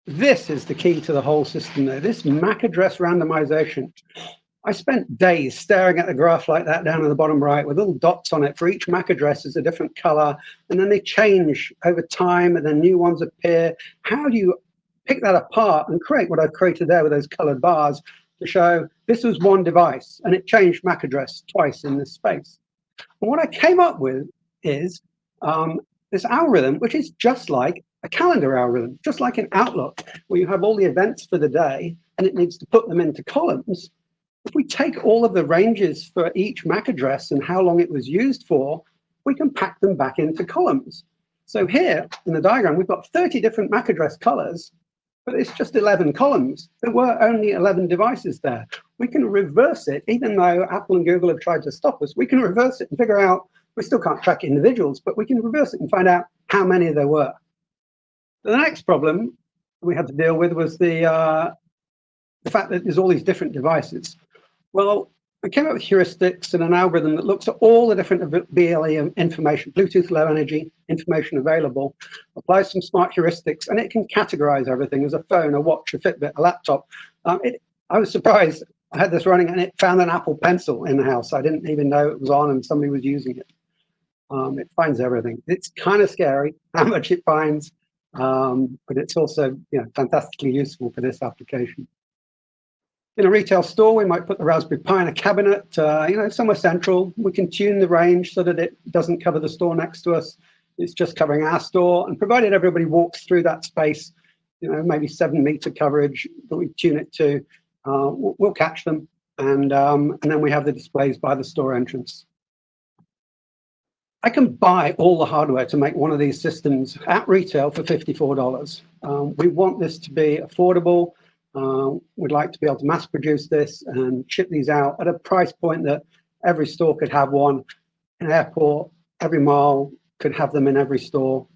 This is the key to the whole system though, this MAC address randomization. I spent days staring at a graph like that down in the bottom right with little dots on it. For each MAC address is a different color, and then they change over time and then new ones appear. How do you pick that apart and create what I've created there with those colored bars to show this was one device and it changed MAC address twice in this space? And what I came up with is this algorithm, which is just like a calendar algorithm, just like in Outlook, where you have all the events for the day and it needs to put them into columns. If we take all of the ranges for each MAC address and how long it was used for, we can pack them back into columns. So here in the diagram, we've got 30 different MAC address colors, but it's just 11 columns. There were only 11 devices there. We can reverse it, even though Apple and Google have tried to stop us. We can reverse it and figure out, we still can't track individuals, but we can reverse it and find out how many there were. The next problem we had to deal with was the fact that there's all these different devices. Well, we came up with heuristics and an algorithm that looks at all the different BLE information, Bluetooth Low Energy information available, applies some smart heuristics, and it can categorize everything as a phone, a watch, a Fitbit, a laptop. I was surprised. I had this running and it found an Apple Pencil in the house. I didn't even know it was on and somebody was using it. It finds everything. It's kind of scary how much it finds, but it's also fantastically useful for this application. In a retail store, we might put the Raspberry Pi in a cabinet, somewhere central. We can tune the range so that it doesn't cover the store next to us. It's just covering our store. And provided everybody walks through that space, maybe 7-meter coverage that we tune it to, we'll catch them. And then we have the displays by the store entrance. I can buy all the hardware to make one of these systems at retail for $54. We want this to be affordable. We'd like to be able to mass produce this and ship these out at a price point that every store could have one. An airport, every mall could have them in every store.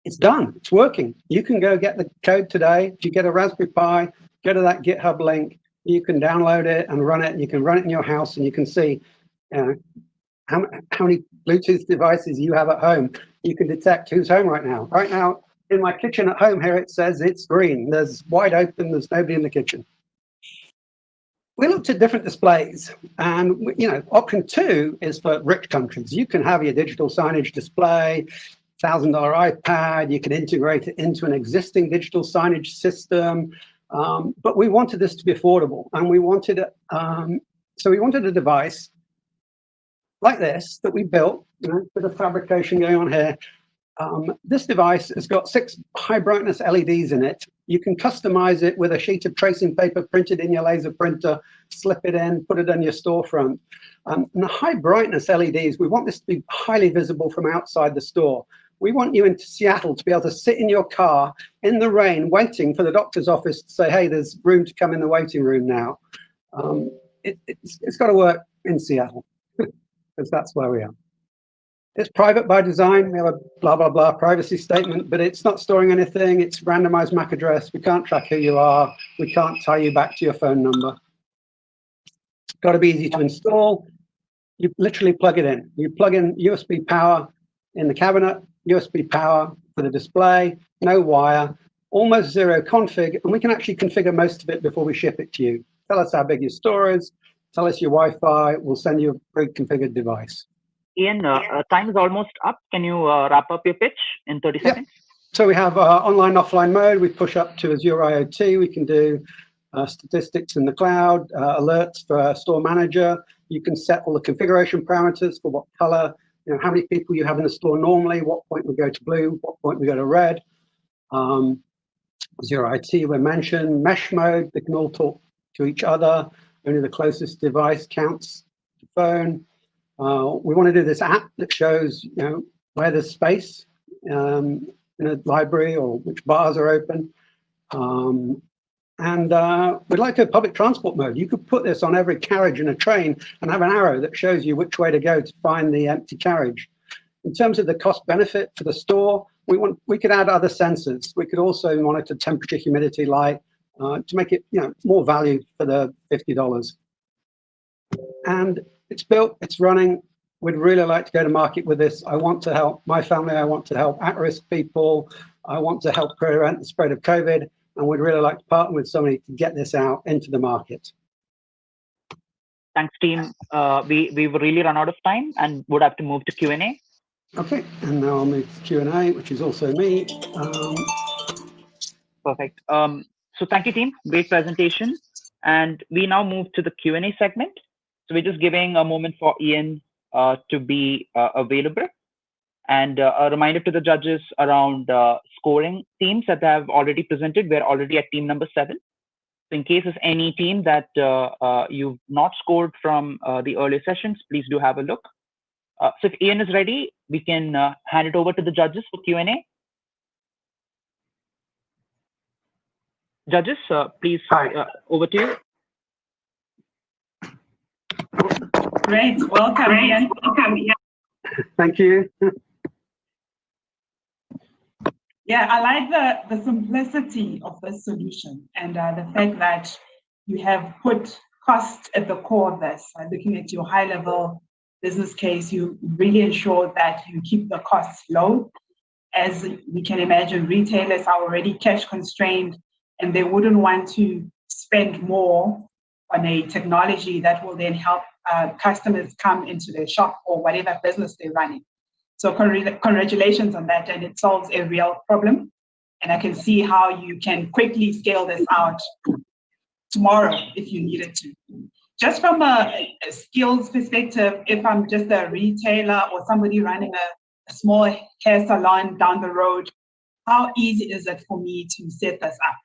It's done. It's working. You can go get the code today. If you get a Raspberry Pi, go to that GitHub link. You can download it and run it. And you can run it in your house, and you can see how many Bluetooth devices you have at home. You can detect who's home right now. Right now, in my kitchen at home here, it says it's green. There's wide open, there's nobody in the kitchen. We looked at different displays, and option 2 is for rich countries. You can have your digital signage display, $1,000 iPad, you can integrate it into an existing digital signage system, but we wanted this to be affordable, and we wanted so we wanted a device like this that we built, bit of fabrication going on here. This device has got 6 high brightness LEDs in it. You can customize it with a sheet of tracing paper printed in your laser printer, slip it in, put it on your storefront. And the high brightness LEDs, we want this to be highly visible from outside the store. We want you in Seattle to be able to sit in your car in the rain, waiting for the doctor's office to say, hey, there's room to come in the waiting room now. It's got to work in Seattle, because that's where we are. It's private by design. We have a blah, blah, blah privacy statement, but it's not storing anything. It's randomized MAC address. We can't track who you are. We can't tie you back to your phone number. It's got to be easy to install. You literally plug it in. You plug in USB power in the cabinet, USB power for the display, no wire, almost zero config, and we can actually configure most of it before we ship it to you. Tell us how big your store is, tell us your Wi-Fi, we'll send you a pre-configured device. Ian, time is almost up. Can you wrap up your pitch in 30 seconds? So we have online, offline mode. We push up to Azure IoT. We can do statistics in the cloud, alerts for store manager. You can set all the configuration parameters for what color, how many people you have in the store normally, what point we go to blue, what point we go to red. Azure IoT, we mentioned mesh mode. They can all talk to each other. Only the closest device counts the phone. We want to do this app that shows, where there's space in a library or which bars are open. And we'd like to have public transport mode. You could put this on every carriage in a train and have an arrow that shows you which way to go to find the empty carriage. In terms of the cost benefit for the store, we could add other sensors. We could also monitor temperature, humidity, light to make it more value for the $50. And it's built, it's running. We'd really like to go to market with this. I want to help my family. I want to help at-risk people. I want to help prevent the spread of COVID. And we'd really like to partner with somebody to get this out into the market. Thanks, team. We've really run out of time and would have to move to Q&A. Okay, and now I'll move to Q&A, which is also me. Perfect. So thank you, team. Great presentation. And we now move to the Q&A segment. So we're just giving a moment for Ian to be available. And a reminder to the judges around scoring teams that have already presented. We're already at team number 7. So in case there's any team that you've not scored from the earlier sessions, please do have a look. So if Ian is ready, we can hand it over to the judges for Q&A. Judges, please, over to you. Great. Welcome, Ian. Thank you. Yeah, I like the simplicity of this solution and the fact that you have put cost at the core of this. Looking at your high-level business case, you really ensure that you keep the costs low. As we can imagine, retailers are already cash constrained and they wouldn't want to spend more on a technology that will then help customers come into their shop or whatever business they're running. So congratulations on that, and it solves a real problem. And I can see how you can quickly scale this out tomorrow if you needed to. Just from a skills perspective, if I'm just a retailer or somebody running a small hair salon down the road, how easy is it for me to set this up?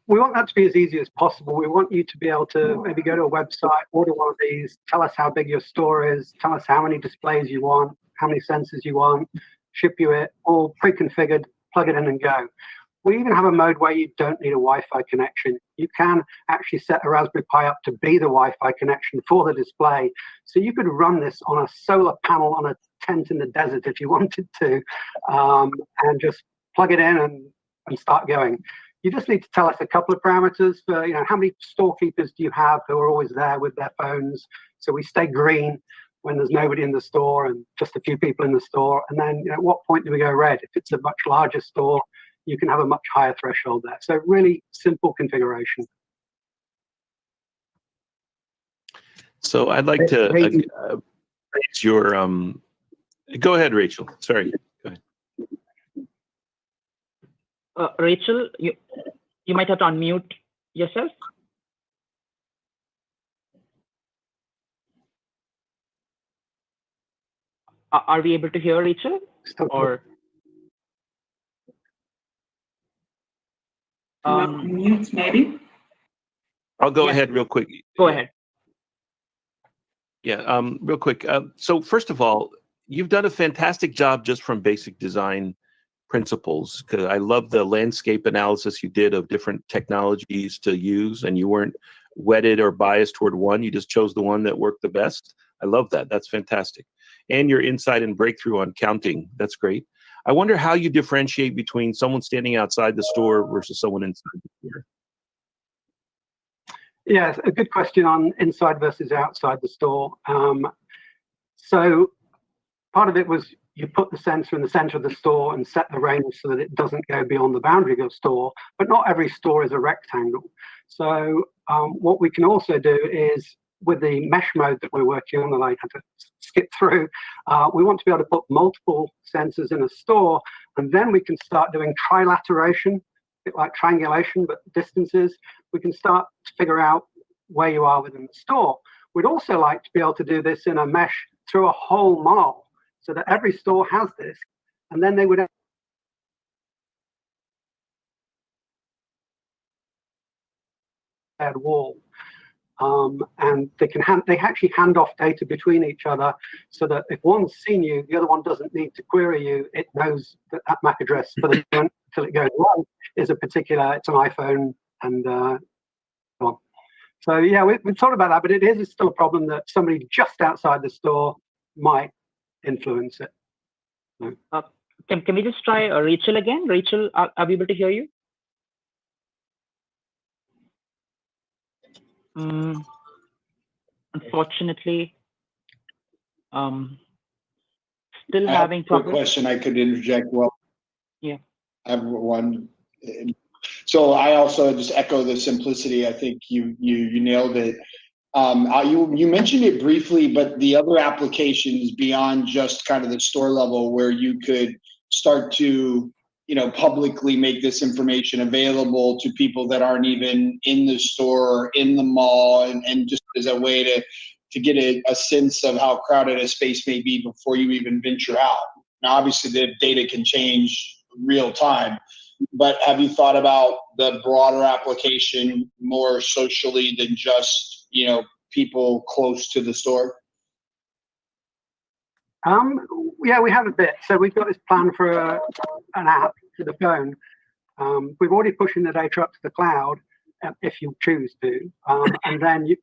We want that to be as easy as possible. We want you to be able to maybe go to a website, order one of these, tell us how big your store is, tell us how many displays you want, how many sensors you want, ship you it, all pre-configured, plug it in and go. We even have a mode where you don't need a Wi-Fi connection. You can actually set a Raspberry Pi up to be the Wi-Fi connection for the display. So you could run this on a solar panel on a tent in the desert if you wanted to, and just plug it in and start going. You just need to tell us a couple of parameters for, how many storekeepers do you have who are always there with their phones? So we stay green when there's nobody in the store and just a few people in the store. And then, at what point do we go red? If it's a much larger store, you can have a much higher threshold there. So really simple configuration. So I'd like to raise your, go ahead, Rachel. Sorry. Rachel, you might have to unmute yourself. Are we able to hear Rachel? Or mute maybe? I'll go ahead real quick. Go ahead. Yeah, real quick. So first of all, you've done a fantastic job just from basic design principles, because I love the landscape analysis you did of different technologies to use, and you weren't wedded or biased toward one. You just chose the one that worked the best. I love that. That's fantastic. And your insight and breakthrough on counting. That's great. I wonder how you differentiate between someone standing outside the store versus someone inside the store. Yeah, a good question on inside versus outside the store. So part of it was you put the sensor in the center of the store and set the range so that it doesn't go beyond the boundary of your store, but not every store is a rectangle. So what we can also do is, with the mesh mode that we're working on, that I had to skip through, we want to be able to put multiple sensors in a store, and then we can start doing trilateration, a bit like triangulation, but distances. We can start to figure out where you are within the store. We'd also like to be able to do this in a mesh through a whole mall, so that every store has this, and then they would have a wall. And they actually hand off data between each other, so that if one's seen you, the other one doesn't need to query you. It knows that that MAC address for the until it goes wrong is it's an iPhone, and so on. So yeah, we've thought about that, but it is still a problem that somebody just outside the store might influence it. So. Can we just try Rachel again? Rachel, are we able to hear you? Unfortunately, still having quick problems. question I could interject. Well, yeah, I have one. So I also just echo the simplicity. I think you nailed it. You mentioned it briefly, but the other applications beyond just kind of the store level, where you could start to publicly make this information available to people that aren't even in the store or in the mall, and just as a way to get a sense of how crowded a space may be before you even venture out. Now, obviously, the data can change real time, but have you thought about the broader application more socially than just people close to the store? Yeah, we have a bit. So we've got this plan for an app for the phone. We're already pushing the data up to the cloud, if you choose to, and then you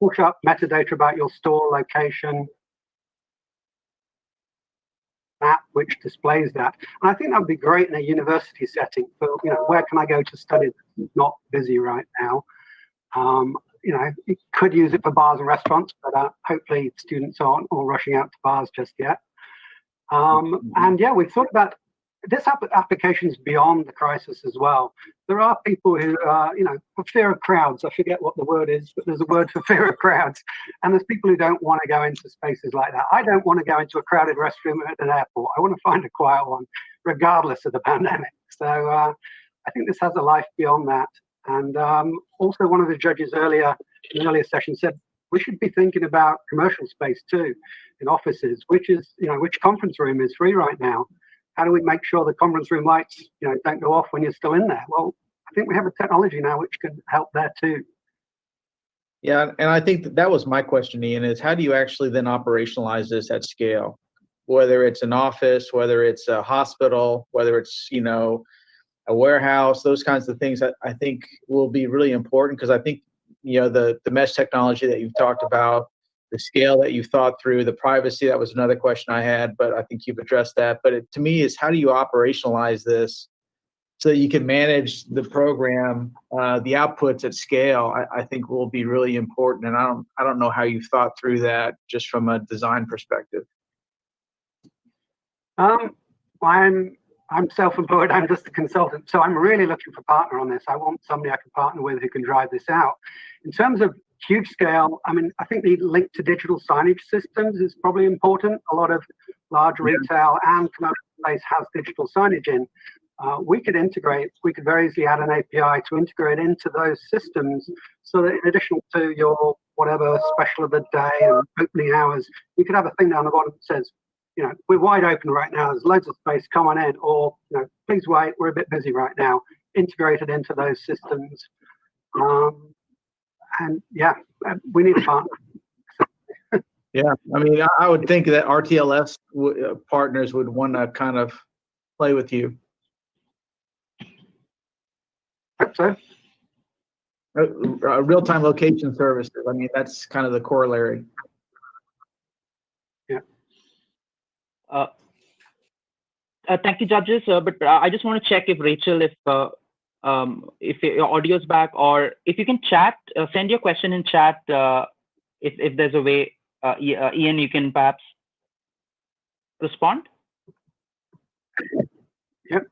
push up metadata about your store location app, which displays that. And I think that would be great in a university setting for, where can I go to study that's not busy right now. You could use it for bars and restaurants, but hopefully students aren't all rushing out to bars just yet. And yeah, we've thought about this applications beyond the crisis as well. There are people who, for fear of crowds, I forget what the word is, but there's a word for fear of crowds. And there's people who don't want to go into spaces like that. I don't want to go into a crowded restroom at an airport. I want to find a quiet one, regardless of the pandemic. So I think this has a life beyond that. And also, one of the judges in an earlier session said we should be thinking about commercial space too, in offices, which conference room is free right now. How do we make sure the conference room lights, don't go off when you're still in there? Well, I think we have a technology now which can help there too. Yeah, and I think that was my question, Ian, is how do you actually then operationalize this at scale? Whether it's an office, whether it's a hospital, whether it's, a warehouse, those kinds of things I think will be really important, because I think, the mesh technology that you've talked about, the scale that you've thought through, the privacy, that was another question I had, but I think you've addressed that. But to me is, how do you operationalize this so that you can manage the program, the outputs at scale? I think will be really important. And I don't know how you've thought through that just from a design perspective. I'm self-employed. I'm just a consultant. So I'm really looking for a partner on this. I want somebody I can partner with who can drive this out. In terms of huge scale, I think the link to digital signage systems is probably important. A lot of large retail and commercial space has digital signage in. We could very easily add an API to integrate into those systems, so that in addition to your whatever special of the day and opening hours, you could have a thing down the bottom that says, we're wide open right now, there's loads of space, come on in, or, please wait, we're a bit busy right now, integrated into those systems. And yeah, we need a partner. Yeah, I would think that RTLS partners would want to kind of play with you. Hope so. Real-time location services, that's kind of the corollary. Uh, Thank you, judges. But I just want to check if Rachel, if your audio is back, or if you can chat, send your question in chat. If there's a way, Ian, you can perhaps respond. Yep.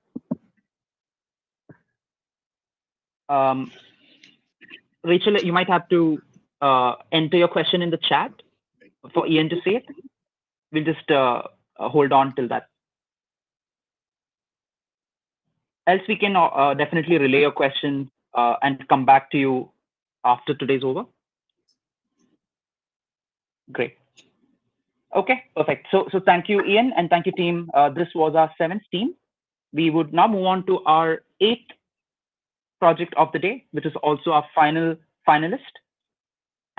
Rachel, you might have to enter your question in the chat for Ian to see it. We'll just hold on till that. Else we can definitely relay your question and come back to you after today's over. Great. Okay, perfect. So thank you, Ian, and thank you, team. This was our 7th team. We would now move on to our 8th project of the day, which is also our final finalist.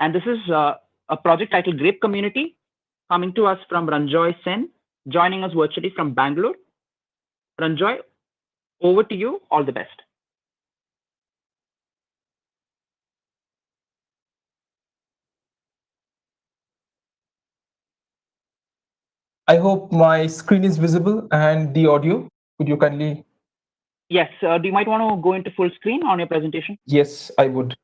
And this is a project titled Grape Community, coming to us from Ranjoy Sen, joining us virtually from Bangalore. Ranjoy, over to you. All the best. I hope my screen is visible and the audio. Could you kindly? Yes. Do you might want to go into full screen on your presentation? Yes, I would.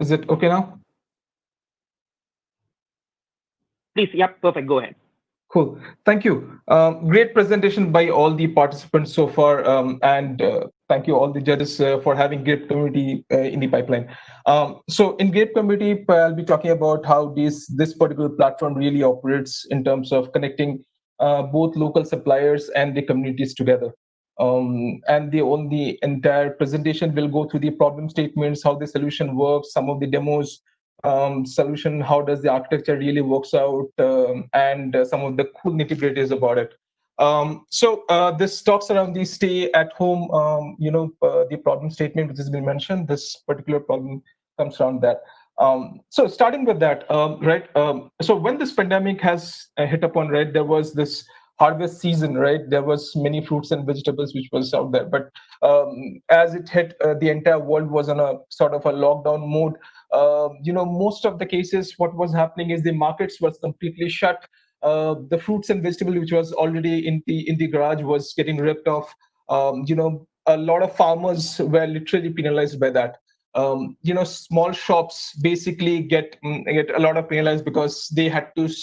Is it okay now? Please. Yep. Perfect. Go ahead. Cool. Thank you. Great presentation by all the participants so far, and thank you all the judges for having Grape Community in the pipeline. So in Grape Community, I'll be talking about how this particular platform really operates in terms of connecting both local suppliers and the communities together. And the entire presentation will go through the problem statements, how the solution works, some of the demos, solution, how does the architecture really works out, and some of the cool nitty-gritties about it. So this talks around the stay at home, the problem statement which has been mentioned. This particular problem comes around that. So starting with that, right? So when this pandemic has hit upon, right, there was this harvest season, right? There was many fruits and vegetables which was out there, but as it hit, the entire world was on a sort of a lockdown mode. Most of the cases, what was happening is the markets was completely shut. The fruits and vegetables which was already in the garage was getting ripped off. A lot of farmers were literally penalized by that. Small shops basically get a lot of penalized because they had to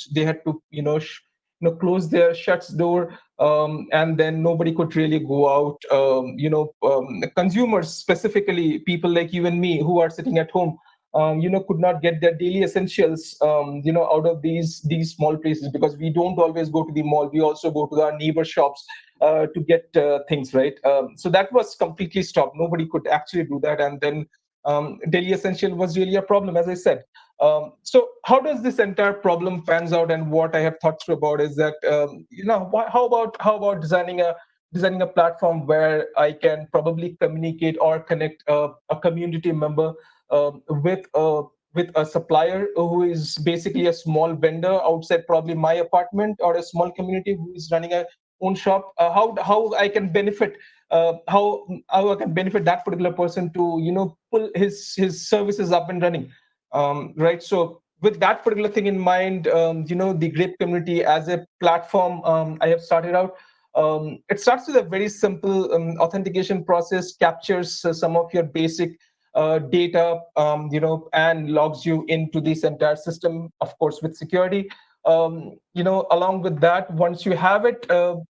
close their shuts door, and then nobody could really go out. Consumers, specifically people like you and me who are sitting at home, could not get their daily essentials, out of these small places, because we don't always go to the mall. We also go to our neighbor shops to get things, right? So that was completely stopped. Nobody could actually do that, and then daily essential was really a problem, as I said. So how does this entire problem pans out, and what I have thought through about is that how about designing a platform where I can probably communicate or connect a community member with a supplier who is basically a small vendor outside probably my apartment, or a small community who is running a own shop. How I can benefit, how I can benefit that particular person to pull his services up and running, right? So with that particular thing in mind, the Grape Community as a platform, I have started out. It starts with a very simple authentication process, captures some of your basic data, and logs you into this entire system, of course, with security. Along with that, once you have it,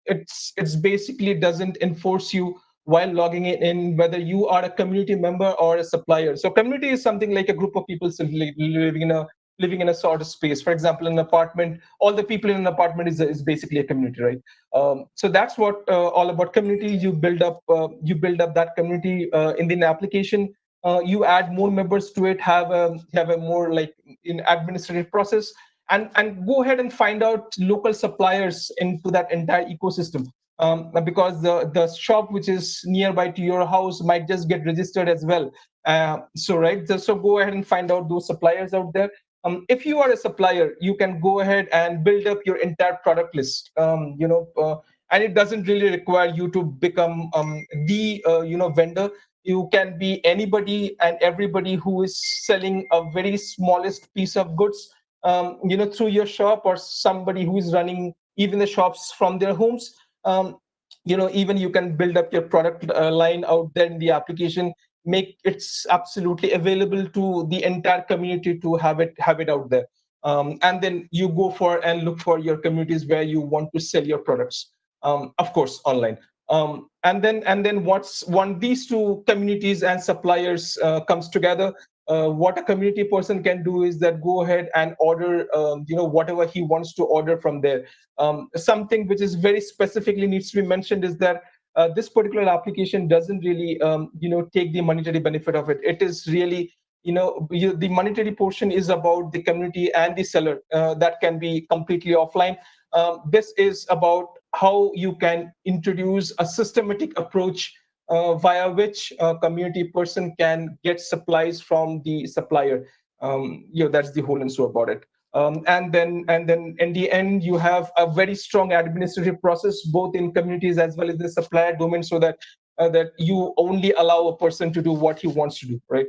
it's basically doesn't enforce you while logging it in, whether you are a community member or a supplier. So community is something like a group of people simply living in a sort of space. For example, in an apartment, all the people in an apartment is basically a community, right? So that's what all about community. You build up that community in the application. You add more members to it, have a more like in administrative process, and go ahead and find out local suppliers into that entire ecosystem. Because the shop which is nearby to your house might just get registered as well. So go ahead and find out those suppliers out there. If you are a supplier, you can go ahead and build up your entire product list. And it doesn't really require you to become the vendor. You can be anybody and everybody who is selling a very smallest piece of goods. through your shop, or somebody who is running even the shops from their homes. Even you can build up your product line out there in the application, make it absolutely available to the entire community to have it out there. And then you go for and look for your communities where you want to sell your products, of course, online. And then once these two communities and suppliers comes together, what a community person can do is that go ahead and order whatever he wants to order from there. Something which is very specifically needs to be mentioned is that this particular application doesn't really take the monetary benefit of it. It is really the monetary portion is about the community and the seller. That can be completely offline. This is about how you can introduce a systematic approach via which a community person can get supplies from the supplier. That's the whole answer about it. And then in the end, you have a very strong administrative process, both in communities as well as the supplier domain, so that you only allow a person to do what he wants to do, right?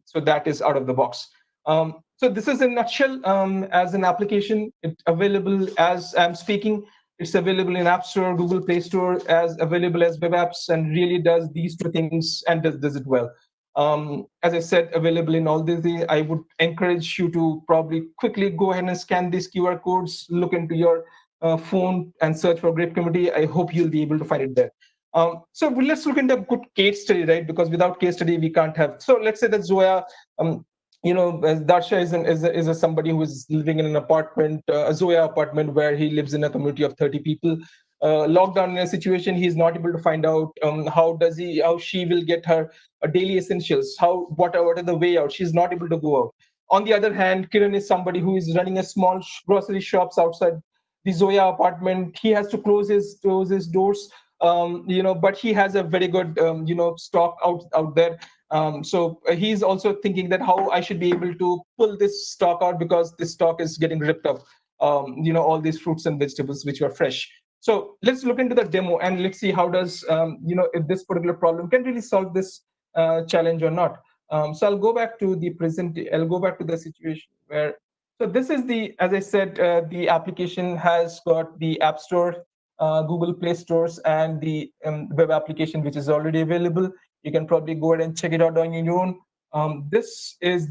So that is out of the box. So this is in a nutshell as an application. It's available as I'm speaking. It's available in App Store, Google Play Store, as available as web apps, and really does these two things and does it well. As I said, available in all these. I would encourage you to probably quickly go ahead and scan these QR codes, look into your phone and search for Grape Community. I hope you'll be able to find it there. So let's look into a good case study, right? Because without case study, we can't have. So let's say that Zoya, Darsha is somebody who is living in an apartment, a Zoya apartment, where he lives in a community of 30 people. Lockdown in a situation, he's not able to find out how she will get her daily essentials. What are the way out? She's not able to go out. On the other hand, Kiran is somebody who is running a small grocery shops outside the Zoya apartment. He has to close his doors, but he has a very good stock out there. So he's also thinking that how I should be able to pull this stock out, because this stock is getting ripped up. All these fruits and vegetables which are fresh. So let's look into the demo and let's see how does if this particular problem can really solve this challenge or not. So I'll go back to the situation where. So this is as I said, the application has got the App Store, Google Play Stores, and the web application which is already available. You can probably go ahead and check it out on your own. This is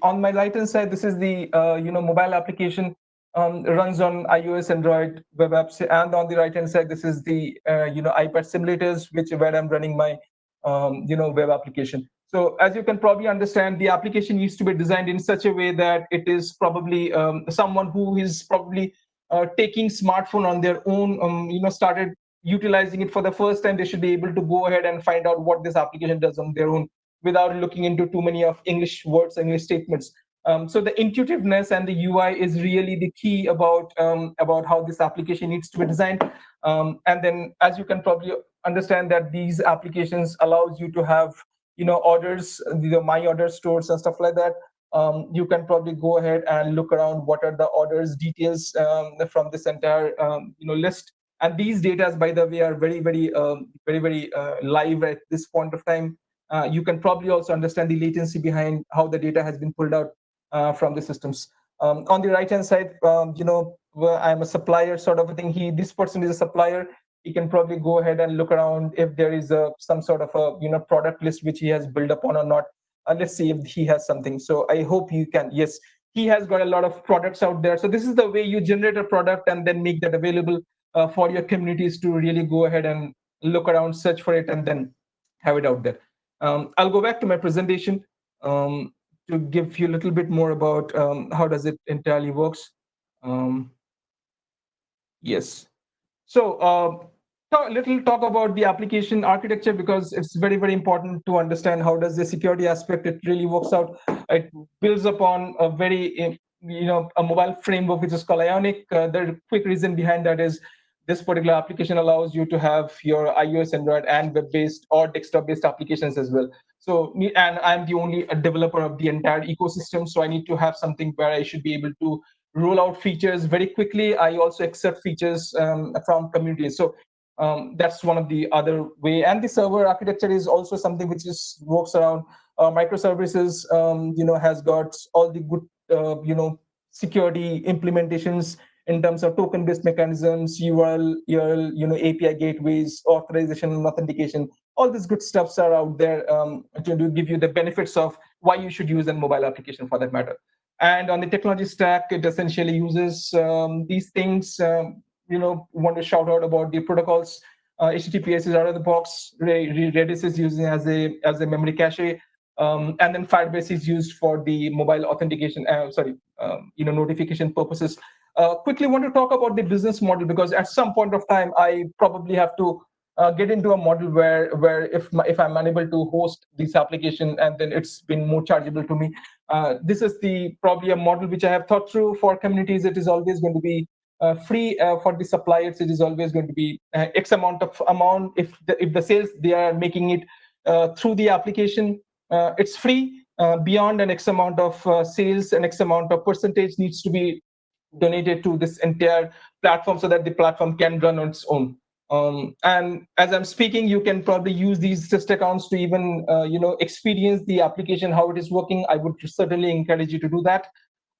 on my right hand side. This is the mobile application. Runs on iOS, Android, web apps, and on the right hand side, this is the iPad simulators, where I'm running my web application. So as you can probably understand, the application needs to be designed in such a way that it is probably someone who is probably taking smartphone on their own, started utilizing it for the first time. They should be able to go ahead and find out what this application does on their own without looking into too many of English words, English statements. So the intuitiveness and the UI is really the key about how this application needs to be designed. And then, as you can probably understand, that these applications allows you to have orders, the my order stores and stuff like that. You can probably go ahead and look around what are the orders details from this entire list. And these data, by the way, are very live at this point of time. You can probably also understand the latency behind how the data has been pulled out from the systems. On the right hand side, I'm a supplier sort of a thing. This person is a supplier. He can probably go ahead and look around if there is some sort of a product list which he has built upon or not. Let's see if he has something. So I hope you can. Yes, he has got a lot of products out there. So this is the way you generate a product and then make that available for your communities to really go ahead and look around, search for it, and then have it out there. I'll go back to my presentation to give you a little bit more about how does it entirely works. Yes. So a little talk about the application architecture, because it's very important to understand how does the security aspect it really works out. It builds upon a very a mobile framework which is called Ionic. The quick reason behind that is this particular application allows you to have your iOS, Android, and web-based or desktop-based applications as well. So I'm the only developer of the entire ecosystem, so I need to have something where I should be able to roll out features very quickly. I also accept features from communities. So that's one of the other way. And the server architecture is also something which works around microservices. Has got all the good security implementations in terms of token-based mechanisms, URL, API gateways, authorization and authentication. All these good stuffs are out there to give you the benefits of why you should use a mobile application for that matter. And on the technology stack, it essentially uses these things. Want to shout out about the protocols. HTTPS is out of the box. Redis is using as a memory cache. And then Firebase is used for the mobile authentication, notification purposes. Quickly want to talk about the business model, because at some point of time, I probably have to get into a model where if I'm unable to host this application and then it's been more chargeable to me. This is probably a model which I have thought through. For communities, it is always going to be free. For the suppliers, it is always going to be X amount. If the sales they are making it through the application, it's free. Beyond an X amount of sales, an X amount of percentage needs to be donated to this entire platform so that the platform can run on its own. And as I'm speaking, you can probably use these test accounts to even experience the application, how it is working. I would certainly encourage you to do that.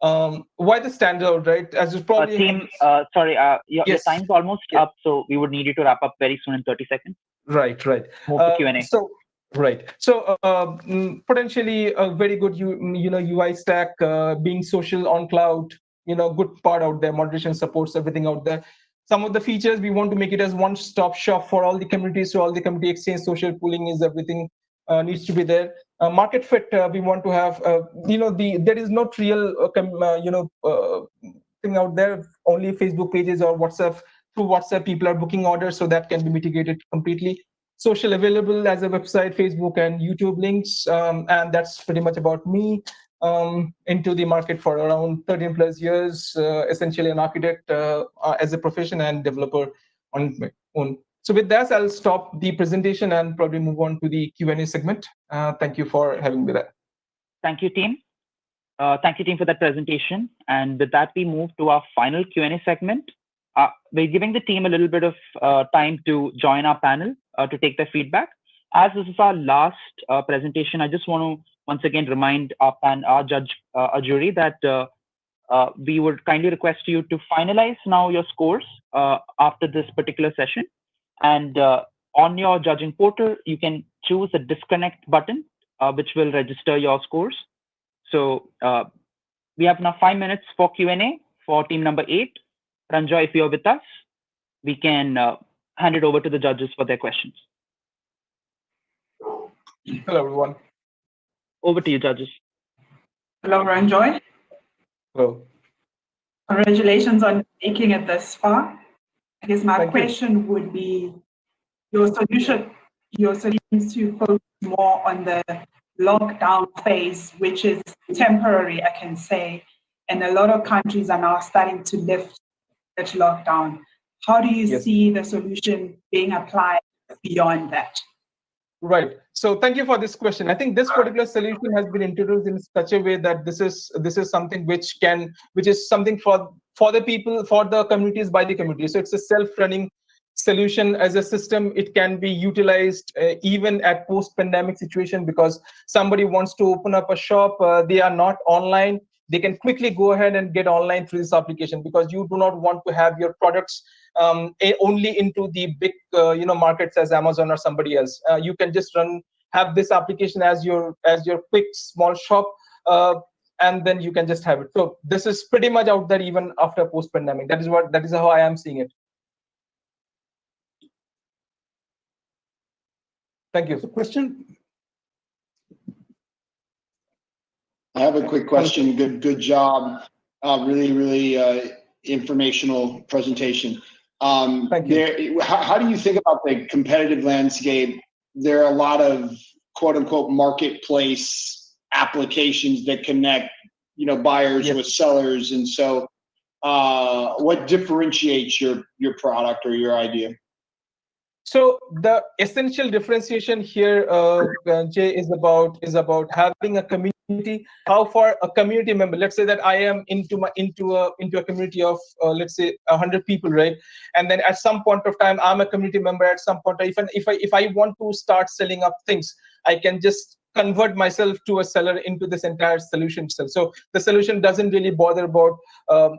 Why the standard, right? As you probably team, sorry, your time's almost up, so we would need you to wrap up very soon in 30 seconds. Right. Move to Q&A. So potentially a very good UI stack, being social on cloud, good part out there. Moderation supports everything out there. Some of the features we want to make it as one-stop shop for all the communities. So all the community exchange, social pooling is everything needs to be there. Market fit, we want to have. There is not real thing out there. Only Facebook pages or WhatsApp. Through WhatsApp, people are booking orders, so that can be mitigated completely. Social available as a website, Facebook and YouTube links, and that's pretty much about me. Into the market for around 13 plus years, essentially an architect as a profession and developer on my own. So with that, I'll stop the presentation and probably move on to the Q&A segment. Thank you for having me there. Thank you, team. Thank you, team, for that presentation. And with that, we move to our final Q&A segment. We're giving the team a little bit of time to join our panel to take their feedback. As this is our last presentation, I just want to once again remind our jury that we would kindly request you to finalize now your scores after this particular session. And on your judging portal, you can choose the disconnect button, which will register your scores. So we have now 5 minutes for Q&A for team number 8. Ranjoy, if you're with us, we can hand it over to the judges for their questions. Hello, everyone. Over to you, judges. Hello, Ranjoy. Hello. Congratulations on making it this far. I guess my question would be, your solution seems to focus more on the lockdown phase, which is temporary, I can say, and a lot of countries are now starting to lift that lockdown. How do you see the solution being applied beyond that? Right. So thank you for this question. I think this particular solution has been introduced in such a way that this is something which is something for the people, for the communities, by the community. So it's a self-running solution as a system. It can be utilized even at post-pandemic situation, because somebody wants to open up a shop, they are not online. They can quickly go ahead and get online through this application, because you do not want to have your products only into the big markets as Amazon or somebody else. You can just have this application as your quick small shop, and then you can just have it. So this is pretty much out there even after post-pandemic. That is how I am seeing it. Thank you. So question. I have a quick question. Good job. Really informational presentation. Thank you. How do you think about the competitive landscape? There are a lot of quote unquote marketplace applications that connect, buyers with sellers. And so what differentiates your product or your idea? So the essential differentiation here, Jay, is about having a community. How far a community member, let's say that I am into a community of let's say 100 people, right? And then at some point of time, I'm a community member. At some point, if I want to start selling up things, I can just convert myself to a seller into this entire solution itself. So the solution doesn't really bother about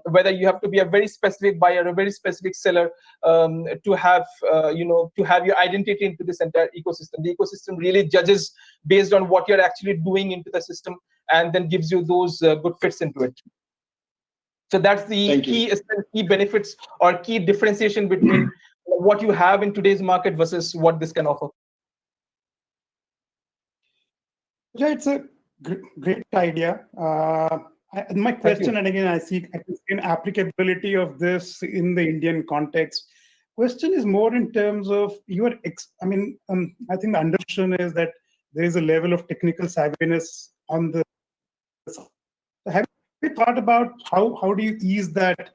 whether you have to be a very specific buyer, a very specific seller to have to have your identity into this entire ecosystem. The ecosystem really judges based on what you're actually doing into the system, and then gives you those good fits into it. So that's the key benefits or key differentiation between what you have in today's market versus what this can offer. Yeah, it's a great idea. My question, and again, I see an applicability of this in the Indian context. Question is more in terms of your, I think the understanding is that there is a level of technical savviness on the. Have you thought about how do you ease that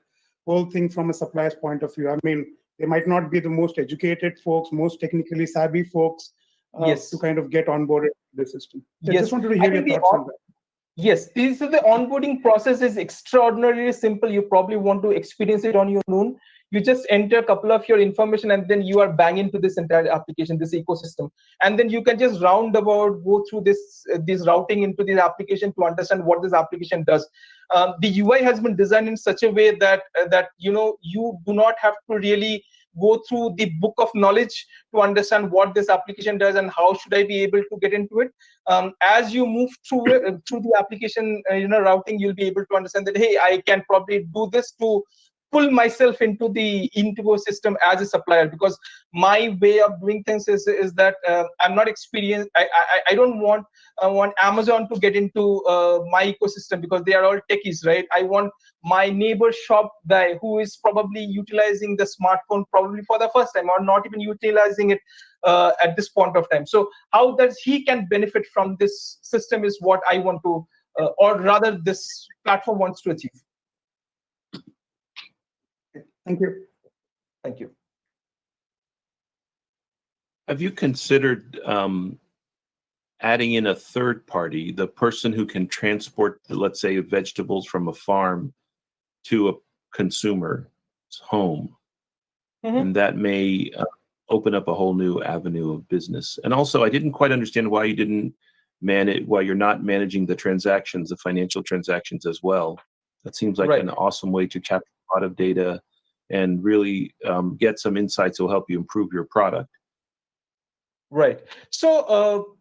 whole thing from a supplier's point of view? I mean, they might not be the most educated folks, most technically savvy folks to kind of get onboarded to the system. So I just wanted to hear your thoughts on that. Yes, this is the onboarding process is extraordinarily simple. You probably want to experience it on your own. You just enter a couple of your information, and then you are bang into this entire application, this ecosystem, and then you can just roundabout go through this routing into the application to understand what this application does. The UI has been designed in such a way that you do not have to really go through the book of knowledge to understand what this application does and how should I be able to get into it. As you move through the application routing, you'll be able to understand that, hey, I can probably do this to pull myself into the ecosystem as a supplier, because my way of doing things is that I'm not experienced. I don't want Amazon to get into my ecosystem because they are all techies, right? I want my neighbor shop guy who is probably utilizing the smartphone probably for the first time or not even utilizing it at this point of time. So how does he can benefit from this system is what I want to, or rather this platform wants to achieve. Thank you. Thank you. Have you considered adding in a third party, the person who can transport, let's say, vegetables from a farm to a consumer's home? Mm-hmm. And that may open up a whole new avenue of business. And also, I didn't quite understand why you didn't why you're not managing the transactions, the financial transactions as well. That seems like an awesome way to capture a lot of data and really get some insights that will help you improve your product. Right. So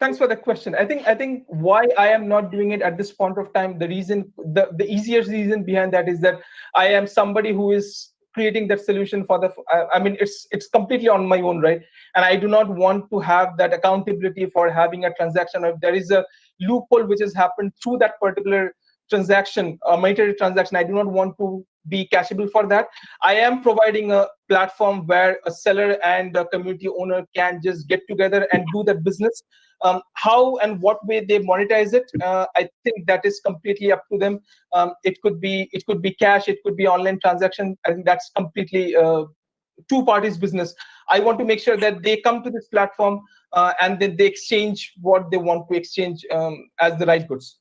thanks for the question. I think why I am not doing it at this point of time, the easiest reason behind that is that I am somebody who is creating that solution for the. It's completely on my own, right? And I do not want to have that accountability for having a transaction. If there is a loophole which has happened through that particular transaction, a monetary transaction, I do not want to be cashable for that. I am providing a platform where a seller and a community owner can just get together and do that business. How and what way they monetize it, I think that is completely up to them. It could be cash, it could be online transaction. I think that's completely two parties business. I want to make sure that they come to this platform and then they exchange what they want to exchange as the right goods.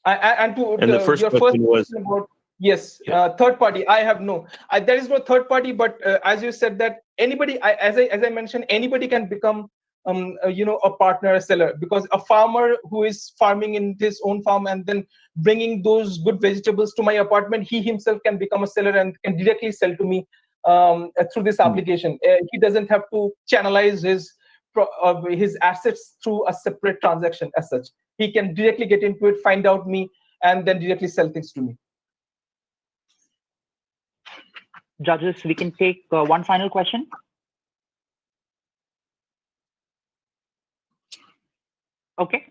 The first question was about, yes, third party. I have no. There is no third party, but as you said that anybody, as I mentioned, anybody can become a partner, a seller, because a farmer who is farming in his own farm and then bringing those good vegetables to my apartment, he himself can become a seller and can directly sell to me through this application. He doesn't have to channelize his assets through a separate transaction as such. He can directly get into it, find out me, and then directly sell things to me. Judges, we can take one final question. Okay,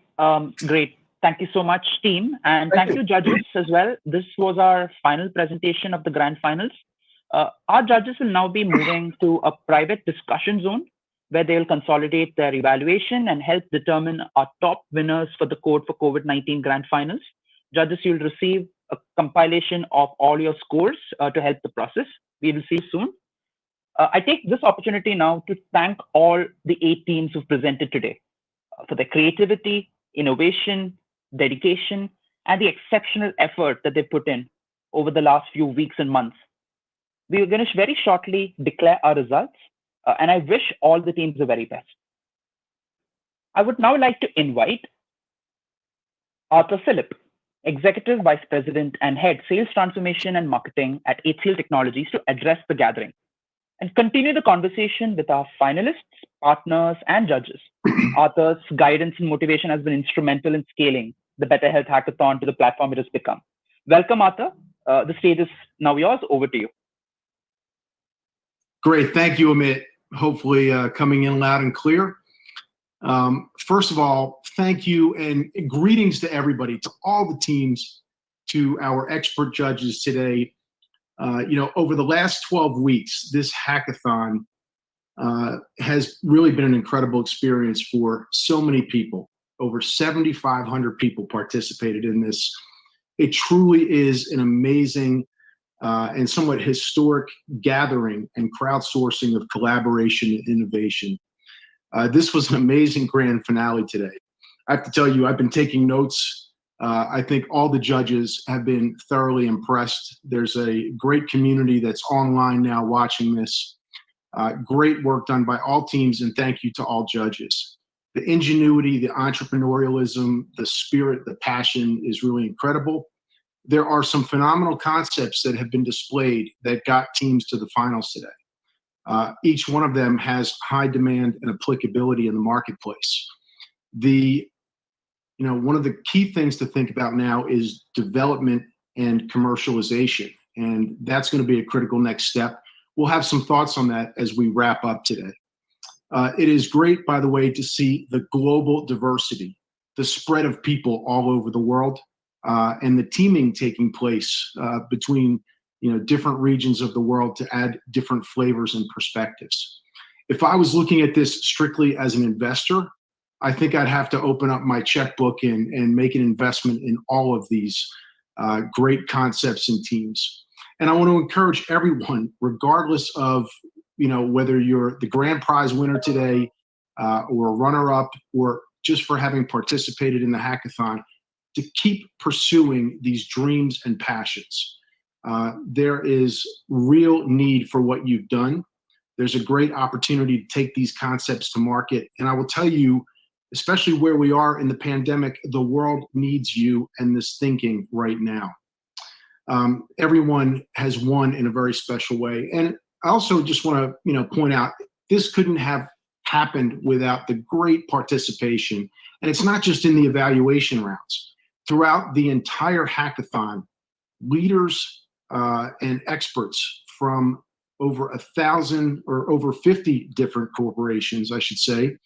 great. Thank you so much, team. And thank you, judges, as well. This was our final presentation of the grand finals. Our judges will now be moving to a private discussion zone where they'll consolidate their evaluation and help determine our top winners for the Code for COVID-19 Grand Finals. Judges, you'll receive a compilation of all your scores to help the process. We will see you soon. I take this opportunity now to thank all the 8 teams who've presented today for their creativity, innovation, dedication, and the exceptional effort that they put in over the last few weeks and months. We are going to very shortly declare our results. And I wish all the teams the very best. I would now like to invite Arthur Phillip, Executive Vice President and Head Sales Transformation and Marketing at HCL Technologies, to address the gathering and continue the conversation with our finalists, partners, and judges. Arthur's guidance and motivation has been instrumental in scaling the Better Health Hackathon to the platform it has become. Welcome, Arthur. The stage is now yours. Over to you. Great. Thank you, Amit. Hopefully coming in loud and clear. First of all, thank you and greetings to everybody, to all the teams, to our expert judges today. Over the last 12 weeks, this hackathon has really been an incredible experience for so many people. Over 7,500 people participated in this. It truly is an amazing and somewhat historic gathering and crowdsourcing of collaboration and innovation. This was an amazing grand finale today. I have to tell you, I've been taking notes. I think all the judges have been thoroughly impressed. There's a great community that's online now watching this. Great work done by all teams, and thank you to all judges. The ingenuity, the entrepreneurialism, the spirit, the passion is really incredible. There are some phenomenal concepts that have been displayed that got teams to the finals today. Each one of them has high demand and applicability in the marketplace. One of the key things to think about now is development and commercialization, and that's going to be a critical next step. We'll have some thoughts on that as we wrap up today. It is great, by the way, to see the global diversity, the spread of people all over the world, and the teaming taking place between different regions of the world to add different flavors and perspectives. If I was looking at this strictly as an investor, I think I'd have to open up my checkbook and make an investment in all of these great concepts and teams. And I want to encourage everyone, regardless of whether you're the grand prize winner today or a runner-up, or just for having participated in the hackathon, to keep pursuing these dreams and passions. There is real need for what you've done. There's a great opportunity to take these concepts to market. And I will tell you, especially where we are in the pandemic, the world needs you and this thinking right now. Everyone has won in a very special way. And I also just want to point out, this couldn't have happened without the great participation. And it's not just in the evaluation rounds. Throughout the entire hackathon, leaders and experts from over 1,000 or over 50 different corporations, I should say,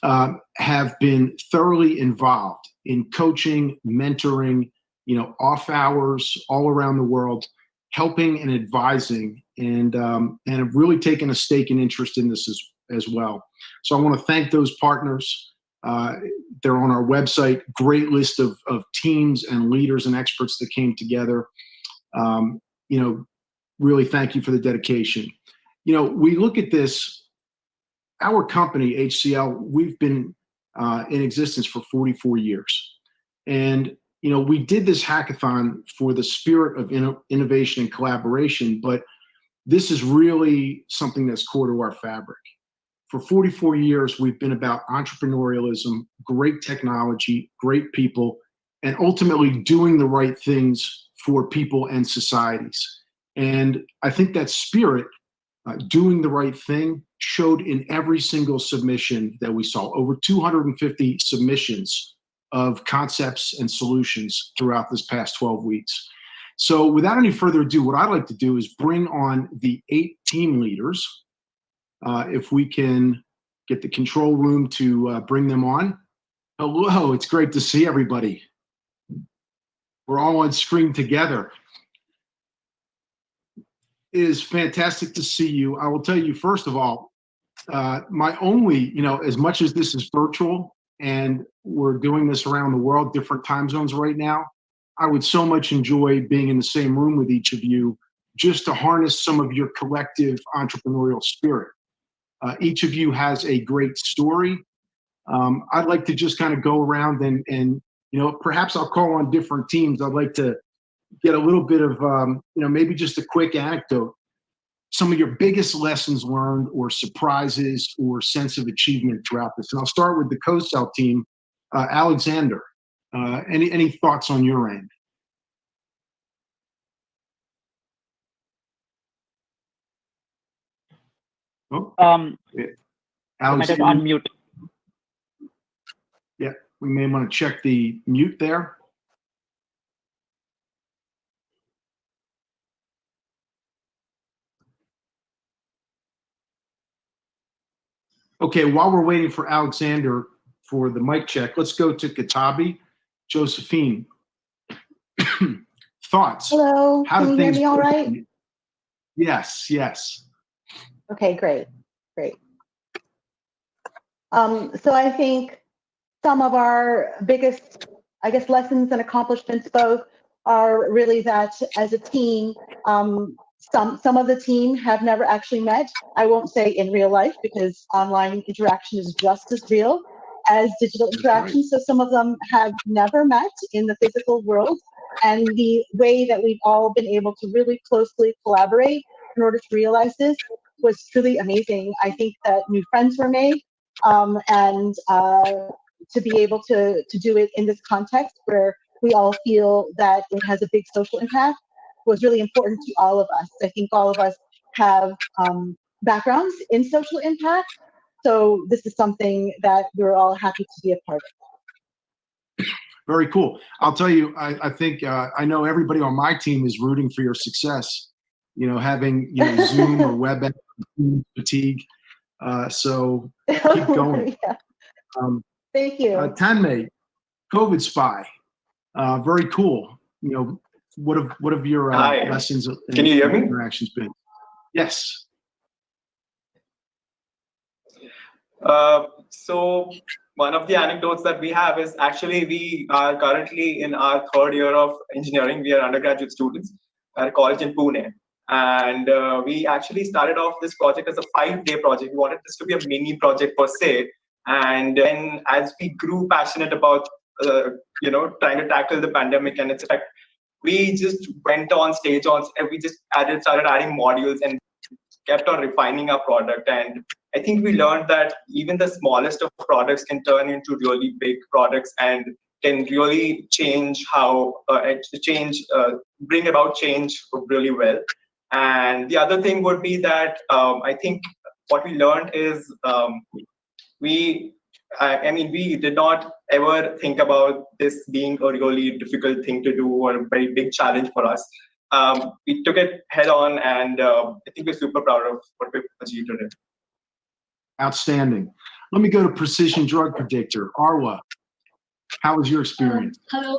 have been thoroughly involved in coaching, mentoring, off hours all around the world, helping and advising, and have really taken a stake and interest in this as well. So I want to thank those partners. They're on our website. Great list of teams and leaders and experts that came together. Really thank you for the dedication. We look at this, our company, HCL, we've been in existence for 44 years. And, we did this hackathon for the spirit of innovation and collaboration, but this is really something that's core to our fabric. For 44 years, we've been about entrepreneurialism, great technology, great people, and ultimately doing the right things for people and societies. And I think that spirit, doing the right thing, showed in every single submission that we saw. Over 250 submissions of concepts and solutions throughout this past 12 weeks. So without any further ado, what I'd like to do is bring on the 8 team leaders. If we can get the control room to bring them on. Hello, it's great to see everybody. We're all on screen together. It is fantastic to see you. I will tell you, first of all, my only, as much as this is virtual and we're doing this around the world, different time zones right now, I would so much enjoy being in the same room with each of you just to harness some of your collective entrepreneurial spirit. Each of you has a great story. I'd like to just kind of go around and perhaps I'll call on different teams. I'd like to get a little bit of, maybe just a quick anecdote. some of your biggest lessons learned or surprises or sense of achievement throughout this. And I'll start with the co-sell team. Alexander, any thoughts on your end? Oh, I might have Alexander, unmute. yeah, we may want to check the mute there. Okay, while we're waiting for Alexander for the mic check, let's go to Katabi. Josephine, thoughts? Hello, How can do you hear things me all work? right? Yes, yes. Okay, great. So I think some of our biggest, lessons and accomplishments both are really that as a team, some of the team have never actually met. I won't say in real life because online interaction is just as real as digital interaction. So some of them have never met in the physical world. And the way that we've all been able to really closely collaborate in order to realize this was truly amazing. I think that new friends were made, and to be able to do it in this context where we all feel that it has a big social impact was really important to all of us. I think all of us have backgrounds in social impact, so this is something that we're all happy to be a part of. Very cool. I'll tell you, I think I know everybody on my team is rooting for your success. You know, having Zoom or WebEx fatigue. So keep going. Yeah. Thank you. Tanmay, COVID spy. Very cool. You know, what have your Hi. lessons and Can you hear me? interactions been? Yes. So one of the anecdotes that we have is actually we are currently in our third year of engineering. We are undergraduate students at a college in Pune. And we actually started off this project as a 5-day project. We wanted this to be a mini project per se. And then as we grew passionate about, trying to tackle the pandemic and its effect, we just went on stage and we just started adding modules and kept on refining our product. And I think we learned that even the smallest of products can turn into really big products and can really change bring about change really well. And the other thing would be that I think what we learned is we did not ever think about this being a really difficult thing to do or a very big challenge for us. We took it head on, and I think we're super proud of what we've achieved today. Outstanding. Let me go to Precision Drug Predictor. Arwa, how was your experience? Hello.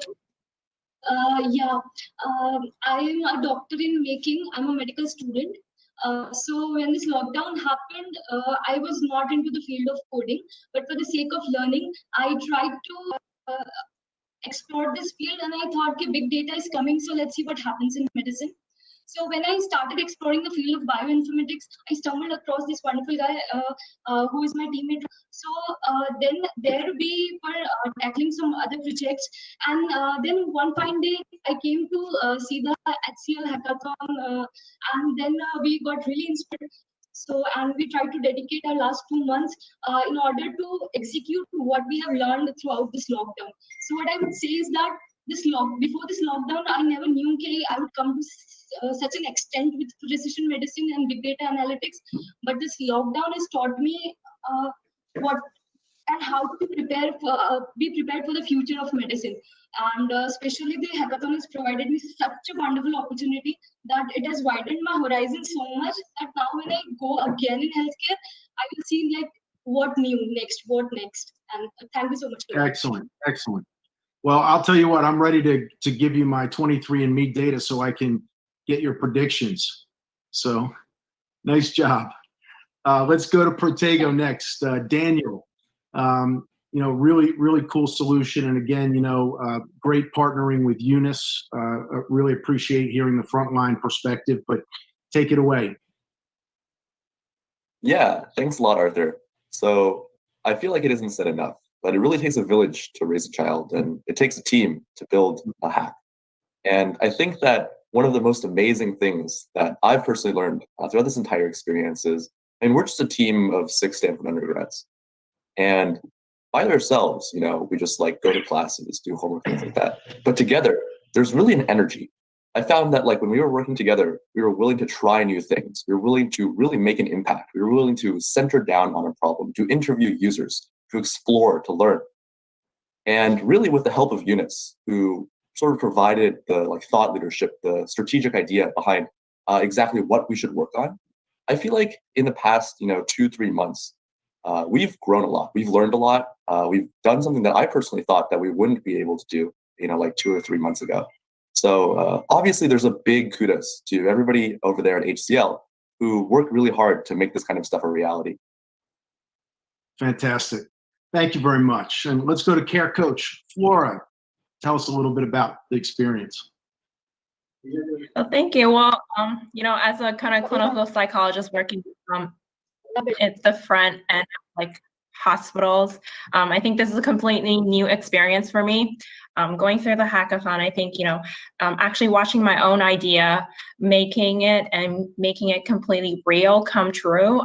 I am a doctor in making. I'm a medical student. So when this lockdown happened, I was not into the field of coding, but for the sake of learning, I tried to explore this field, and I thought, okay, big data is coming, so let's see what happens in medicine. So when I started exploring the field of bioinformatics, I stumbled across this wonderful guy who is my teammate. So then there we were tackling some other projects, and then one fine day I came to see the HCL Hackathon, and then we got really inspired. So, and we tried to dedicate our last 2 months in order to execute what we have learned throughout this lockdown. So what I would say is that before this lockdown, I never knew I would come to such an extent with precision medicine and big data analytics. But this lockdown has taught me what and how to be prepared for the future of medicine. And especially the hackathon has provided me such a wonderful opportunity that it has widened my horizon so much that now when I go again in healthcare, I will see like what next. And thank you so much for that. Excellent, excellent. Well, I'll tell you what, I'm ready to give you my 23andMe data so I can get your predictions. So nice job. Let's go to Protego next. Daniel, really, really cool solution. And again, great partnering with Eunice. Really appreciate hearing the frontline perspective, but take it away. Yeah, thanks a lot, Arthur. So I feel like it isn't said enough, but it really takes a village to raise a child, and it takes a team to build a hack. And I think that one of the most amazing things that I've personally learned throughout this entire experience is, I mean, we're just a team of 6 Stanford undergrads. And by ourselves, you know, we just like go to classes, do homework, things like that. But together, there's really an energy. I found that like when we were working together, we were willing to try new things. We were willing to really make an impact. We were willing to center down on a problem, to interview users, to explore, to learn. And really with the help of Eunice, who sort of provided the like thought leadership, the strategic idea behind exactly what we should work on. I feel like in the past, you know, 2-3 months, we've grown a lot. We've learned a lot. We've done something that I personally thought that we wouldn't be able to do, you know, like 2 or 3 months ago. So obviously there's a big kudos to everybody over there at HCL who worked really hard to make this kind of stuff a reality. Fantastic. Thank you very much. And let's go to Care Coach. Flora, tell us a little bit about the experience. Well, thank you. Well, you know, as a kind of clinical psychologist working at the front end, like hospitals, I think this is a completely new experience for me. Going through the hackathon, I think, you know, actually watching my own idea, making it completely real, come true.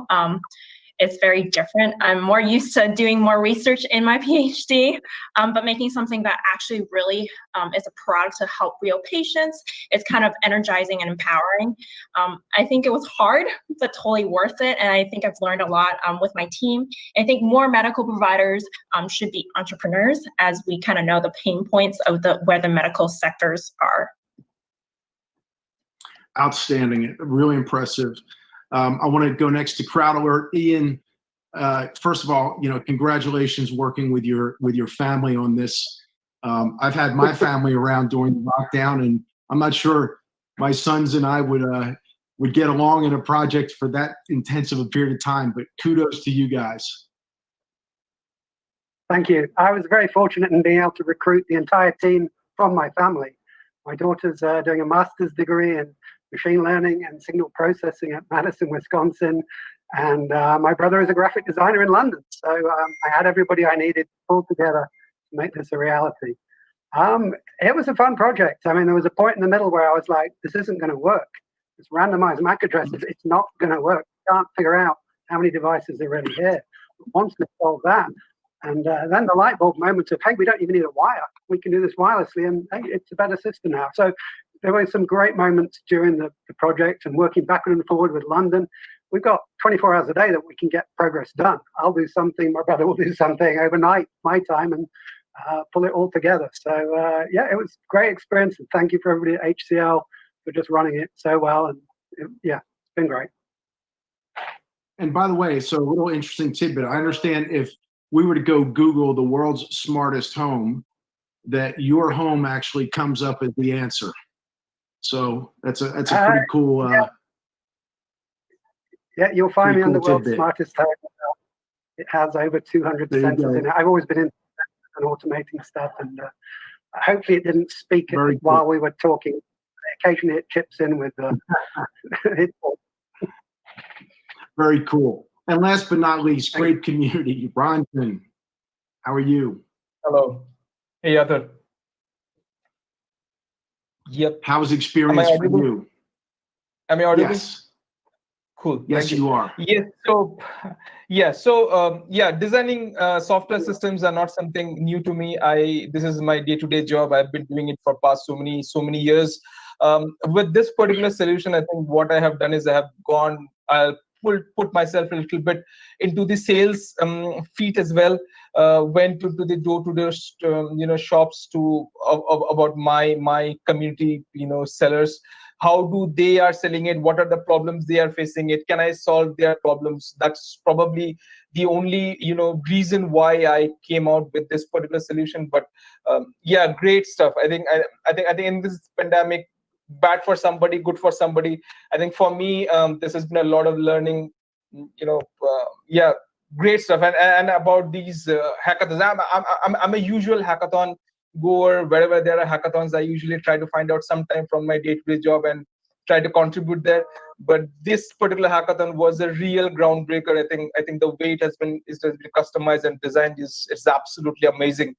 It's very different. I'm more used to doing more research in my PhD, but making something that actually really is a product to help real patients, it's kind of energizing and empowering. I think it was hard, but totally worth it. And I think I've learned a lot with my team. I think more medical providers should be entrepreneurs, as we kind of know the pain points of where the medical sectors are. Outstanding, really impressive. I want to go next to Crowd Alert. Ian, first of all, you know, congratulations working with your family on this. I've had my family around during the lockdown, and I'm not sure my sons and I would get along in a project for that intensive a period of time, but kudos to you guys. Thank you. I was very fortunate in being able to recruit the entire team from my family. My daughter's doing a master's degree in machine learning and signal processing at Madison, Wisconsin. And my brother is a graphic designer in London. So I had everybody I needed pulled together to make this a reality. It was a fun project. I mean, there was a point in the middle where I was like, this isn't going to work. This randomized MAC addresses, it's not going to work. Can't figure out how many devices are really here. Once we solve that, and then the light bulb moment of, hey, we don't even need a wire. We can do this wirelessly, and hey, it's a better system now. So there were some great moments during the project and working backward and forward with London. We've got 24 hours a day that we can get progress done. I'll do something, my brother will do something overnight, my time, and pull it all together. So yeah, it was a great experience. And thank you for everybody at HCL for just running it so well. And yeah, it's been great. And by the way, so a little interesting tidbit. I understand if we were to go Google the world's smartest home, that your home actually comes up as the answer. So that's a pretty cool. Yeah, you'll find me on the world's tidbit. smartest home. It has over 200 sensors in it. I've always been in and automating stuff, and hopefully it didn't speak while we were talking. Occasionally it chips in with Very cool. And last but not least, great community. Bronson, how are you? Hello. Hey, Arthur. Yep. How was experience for you? Am I audible? Yes. Cool. Yes, you are. Yes. So, yeah. Designing software systems are not something new to me. This is my day-to-day job. I've been doing it for past so many years. With this particular solution, I think what I have done is I'll put myself a little bit into the sales feet as well. Went to the door-to-door shops about my community sellers. How do they are selling it? What are the problems they are facing it? Can I solve their problems? That's probably the only reason why I came out with this particular solution. But yeah, great stuff. I think in this pandemic, bad for somebody, good for somebody. I think for me, this has been a lot of learning. Yeah, great stuff. And about these hackathons, I'm a usual hackathon goer. Wherever there are hackathons, I usually try to find out some time from my day-to-day job and try to contribute there. But this particular hackathon was a real groundbreaker. I think the way it has been customized and designed is absolutely amazing.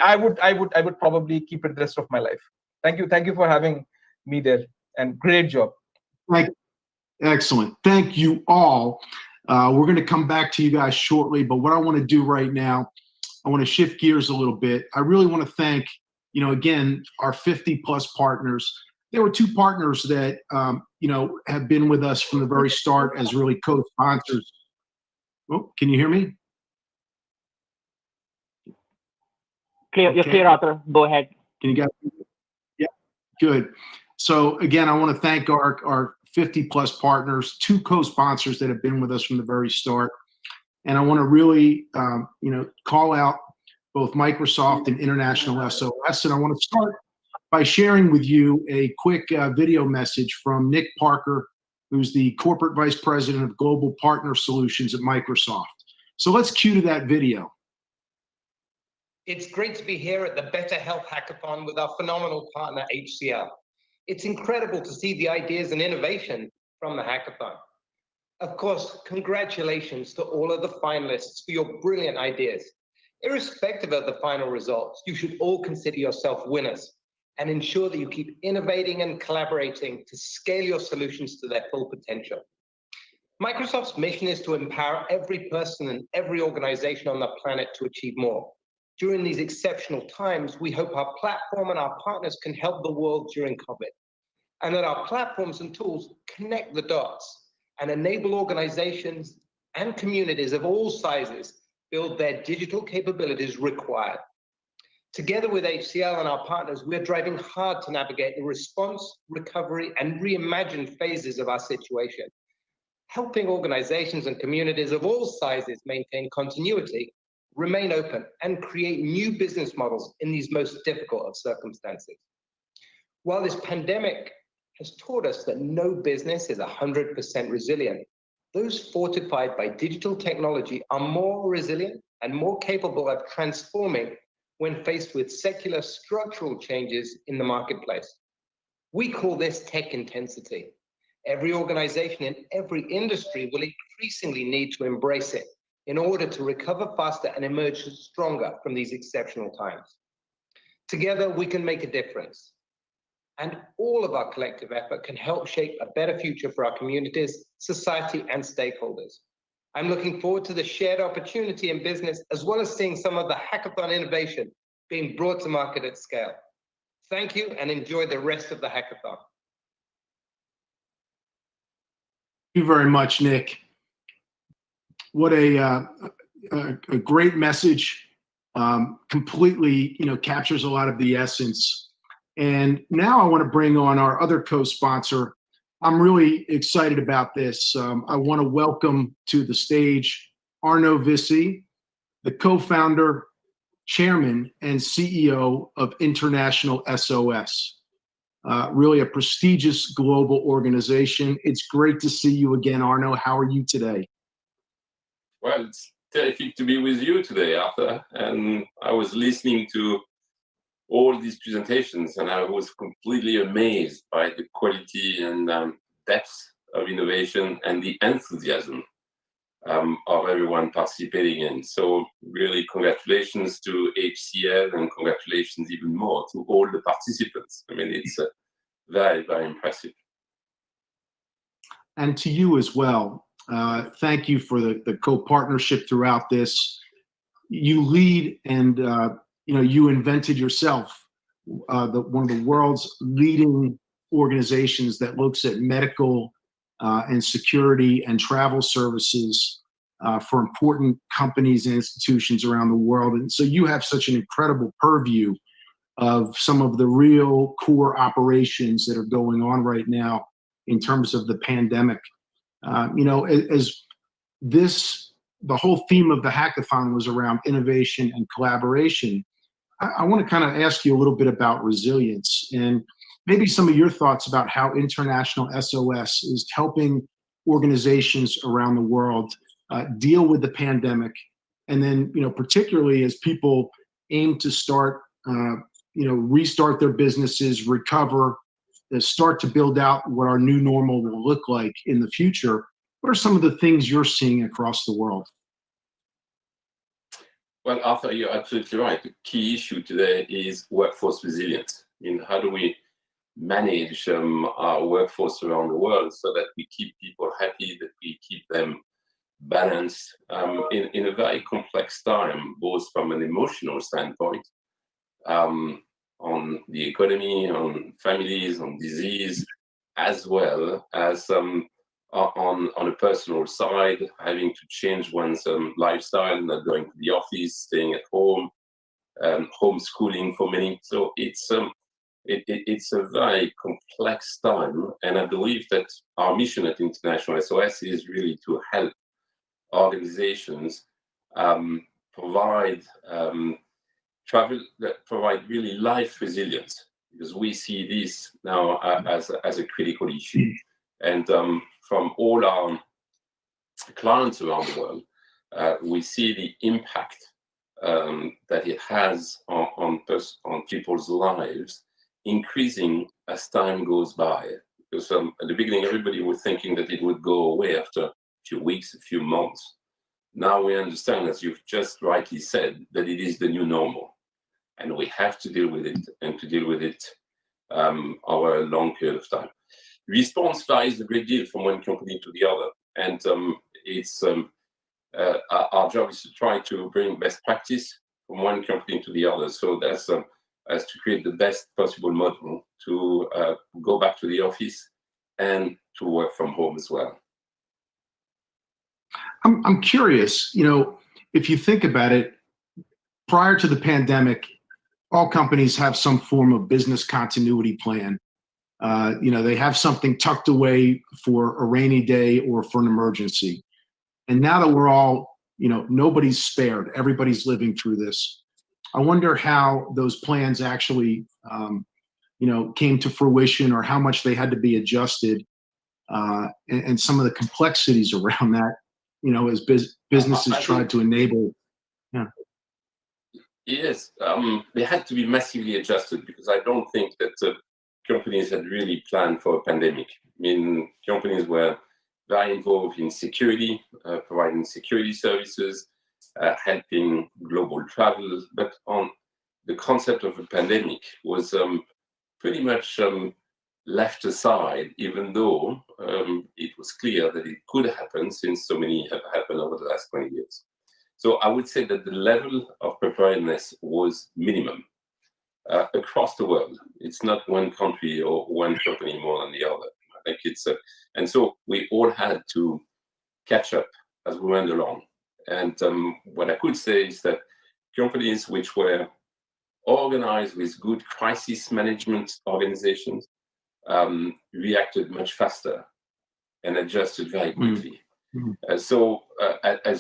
I would probably keep it the rest of my life. Thank you for having me there. And great job. Excellent. Thank you all. We're going to come back to you guys shortly, but what I want to do right now, I want to shift gears a little bit. I really want to thank, again, our 50 plus partners. There were two partners that, have been with us from the very start as really co-sponsors. Oh, can you hear me? Clear, Okay. You're clear, Arthur. Go ahead. Can you guys? Yeah, good. So again, I want to thank our 50 plus partners, two co-sponsors that have been with us from the very start. And I want to really, call out both Microsoft and International SOS. And I want to start by sharing with you a quick video message from Nick Parker, who's the Corporate Vice President of Global Partner Solutions at Microsoft. So let's cue to that video. It's great to be here at the Better Health Hackathon with our phenomenal partner, HCL. It's incredible to see the ideas and innovation from the hackathon. Of course, congratulations to all of the finalists for your brilliant ideas. Irrespective of the final results, you should all consider yourself winners and ensure that you keep innovating and collaborating to scale your solutions to their full potential. Microsoft's mission is to empower every person and every organization on the planet to achieve more. During these exceptional times, we hope our platform and our partners can help the world during COVID, and that our platforms and tools connect the dots and enable organizations and communities of all sizes build their digital capabilities required. Together with HCL and our partners, we're driving hard to navigate the response, recovery, and reimagined phases of our situation, helping organizations and communities of all sizes maintain continuity, remain open, and create new business models in these most difficult of circumstances. While this pandemic has taught us that no business is 100% resilient, those fortified by digital technology are more resilient and more capable of transforming when faced with secular structural changes in the marketplace. We call this tech intensity. Every organization in every industry will increasingly need to embrace it in order to recover faster and emerge stronger from these exceptional times. Together, we can make a difference. And all of our collective effort can help shape a better future for our communities, society, and stakeholders. I'm looking forward to the shared opportunity in business, as well as seeing some of the hackathon innovation being brought to market at scale. Thank you, and enjoy the rest of the hackathon. Thank you very much, Nick. What a great message. Completely, captures a lot of the essence. And now I want to bring on our other co-sponsor. I'm really excited about this. I want to welcome to the stage Arno Vissi, the co-founder, chairman, and CEO of International SOS. Really a prestigious global organization. It's great to see you again, Arno. How are you today? Well, it's terrific to be with you today, Arthur. And I was listening to all these presentations, and I was completely amazed by the quality and depth of innovation and the enthusiasm of everyone participating in. So really congratulations to HCL, and congratulations even more to all the participants. I mean, it's very, very impressive. And to you as well. Thank you for the co-partnership throughout this. You lead and you invented yourself one of the world's leading organizations that looks at medical and security and travel services for important companies and institutions around the world. And so you have such an incredible purview of some of the real core operations that are going on right now in terms of the pandemic. As the whole theme of the hackathon was around innovation and collaboration, I want to kind of ask you a little bit about resilience and maybe some of your thoughts about how International SOS is helping organizations around the world deal with the pandemic. And then, particularly as people aim to start, restart their businesses, recover, start to build out what our new normal will look like in the future. What are some of the things you're seeing across the world? Well, Arthur, you're absolutely right. The key issue today is workforce resilience. I mean, how do we manage our workforce around the world so that we keep people happy, that we keep them balanced in a very complex time, both from an emotional standpoint, on the economy, on families, on disease, as well as on a personal side, having to change one's lifestyle, not going to the office, staying at home, homeschooling for many. So it's a very complex time, and I believe that our mission at International SOS is really to help organizations provide really life resilience, because we see this now as a critical issue. And from all our clients around the world, we see the impact that it has on people's lives increasing as time goes by. Because at the beginning, everybody was thinking that it would go away after a few weeks, a few months. Now we understand, as you've just rightly said, that it is the new normal, and we have to deal with it, and to deal with it over a long period of time. Response varies a great deal from one company to the other, and our job is to try to bring best practice from one company to the other. So that's as to create the best possible model to go back to the office and to work from home as well. I'm curious, if you think about it, prior to the pandemic, all companies have some form of business continuity plan. They have something tucked away for a rainy day or for an emergency. And now that we're all, nobody's spared, everybody's living through this. I wonder how those plans actually, came to fruition, or how much they had to be adjusted, and some of the complexities around that, as businesses tried to enable. Yeah. Yes, they had to be massively adjusted, because I don't think that companies had really planned for a pandemic. I mean, companies were very involved in security, providing security services, helping global travel, but on the concept of a pandemic was pretty much left aside, even though it was clear that it could happen, since so many have happened over the last 20 years. So I would say that the level of preparedness was minimum across the world. It's not one country or one company more than the other. I think it's and so we all had to catch up as we went along. And what I could say is that companies which were organized with good crisis management organizations reacted much faster and adjusted very quickly. As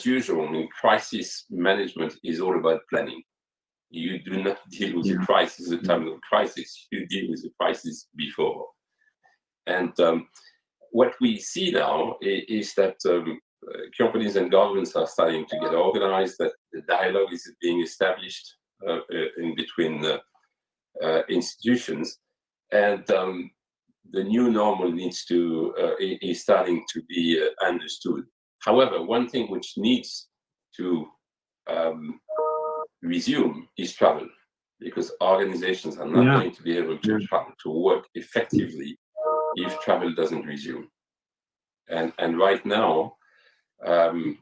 usual, crisis management is all about planning. You do not deal with a crisis at the time of a crisis, you deal with the crisis before. And what we see now is that companies and governments are starting to get organized, that the dialogue is being established in between institutions, and the new normal is starting to be understood. However, one thing which needs to resume is travel, because organizations are not going to be able to travel, to work effectively, if travel doesn't resume. And right now, it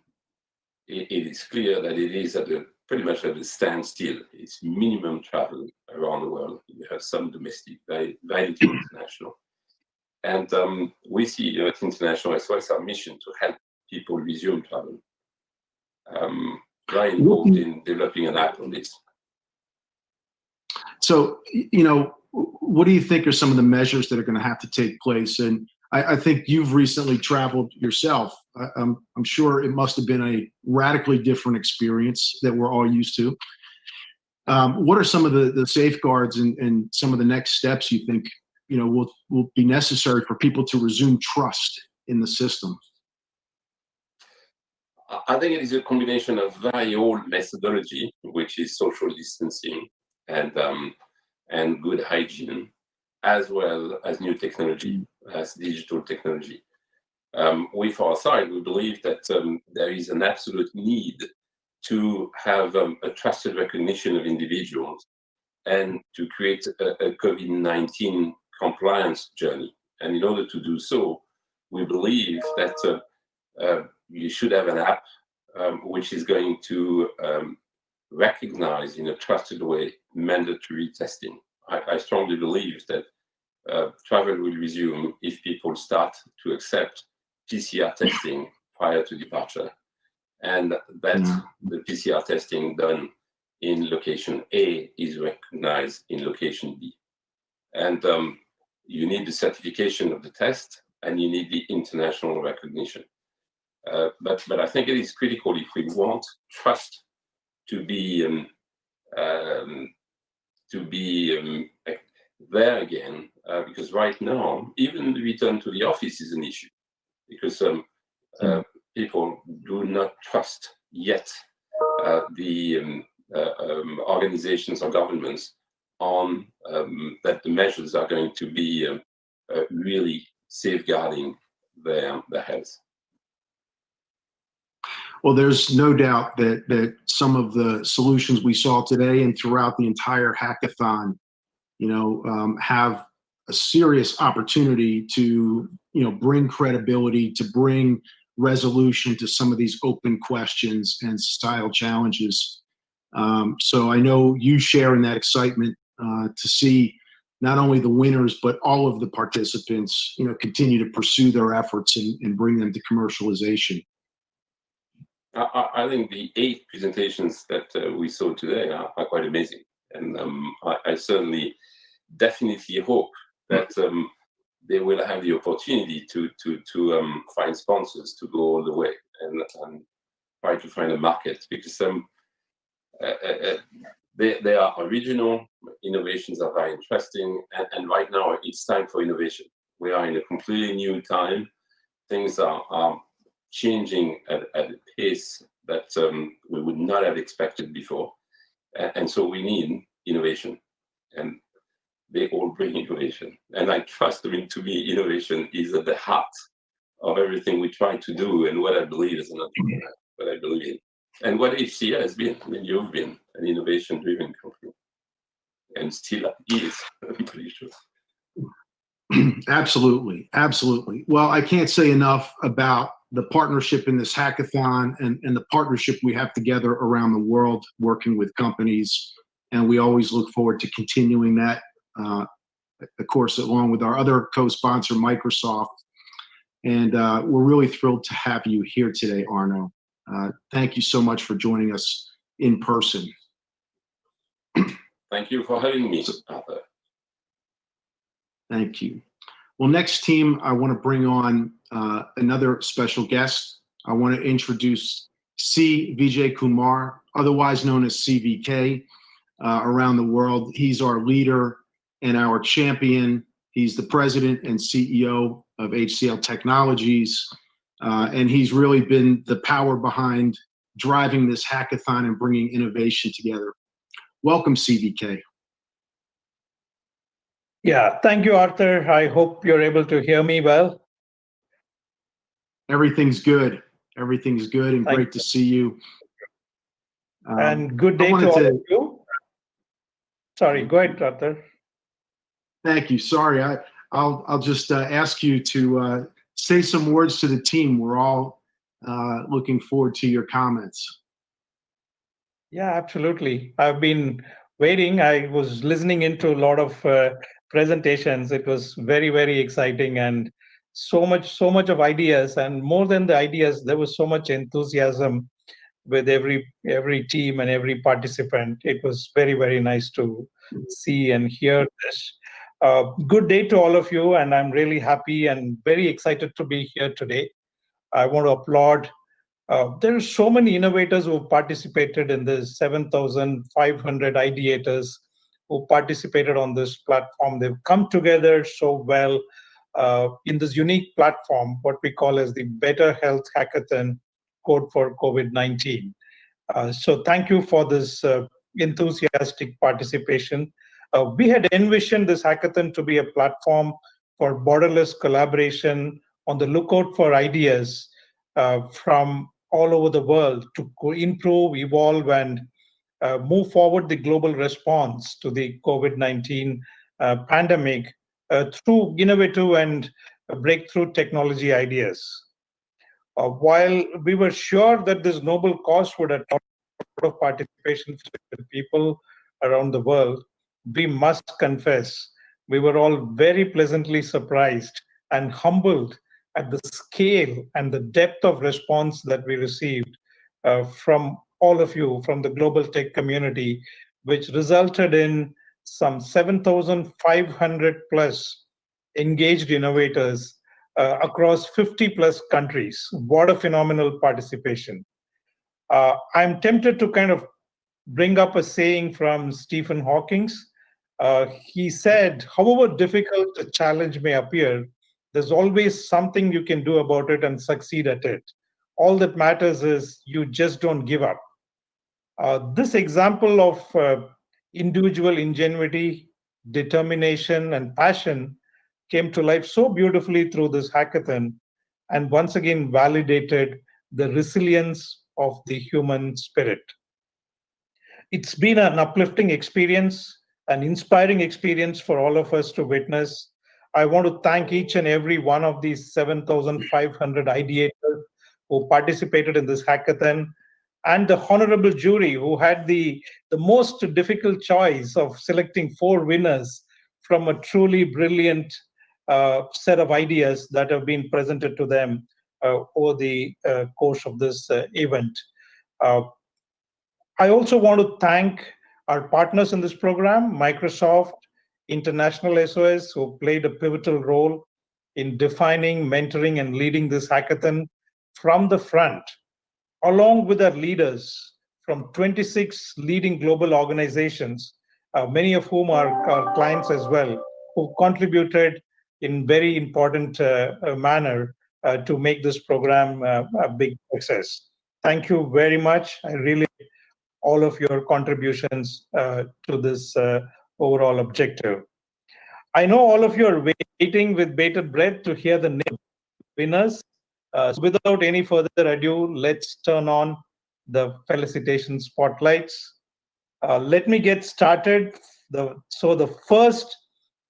is clear that it is pretty much at a standstill. It's minimum travel around the world. You have some domestic, very little international. And we see at International SOS our mission to help people resume travel. Very involved in developing an app on this. So, what do you think are some of the measures that are going to have to take place? And I think you've recently traveled yourself. I'm sure it must have been a radically different experience that we're all used to. What are some of the safeguards and some of the next steps you think will be necessary for people to resume trust in the system? I think it is a combination of very old methodology, which is social distancing and good hygiene, as well as new technology, as digital technology. We, for our side, we believe that there is an absolute need to have a trusted recognition of individuals, and to create a COVID-19 compliance journey. And in order to do so, we believe that you should have an app which is going to recognize in a trusted way mandatory testing. I strongly believe that travel will resume if people start to accept PCR testing prior to departure, and that the PCR testing done in location A is recognized in location B. And you need the certification of the test, and you need the international recognition. But I think it is critical if we want trust to be there again, because right now, even the return to the office is an issue, because people do not trust yet the organizations or governments on that the measures are going to be really safeguarding their health. Well, there's no doubt that some of the solutions we saw today and throughout the entire hackathon, have a serious opportunity to, bring credibility, to bring resolution to some of these open questions and societal challenges. So I know you share in that excitement to see not only the winners, but all of the participants, continue to pursue their efforts and bring them to commercialization. I think the 8 presentations that we saw today are quite amazing. And I certainly definitely hope that they will have the opportunity to find sponsors to go all the way and try to find a market, because they are original innovations, are very interesting, and right now it's time for innovation. We are in a completely new time. Things are changing at a pace that we would not have expected before, and so we need innovation, and they all bring innovation. And I trust, to me, innovation is at the heart of everything we try to do, and what I believe as an entrepreneur, what I believe in, and what HCL has been. You've been an innovation-driven company, and still is, I'm pretty sure. Absolutely, absolutely. Well, I can't say enough about the partnership in this hackathon and the partnership we have together around the world working with companies. And we always look forward to continuing that, of course, along with our other co-sponsor, Microsoft. And we're really thrilled to have you here today, Arno. Thank you so much for joining us in person. Thank you for having me, Arthur. Thank you. Well, next team, I want to bring on another special guest. I want to introduce C. Vijay Kumar, otherwise known as CVK, around the world. He's our leader and our champion. He's the president and CEO of HCL Technologies, and he's really been the power behind driving this hackathon and bringing innovation together. Welcome, CVK. Yeah, thank you, Arthur. I hope you're able to hear me well. Everything's good. Everything's good, and great to see you. And good day to all of you. Sorry, go ahead, Arthur. Thank you. Sorry, I'll just ask you to say some words to the team. We're all looking forward to your comments. Yeah, absolutely. I've been waiting. I was listening into a lot of presentations. It was very, very exciting, and so much of ideas. And more than the ideas, there was so much enthusiasm with every team and every participant. It was very, very nice to see and hear this. Good day to all of you, and I'm really happy and very excited to be here today. I want to applaud. There are so many innovators who participated in this, 7,500 ideators who participated on this platform. They've come together so well in this unique platform, what we call as the Better Health Hackathon, code for COVID-19. So thank you for this enthusiastic participation. We had envisioned this hackathon to be a platform for borderless collaboration, on the lookout for ideas from all over the world to improve, evolve, and move forward the global response to the COVID-19 pandemic through innovative and breakthrough technology ideas. While we were sure that this noble cause would attract a lot of participation from people around the world, we must confess we were all very pleasantly surprised and humbled at the scale and the depth of response that we received from all of you, from the global tech community, which resulted in some 7,500 plus engaged innovators across 50 plus countries. What a phenomenal participation. I'm tempted to kind of bring up a saying from Stephen Hawking. He said, however difficult a challenge may appear, there's always something you can do about it and succeed at it. All that matters is you just don't give up. This example of individual ingenuity, determination, and passion came to life so beautifully through this hackathon and once again validated the resilience of the human spirit. It's been an uplifting experience, an inspiring experience for all of us to witness. I want to thank each and every one of these 7,500 ideators who participated in this hackathon and the honorable jury who had the most difficult choice of selecting 4 winners from a truly brilliant set of ideas that have been presented to them over the course of this event. I also want to thank our partners in this program, Microsoft, International SOS, who played a pivotal role in defining, mentoring, and leading this hackathon from the front, along with our leaders from 26 leading global organizations, many of whom are our clients as well, who contributed in very important manner to make this program a big success. Thank you very much. I really all of your contributions to this overall objective. I know all of you are waiting with bated breath to hear the name winners. So without any further ado, let's turn on the felicitation spotlights. Let me get started. So the first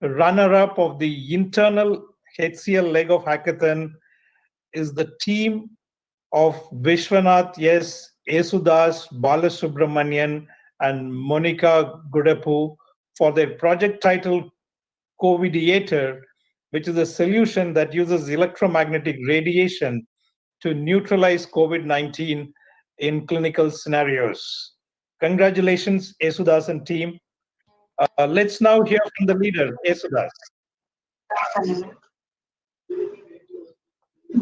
runner-up of the internal HCL leg of hackathon is the team of Vishwanath S, Yesudas, Balasubramanian, and Monica Gudepu for their project title COVIDiator, which is a solution that uses electromagnetic radiation to neutralize COVID-19 in clinical scenarios. Congratulations, Yesudas and team. Let's now hear from the leader, Yesudas.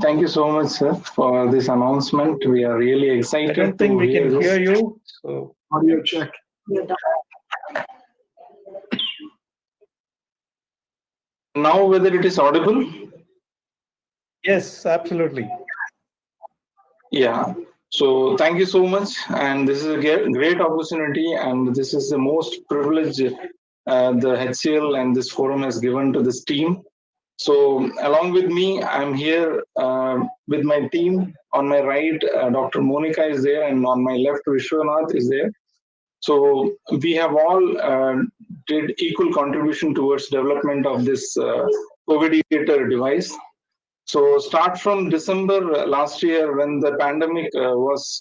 Thank you so much, sir, for this announcement. We are really excited. I don't think we can hear you. So audio check. Now, whether it is audible? Yes, absolutely. Yeah. So thank you so much, and this is a great opportunity, and this is the most privilege the HCL and this forum has given to this team. So along with me, I'm here with my team. On my right, Dr. Monica is there, and on my left, Vishwanath is there. So we have all did equal contribution towards development of this COVIDiator device. So start from December last year, when the pandemic arose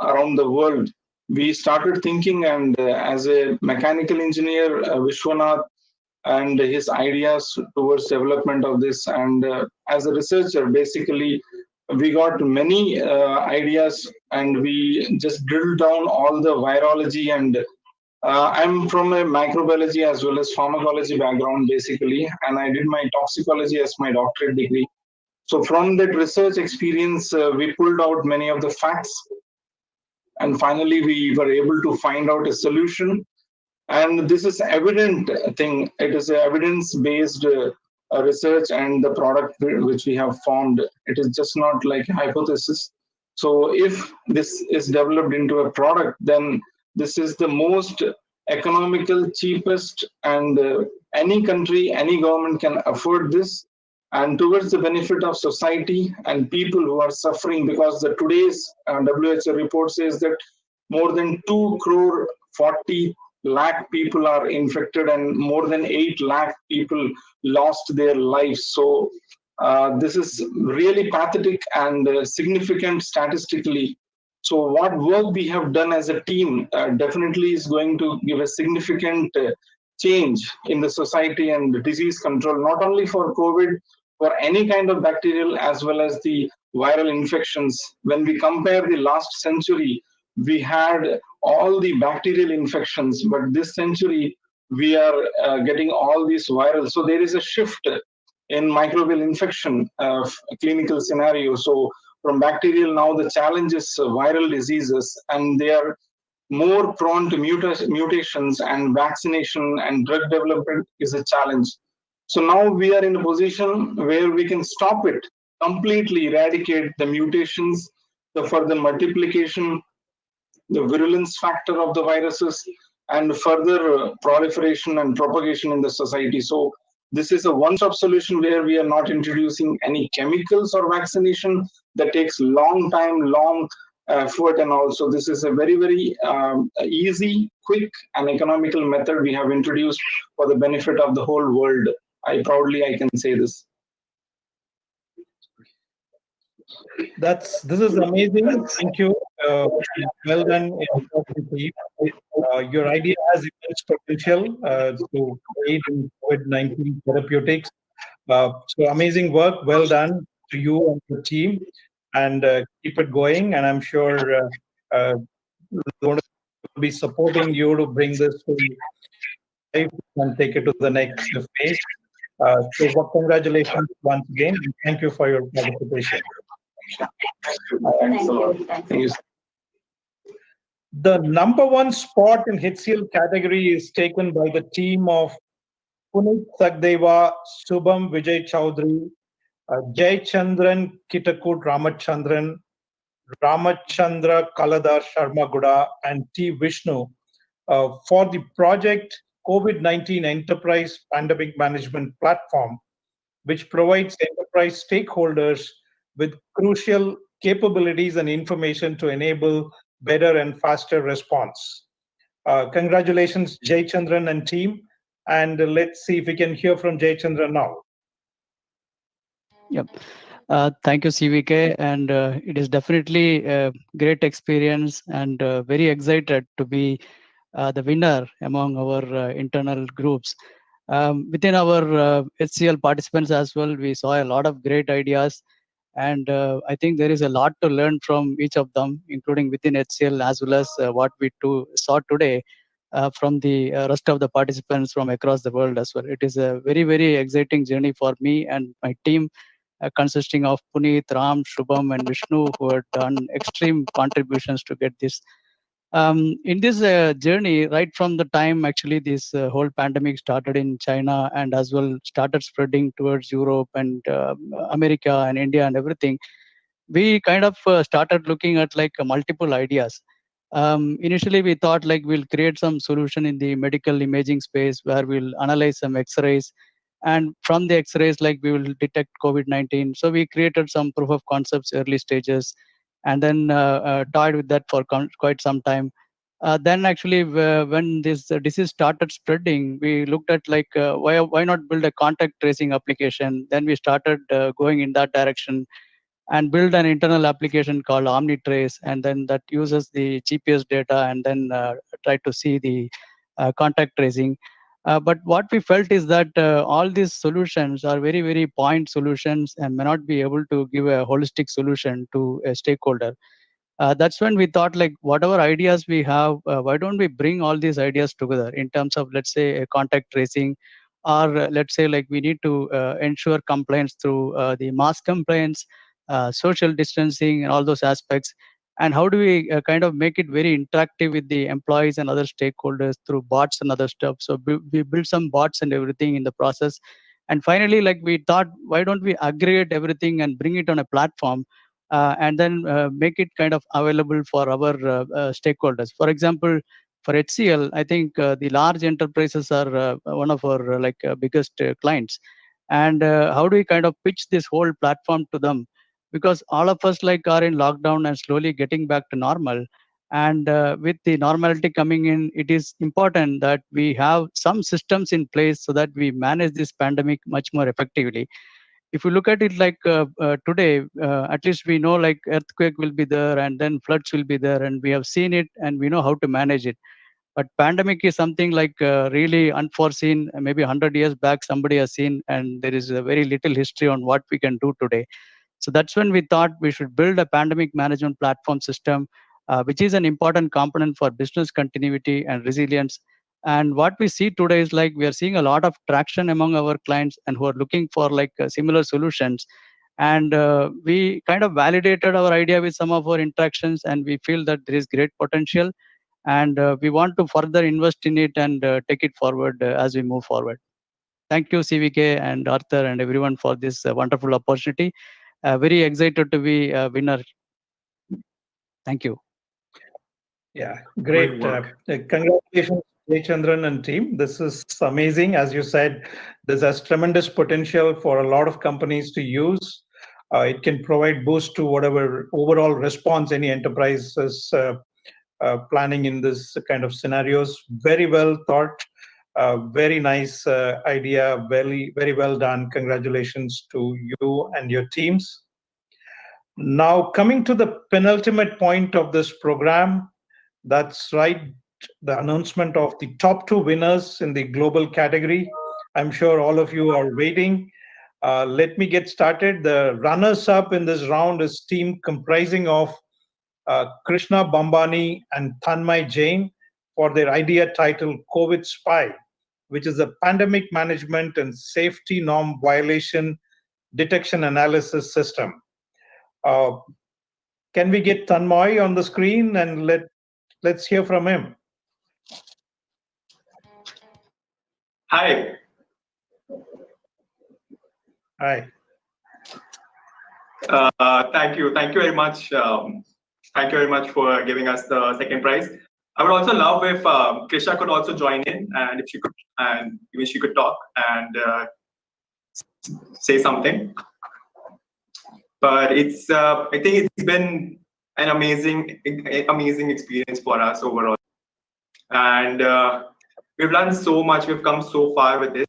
around the world, we started thinking, and as a mechanical engineer, Vishwanath and his ideas towards development of this, and as a researcher, basically we got many ideas, and we just drilled down all the virology, and I'm from a microbiology as well as pharmacology background basically, and I did my toxicology as my doctorate degree. So from that research experience, we pulled out many of the facts, and finally we were able to find out a solution. And this is evident thing. It is evidence-based research, and the product which we have formed, it is just not like hypothesis. So if this is developed into a product, then this is the most economical, cheapest, and any country, any government can afford this, and towards the benefit of society and people who are suffering, because the today's WHO report says that more than 2 crore 40 lakh people are infected and more than 8 lakh people lost their lives. So this is really pathetic and significant statistically. So what work we have done as a team definitely is going to give a significant change in the society and disease control, not only for COVID, for any kind of bacterial as well as the viral infections. When we compare the last century, we had all the bacterial infections, but this century we are getting all these viral. So there is a shift in microbial infection clinical scenario. So from bacterial, now the challenge is viral diseases, and they are more prone to mutations, and vaccination and drug development is a challenge. So now we are in a position where we can stop it, completely eradicate the mutations, the further multiplication, the virulence factor of the viruses, and further proliferation and propagation in the society. So this is a one-stop solution where we are not introducing any chemicals or vaccination that takes long time, long effort, and also this is a very, very easy, quick, and economical method we have introduced for the benefit of the whole world. I can say this. This is amazing. Thank you. Well done, team. Your idea has immense potential to aid in COVID-19 therapeutics. So amazing work. Well done to you and your team, and keep it going. And I'm sure we're going to be supporting you to bring this to life and take it to the next phase. So congratulations once again, and thank you for your participation. Thank you. The number one spot in HCL category is taken by the team of Punit Sagdeva, Subham Vijay Chaudhary, Jay Chandran Kitakut Ramachandran, Ramachandra Kaladar Sharma Guda, and T. Vishnu for the project COVID-19 Enterprise Pandemic Management Platform, which provides enterprise stakeholders with crucial capabilities and information to enable better and faster response. Congratulations, Jay Chandran and team. And let's see if we can hear from Jay Chandran now. Yep. Thank you, CVK. And it is definitely a great experience, and very excited to be the winner among our internal groups. Within our HCL participants as well, we saw a lot of great ideas. And I think there is a lot to learn from each of them, including within HCL, as well as what we saw today from the rest of the participants from across the world as well. It is a very, very exciting journey for me and my team, consisting of Puneet, Ram, Shubham, and Vishnu, who had done extreme contributions to get this. In this journey, right from the time actually this whole pandemic started in China, and as well started spreading towards Europe and America and India and everything, we kind of started looking at like multiple ideas. Initially, we thought like we'll create some solution in the medical imaging space where we'll analyze some X-rays, and from the X-rays, like we will detect COVID-19. So we created some proof of concepts, early stages, and then toyed with that for quite some time. Then actually, when this disease started spreading, we looked at like why not build a contact tracing application. Then we started going in that direction and build an internal application called OmniTrace, and then that uses the GPS data and then try to see the contact tracing. But what we felt is that all these solutions are very, very point solutions and may not be able to give a holistic solution to a stakeholder. That's when we thought like whatever ideas we have, why don't we bring all these ideas together in terms of, let's say, a contact tracing, or let's say like we need to ensure compliance through the mass compliance, social distancing, and all those aspects. And how do we kind of make it very interactive with the employees and other stakeholders through bots and other stuff? So we built some bots and everything in the process. And finally, like we thought, why don't we aggregate everything and bring it on a platform, and then make it kind of available for our stakeholders. For example, for HCL, I think the large enterprises are one of our biggest clients. And how do we kind of pitch this whole platform to them? Because all of us like are in lockdown and slowly getting back to normal. And with the normality coming in, it is important that we have some systems in place so that we manage this pandemic much more effectively. If you look at it like today, at least we know like earthquake will be there and then floods will be there, and we have seen it and we know how to manage it. But pandemic is something like really unforeseen. Maybe 100 years back somebody has seen, and there is a very little history on what we can do today. So that's when we thought we should build a pandemic management platform system, which is an important component for business continuity and resilience. And what we see today is like we are seeing a lot of traction among our clients and who are looking for like similar solutions. And we kind of validated our idea with some of our interactions, and we feel that there is great potential, and we want to further invest in it and take it forward as we move forward. Thank you, CVK and Arthur and everyone for this wonderful opportunity. Very excited to be a winner. Thank you. Yeah, great. Congratulations, Chandran and team. This is amazing. As you said, this has tremendous potential for a lot of companies to use. It can provide boost to whatever overall response any enterprise is planning in this kind of scenarios. Very well thought. Very nice idea. Very, very well done. Congratulations to you and your teams. Now, coming to the penultimate point of this program, that's right, the announcement of the top 2 winners in the global category. I'm sure all of you are waiting. Let me get started. The runners-up in this round is team comprising of Krishna Bambani and Tanmay Jain for their idea titled COVID Spy, which is a pandemic management and safety norm violation detection analysis system. Can we get Tanmay on the screen and let's hear from him. Hi. Hi. Thank you very much. Thank you very much for giving us the second prize. I would also love if Krisha could also join in, and if she could, and even she could talk and say something. But it's, I think it's been an amazing experience for us overall, and we've learned so much. We've come so far with this.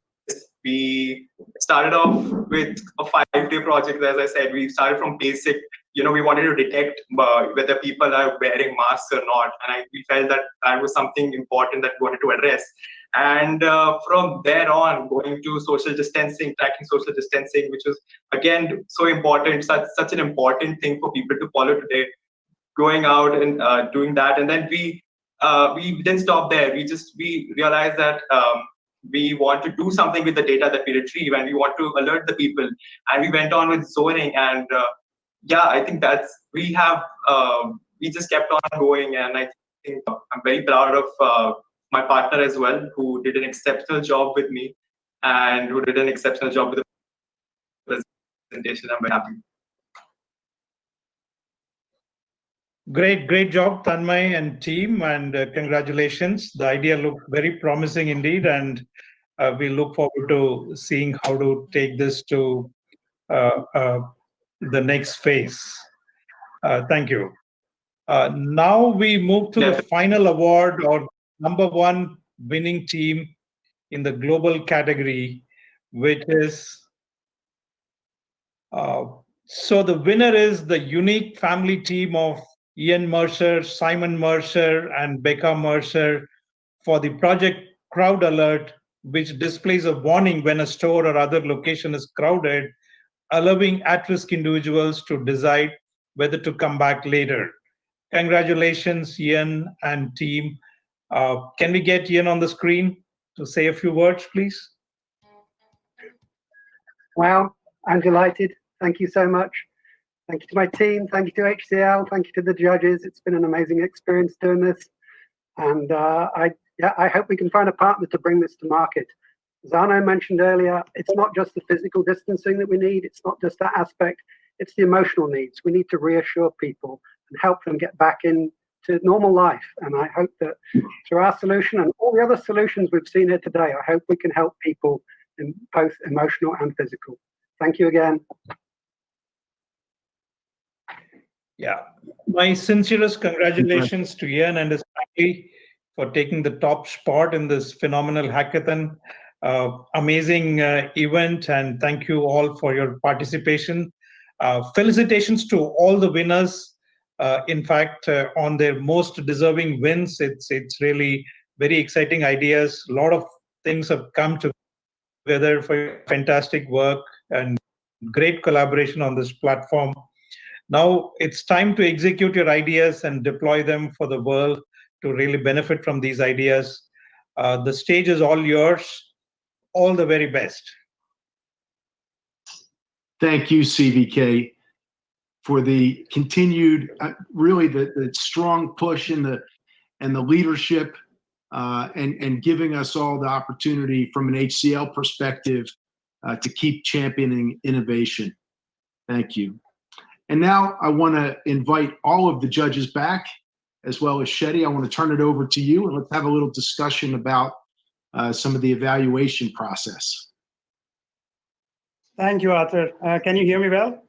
We started off with a 5-day project. As I said, we started from basic. We wanted to detect whether people are wearing masks or not, and we felt that that was something important that we wanted to address. And from there on, going to social distancing, tracking social distancing, which was again so important, such an important thing for people to follow today. Going out and doing that, and then we didn't stop there. We realized that we want to do something with the data that we retrieve, and we want to alert the people. And we went on with zoning, and I think we just kept on going. And I think I'm very proud of my partner as well, who did an exceptional job with me, and who did an exceptional job with the presentation. I'm very happy. Great job, Tanmay and team, and congratulations. The idea looked very promising indeed, and we look forward to seeing how to take this to the next phase. Thank you. Now we move to the final award, or number 1 winning team in the global category, which is so the winner is the unique family team of Ian Mercer, Simon Mercer, and Becca Mercer for the project Crowd Alert, which displays a warning when a store or other location is crowded, allowing at-risk individuals to decide whether to come back later. Congratulations, Ian and team. Can we get Ian on the screen to say a few words, please? Wow, I'm delighted. Thank you so much. Thank you to my team. Thank you to HCL. Thank you to the judges. It's been an amazing experience doing this. And I hope we can find a partner to bring this to market. As Arno mentioned earlier, it's not just the physical distancing that we need. It's not just that aspect. It's the emotional needs. We need to reassure people and help them get back into normal life. And I hope that through our solution and all the other solutions we've seen here today, I hope we can help people in both emotional and physical. Thank you again. Yeah, my sincerest congratulations to Ian and his family for taking the top spot in this phenomenal hackathon. Amazing event, and thank you all for your participation. Felicitations to all the winners. In fact, on their most deserving wins, it's really very exciting ideas. A lot of things have come together for your fantastic work and great collaboration on this platform. Now it's time to execute your ideas and deploy them for the world to really benefit from these ideas. The stage is all yours. All the very best. Thank you, CVK, for the continued, really the strong push and the leadership, and giving us all the opportunity from an HCL perspective to keep championing innovation. Thank you. And now I want to invite all of the judges back, as well as Shetty. I want to turn it over to you, and let's have a little discussion about some of the evaluation process. Thank you, Arthur. Can you hear me well?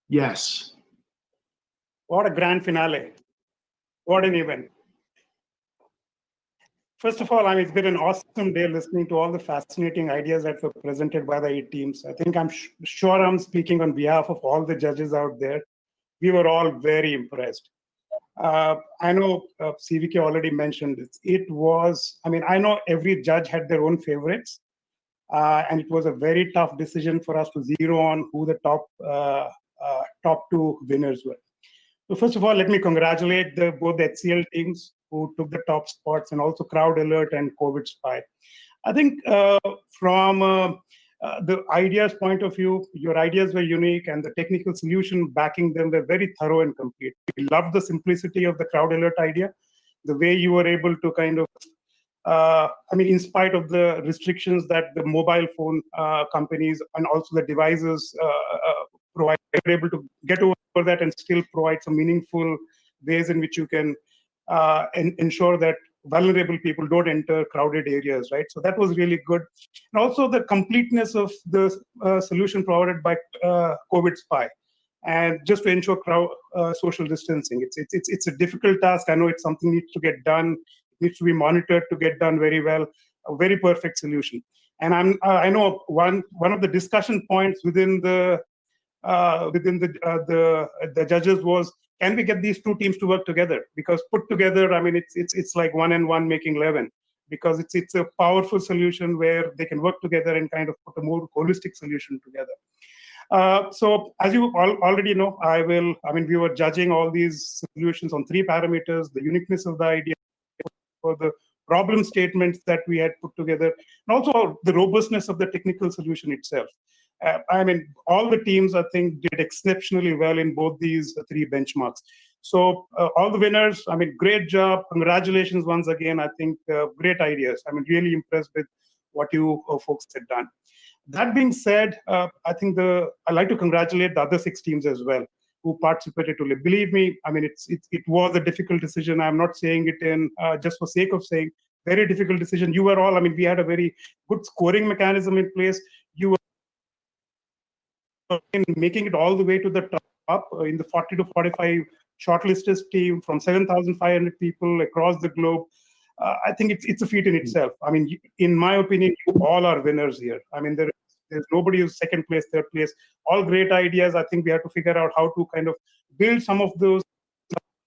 Yes. What a grand finale. What an event. First of all, it's been an awesome day listening to all the fascinating ideas that were presented by the 8 teams. I think I'm sure I'm speaking on behalf of all the judges out there. We were all very impressed. I know CVK already mentioned this. It was, I know every judge had their own favorites, and it was a very tough decision for us to zero on who the top 2 winners were. So first of all, let me congratulate both the HCL teams who took the top spots, and also Crowd Alert and COVID Spy. I think from the ideas point of view, your ideas were unique, and the technical solution backing them were very thorough and complete. We loved the simplicity of the Crowd Alert idea, the way you were able to kind of, in spite of the restrictions that the mobile phone companies and also the devices provide, they were able to get over that and still provide some meaningful ways in which you can ensure that vulnerable people don't enter crowded areas, right? So that was really good. And also the completeness of the solution provided by COVID Spy, and just to ensure social distancing. It's a difficult task. I know it's something needs to get done. It needs to be monitored to get done very well. A very perfect solution. And I know one of the discussion points within the judges was, can we get these 2 teams to work together? Because put together, it's like 1 and 1 making 11, because it's a powerful solution where they can work together and kind of put a more holistic solution together. So as you already know, we were judging all these solutions on 3 parameters: the uniqueness of the idea, for the problem statements that we had put together, and also the robustness of the technical solution itself. All the teams, I think, did exceptionally well in both these 3 benchmarks. So all the winners, great job. Congratulations once again. I think great ideas. Really impressed with what you folks had done. That being said, I'd like to congratulate the other 6 teams as well who participated to. Believe me, it was a difficult decision. I'm not saying it in just for sake of saying, very difficult decision. You were all, we had a very good scoring mechanism in place. You were in making it all the way to the top in the 40 to 45 shortlisted team from 7,500 people across the globe. I think it's a feat in itself. In my opinion, you all are winners here. There's nobody who's second place, third place. All great ideas. I think we have to figure out how to kind of build some of those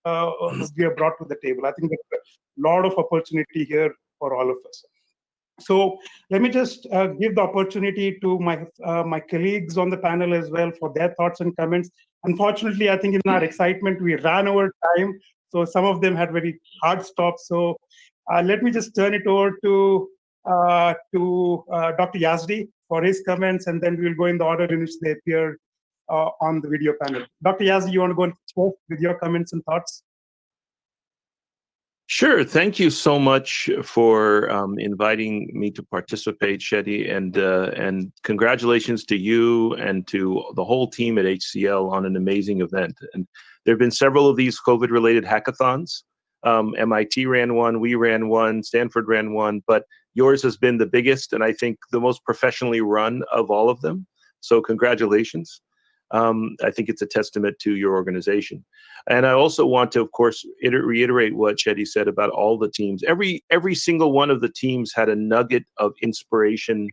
we have brought to the table. I think there's a lot of opportunity here for all of us. So let me just give the opportunity to my colleagues on the panel as well for their thoughts and comments. Unfortunately, I think in our excitement, we ran over time. So some of them had very hard stops. So let me just turn it over to Dr. Yazdi for his comments, and then we'll go in the order in which they appear on the video panel. Dr. Yazdi, you want to go first with your comments and thoughts? Sure. Thank you so much for inviting me to participate, Shetty, and congratulations to you and to the whole team at HCL on an amazing event. And there have been several of these COVID-related hackathons. MIT ran one, we ran one, Stanford ran one, but yours has been the biggest and I think the most professionally run of all of them. So congratulations. I think it's a testament to your organization. And I also want to, of course, reiterate what Chetty said about all the teams. Every single one of the teams had a nugget of inspiration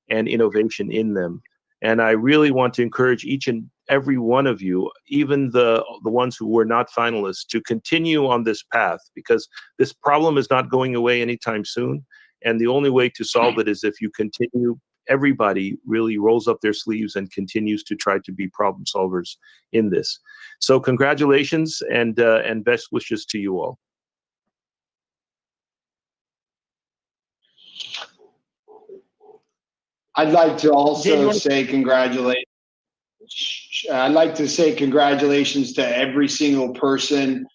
and innovation in them. And I really want to encourage each and every one of you, even the ones who were not finalists, to continue on this path, because this problem is not going away anytime soon. And the only way to solve it is if you continue, everybody really rolls up their sleeves and continues to try to be problem solvers in this. So congratulations and best wishes to you all. I'd like to also say congratulations. I'd like to say congratulations to every single person.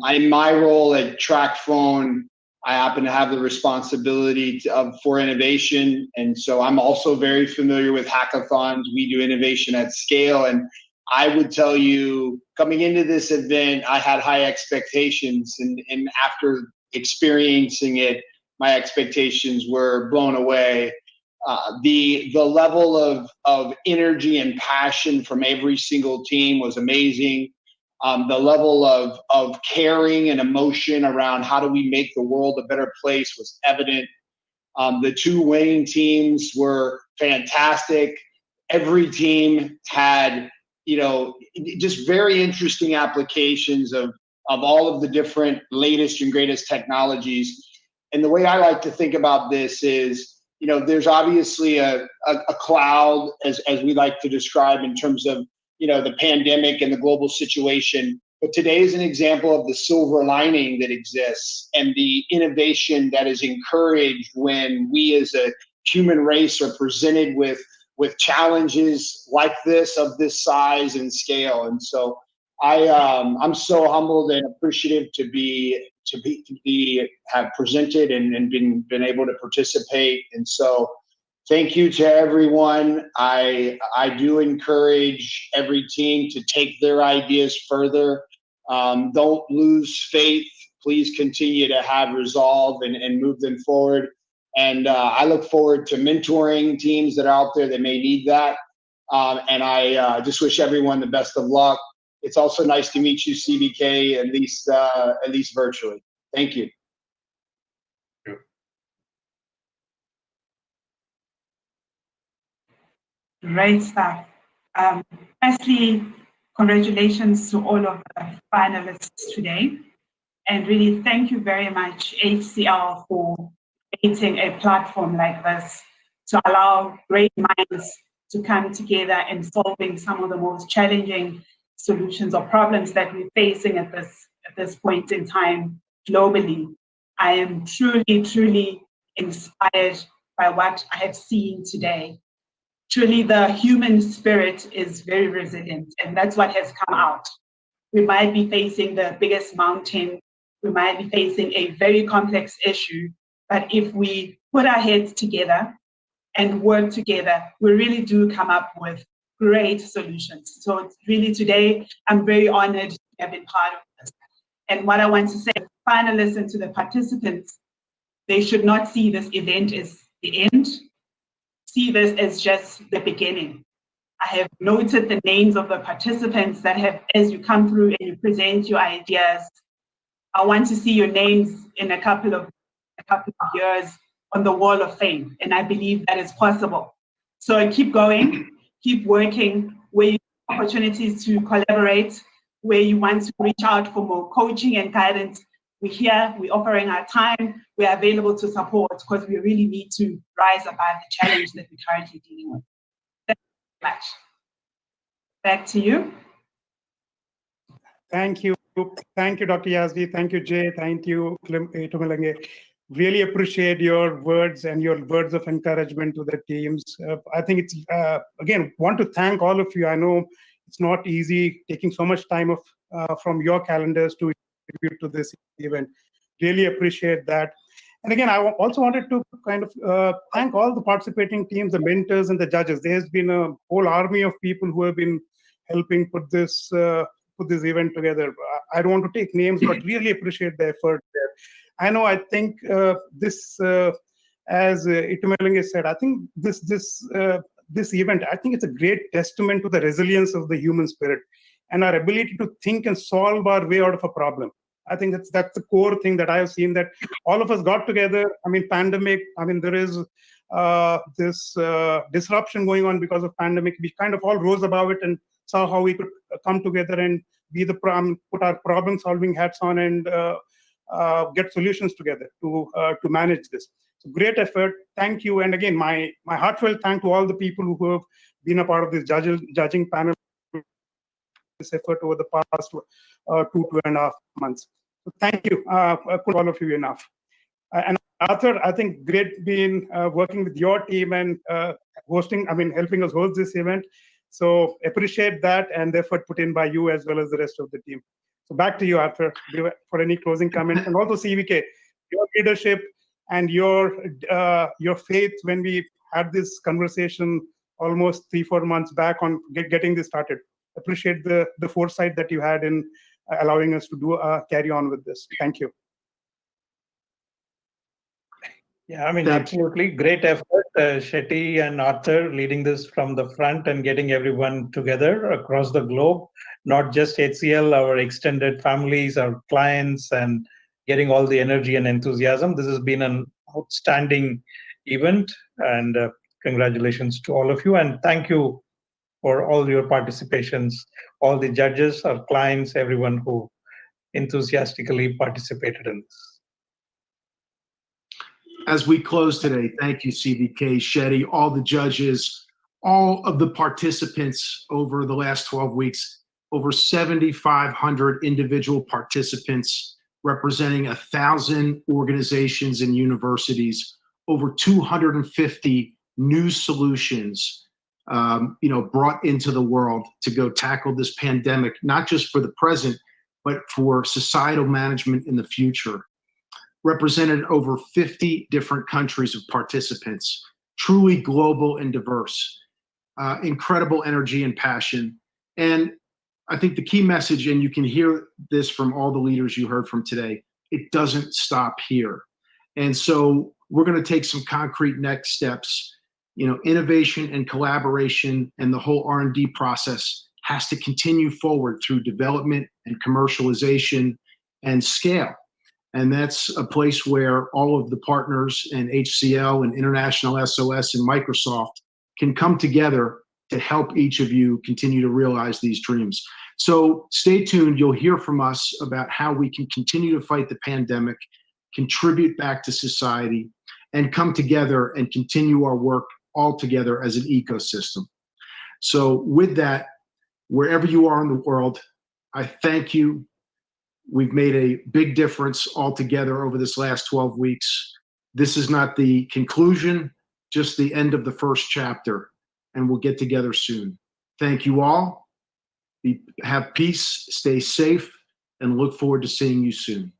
In my role at TrackPhone, I happen to have the responsibility for innovation. And so I'm also very familiar with hackathons. We do innovation at scale. And I would tell you, coming into this event, I had high expectations. And after experiencing it, my expectations were blown away. The level of energy and passion from every single team was amazing. The level of caring and emotion around how do we make the world a better place was evident. The two winning teams were fantastic. Every team had, just very interesting applications of all of the different latest and greatest technologies. And the way I like to think about this is, there's obviously a cloud, as we like to describe, in terms of, the pandemic and the global situation. But today is an example of the silver lining that exists and the innovation that is encouraged when we as a human race are presented with challenges like this, of this size and scale. And so I'm so humbled and appreciative to have presented and been able to participate. And so thank you to everyone. I do encourage every team to take their ideas further. Don't lose faith. Please continue to have resolve and move them forward. And I look forward to mentoring teams that are out there that may need that. And I just wish everyone the best of luck. It's also nice to meet you, CBK, at least virtually. Thank you. Great stuff. Firstly, congratulations to all of the finalists today. And really, thank you very much, HCL, for creating a platform like this to allow great minds to come together in solving some of the most challenging solutions or problems that we're facing at this point in time globally. I am truly, truly inspired by what I have seen today. Truly, the human spirit is very resilient, and that's what has come out. We might be facing the biggest mountain, we might be facing a very complex issue, but if we put our heads together and work together, we really do come up with great solutions. So it's really today, I'm very honored to have been part of this. And what I want to say to the finalists and to the participants, they should not see this event as the end. See this as just the beginning. I have noted the names of the participants that have, as you come through and you present your ideas, I want to see your names in a couple of years on the wall of fame. And I believe that is possible. So keep going, keep working, where you have opportunities to collaborate, where you want to reach out for more coaching and guidance. We're here, we're offering our time, we're available to support, because we really need to rise above the challenge that we're currently dealing with. Thank you very much. Back to you. Thank you. Thank you, Dr. Yazdi. Thank you, Jay. Thank you, Itumelenge. Really appreciate your words and your words of encouragement to the teams. I think it's, again, want to thank all of you. I know it's not easy taking so much time from your calendars to contribute to this event. Really appreciate that. And again, I also wanted to kind of thank all the participating teams, the mentors and the judges. There's been a whole army of people who have been helping put this event together. I don't want to take names, but really appreciate the effort there. I think this, as Itumelenge said, I think this event, I think it's a great testament to the resilience of the human spirit and our ability to think and solve our way out of a problem. I think that's the core thing that I have seen, that all of us got together. I mean, pandemic, I mean, there is this disruption going on because of pandemic. We kind of all rose above it and saw how we could come together and be put our problem solving hats on and get solutions together to manage this. So great effort. Thank you. And again, my heartfelt thank to all the people who have been a part of this judging panel, this effort over the past 2.5 months. So thank you, all of you enough. And Arthur, I think great being working with your team and helping us host this event. So appreciate that and the effort put in by you as well as the rest of the team. So back to you, Arthur, for any closing comments. And also CVK, your leadership and your faith when we had this conversation almost 3-4 months back on getting this started. Appreciate the foresight that you had in allowing us to carry on with this. Thank you. Yeah, I mean, absolutely great effort, Shetty and Arthur leading this from the front and getting everyone together across the globe, not just HCL, our extended families, our clients, and getting all the energy and enthusiasm. This has been an outstanding event, and congratulations to all of you. And thank you for all your participations, all the judges, our clients, everyone who enthusiastically participated in this. As we close today, thank you, CVK, Shetty, all the judges, all of the participants over the last 12 weeks, over 7,500 individual participants representing 1,000 organizations and universities, over 250 new solutions brought into the world to go tackle this pandemic, not just for the present, but for societal management in the future. Represented over 50 different countries of participants, truly global and diverse, incredible energy and passion. And I think the key message, and you can hear this from all the leaders you heard from today, it doesn't stop here. And so we're going to take some concrete next steps. Innovation and collaboration and the whole R&D process has to continue forward through development and commercialization and scale. And that's a place where all of the partners and HCL and International SOS and Microsoft can come together to help each of you continue to realize these dreams. So stay tuned. You'll hear from us about how we can continue to fight the pandemic, contribute back to society, and come together and continue our work all together as an ecosystem. So with that, wherever you are in the world, I thank you. We've made a big difference all together over this last 12 weeks. This is not the conclusion, just the end of the first chapter, and we'll get together soon. Thank you all. Have peace, stay safe, and look forward to seeing you soon.